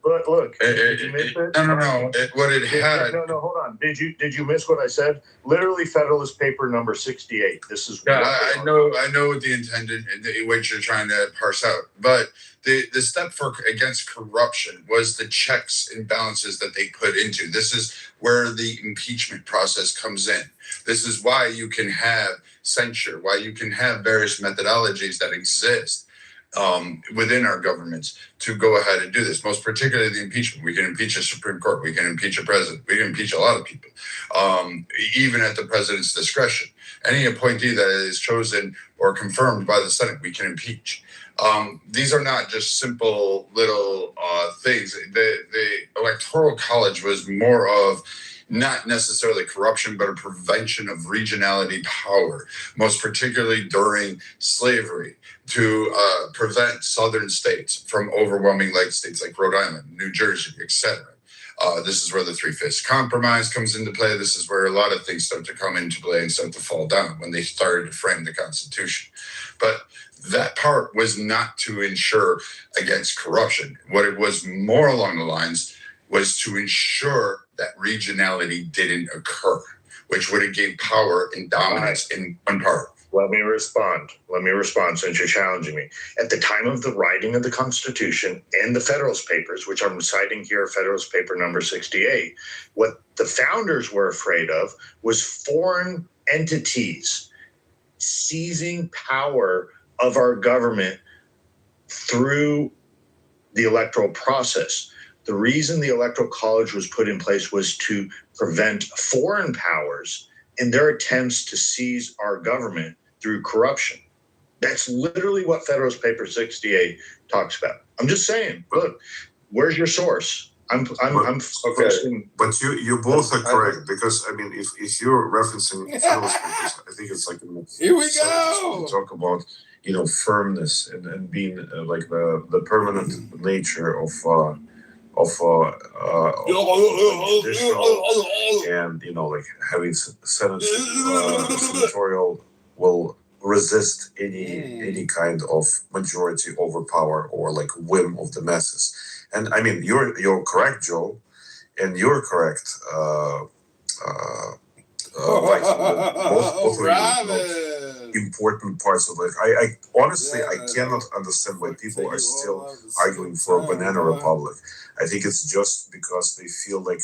Speaker 17: Look. Did you miss it?
Speaker 2: No,
Speaker 17: hold on. Did you miss what I said? Literally, Federalist Paper number 68. This is.
Speaker 2: Yeah, I know what the intended and what you're trying to parse out, but the step against corruption was the checks and balances that they put into. This is where the impeachment process comes in. This is why you can have censure, why you can have various methodologies that exist within our governments to go ahead and do this, most particularly the impeachment. We can impeach a Supreme Court. We can impeach a president. We can impeach a lot of people, even at the president's discretion. Any appointee that is chosen or confirmed by the Senate, we can impeach. These are not just simple little things. The Electoral College was more of not necessarily corruption, but a prevention of regionality power, most particularly during slavery, to prevent southern states from overwhelming like states like Rhode Island, New Jersey, etc. This is where the Three-Fifths Compromise comes into play. This is where a lot of things start to come into play and start to fall down when they started to frame the Constitution. But that part was not to ensure against corruption. What it was more along the lines was to ensure that regionality didn't occur, which would have gained power and dominance in one part.
Speaker 17: Let me respond since you're challenging me. At the time of the writing of the Constitution and the Federalist Papers, which I'm citing here, Federalist Paper number 68, what the founders were afraid of was foreign entities seizing power of our government through the electoral process. The reason the Electoral College was put in place was to prevent foreign powers in their attempts to seize our government through corruption. That's literally what Federalist Paper 68 talks about. I'm just saying, look, where's your source? I'm
Speaker 2: okay, but you both are correct, because I mean, if you're referencing Federalist Papers, I think it's like
Speaker 21: here we go.
Speaker 2: Talk about firmness and being like the permanent nature of and like having senatorial will resist any kind of majority overpower or like whim of the masses. And I mean, you're correct, Joe, and you're correct, both of you important parts of it. I honestly, I cannot understand why people are still arguing for a banana republic. I think it's just because they feel like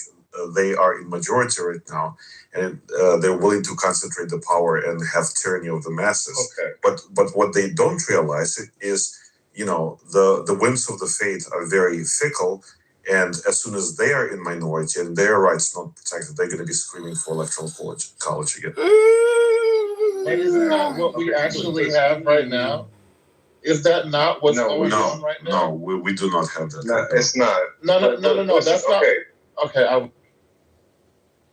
Speaker 2: they are in majority right now, and they're willing to concentrate the power and have tyranny of the masses.
Speaker 17: Okay.
Speaker 2: But what they don't realize is, the whims of the fate are very fickle. And as soon as they are in minority and their rights not protected, they're going to be screaming for Electoral College again.
Speaker 23: And isn't that what we actually have right now? Is that not what's going on right now?
Speaker 2: No, we do not have that.
Speaker 8: No, it's not.
Speaker 23: No. That's not. Okay.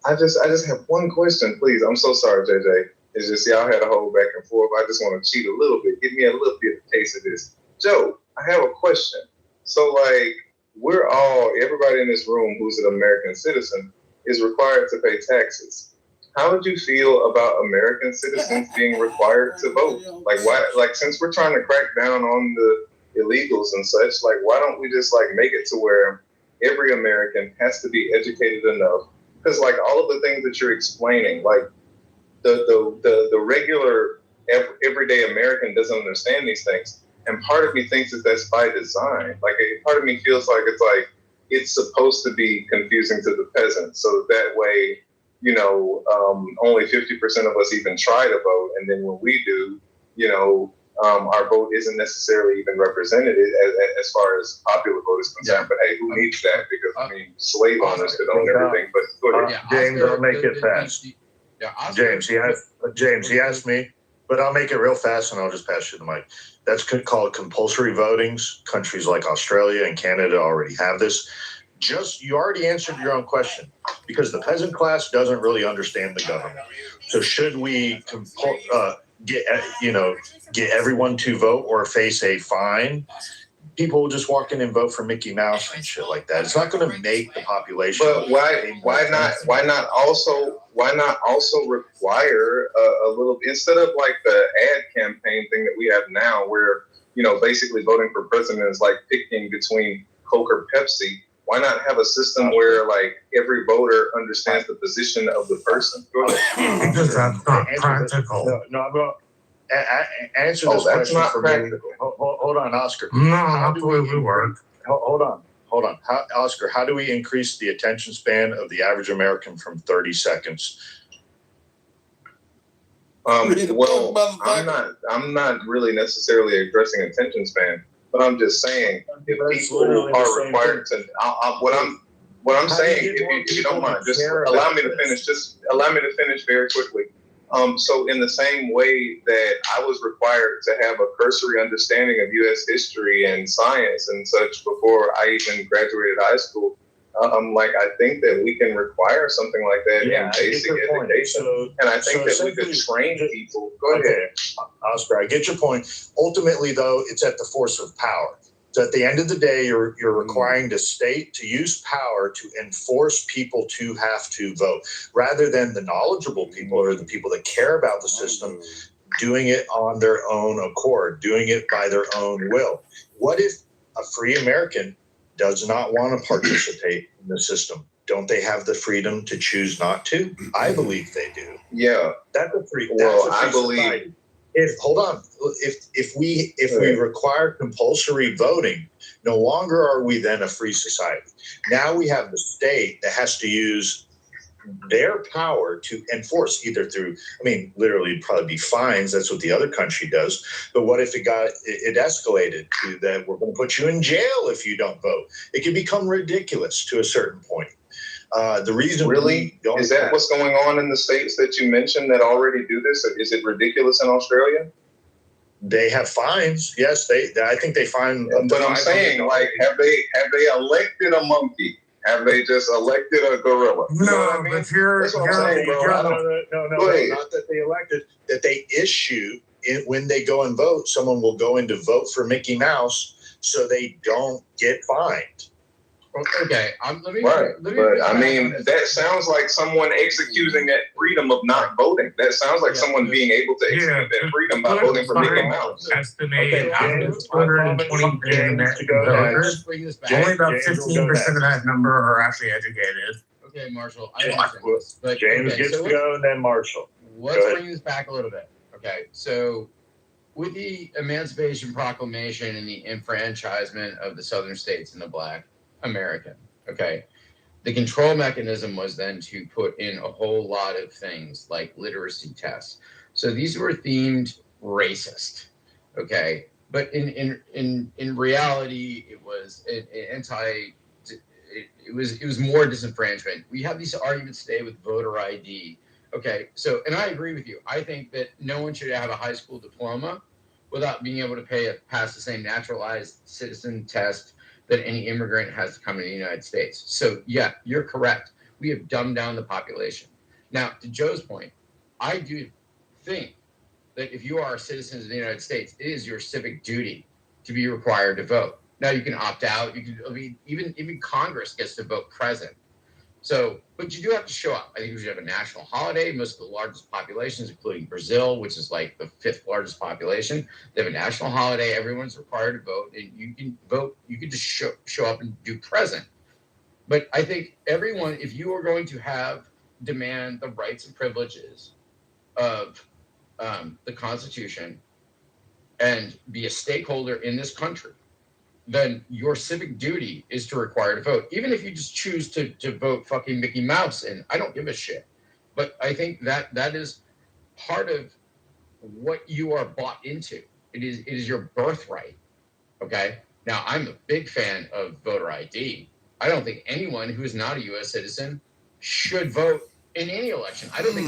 Speaker 8: I just have one question, please. I'm so sorry, JJ. It's just y'all had a whole back and forth. I just want to cheat a little bit. Give me a little bit of taste of this. Joe, I have a question. So, everybody in this room who's an American citizen is required to pay taxes. How would you feel about American citizens being required to vote? Why? Since we're trying to crack down on the illegals and such, why don't we just make it to where every American has to be educated enough? Because all of the things that you're explaining, the regular everyday American doesn't understand these things, and part of me thinks that that's by design. Like, part of me feels like it's supposed to be confusing to the peasants, so that way, only 50% of us even try to vote, and then when we do, our vote isn't necessarily even represented as far as popular vote is concerned. But hey, who needs that? Because slave owners could own everything. But go ahead.
Speaker 17: James, I'll make it fast. James, he asked me, but I'll make it real fast and I'll just pass you the mic. That's called compulsory votings. Countries like Australia and Canada already have this. You already answered your own question, because the peasant class doesn't really understand the government. So should we get everyone to vote or face a fine? People will just walk in and vote for Mickey Mouse and shit like that. It's not going to make the population.
Speaker 8: But why not also require a little, instead of like the ad campaign thing that we have now, where basically voting for president is like picking between Coke or Pepsi. Why not have a system where like every voter understands the position of the person? Go ahead.
Speaker 13: Because that's not practical.
Speaker 17: No, I'm going to answer this question for me. Hold on, Oscar.
Speaker 13: No, not the way we work.
Speaker 17: Hold on. Oscar, how do we increase the attention span of the average American from 30 seconds?
Speaker 8: Well, I'm not really necessarily addressing attention span, but I'm just saying if people are required to. What I'm saying, if you don't mind, just allow me to finish. Just allow me to finish very quickly. So in the same way that I was required to have a cursory understanding of U.S. history and science and such before I even graduated high school, I think that we can require something like that in basic education. And I think that we could train people. Go ahead.
Speaker 17: Oscar, I get your point. Ultimately, though, it's at the force of power. So at the end of the day, you're requiring the state to use power to enforce people to have to vote, rather than the knowledgeable people or the people that care about the system doing it on their own accord, doing it by their own will. What if a free American does not want to participate in the system? Don't they have the freedom to choose not to? I believe they do.
Speaker 8: Yeah.
Speaker 17: That's a free
Speaker 8: I believe.
Speaker 17: Society. If we require compulsory voting, no longer are we then a free society. Now we have the state that has to use their power to enforce, either through, literally it'd probably be fines. That's what the other country does. But what if it escalated to that we're going to put you in jail if you don't vote? It can become ridiculous to a certain point. The reason
Speaker 8: is that what's going on in the states that you mentioned that already do this? Is it ridiculous in Australia?
Speaker 17: They have fines. Yes, I think they fine.
Speaker 8: But I'm saying, have they elected a monkey? Have they just elected a gorilla?
Speaker 13: No, but you're saying, bro.
Speaker 17: No. Not that they elected. That they issue when they go and vote. Someone will go in to vote for Mickey Mouse, so they don't get fined.
Speaker 12: Okay,
Speaker 8: that sounds like someone executing that freedom of not voting. That sounds like someone being able to execute that freedom by voting for Mickey Mouse.
Speaker 13: Estimate out of 220 million American voters, only about 15% of that number are actually educated.
Speaker 12: Okay, Marshall. But
Speaker 17: James gets to go, and then Marshall.
Speaker 12: Let's bring this back a little bit. Okay, so with the Emancipation Proclamation and the enfranchisement of the southern states and the Black American, okay, the control mechanism was then to put in a whole lot of things like literacy tests. So these were themed racist, okay, but in reality, it was it was more disenfranchisement. We have these arguments today with voter ID. Okay, so, and I agree with you. I think that no one should have a high school diploma without being able to pass the same naturalized citizen test that any immigrant has to come to the United States. So yeah, you're correct. We have dumbed down the population. Now, to Joe's point, I do think that if you are citizens of the United States, it is your civic duty to be required to vote. Now you can opt out. Even Congress gets to vote present. So, but you do have to show up. I think we should have a national holiday. Most of the largest populations, including Brazil, which is like the 5th largest population, they have a national holiday. Everyone's required to vote, and you can vote. You can just show up and do present. But I think everyone, if you are going to demand the rights and privileges of the Constitution and be a stakeholder in this country, then your civic duty is to require to vote. Even if you just choose to vote fucking Mickey Mouse, and I don't give a shit. But I think that is part of what you are bought into. It is your birthright. Okay? Now, I'm a big fan of voter ID. I don't think anyone who is not a U.S. citizen should vote in any election. I don't think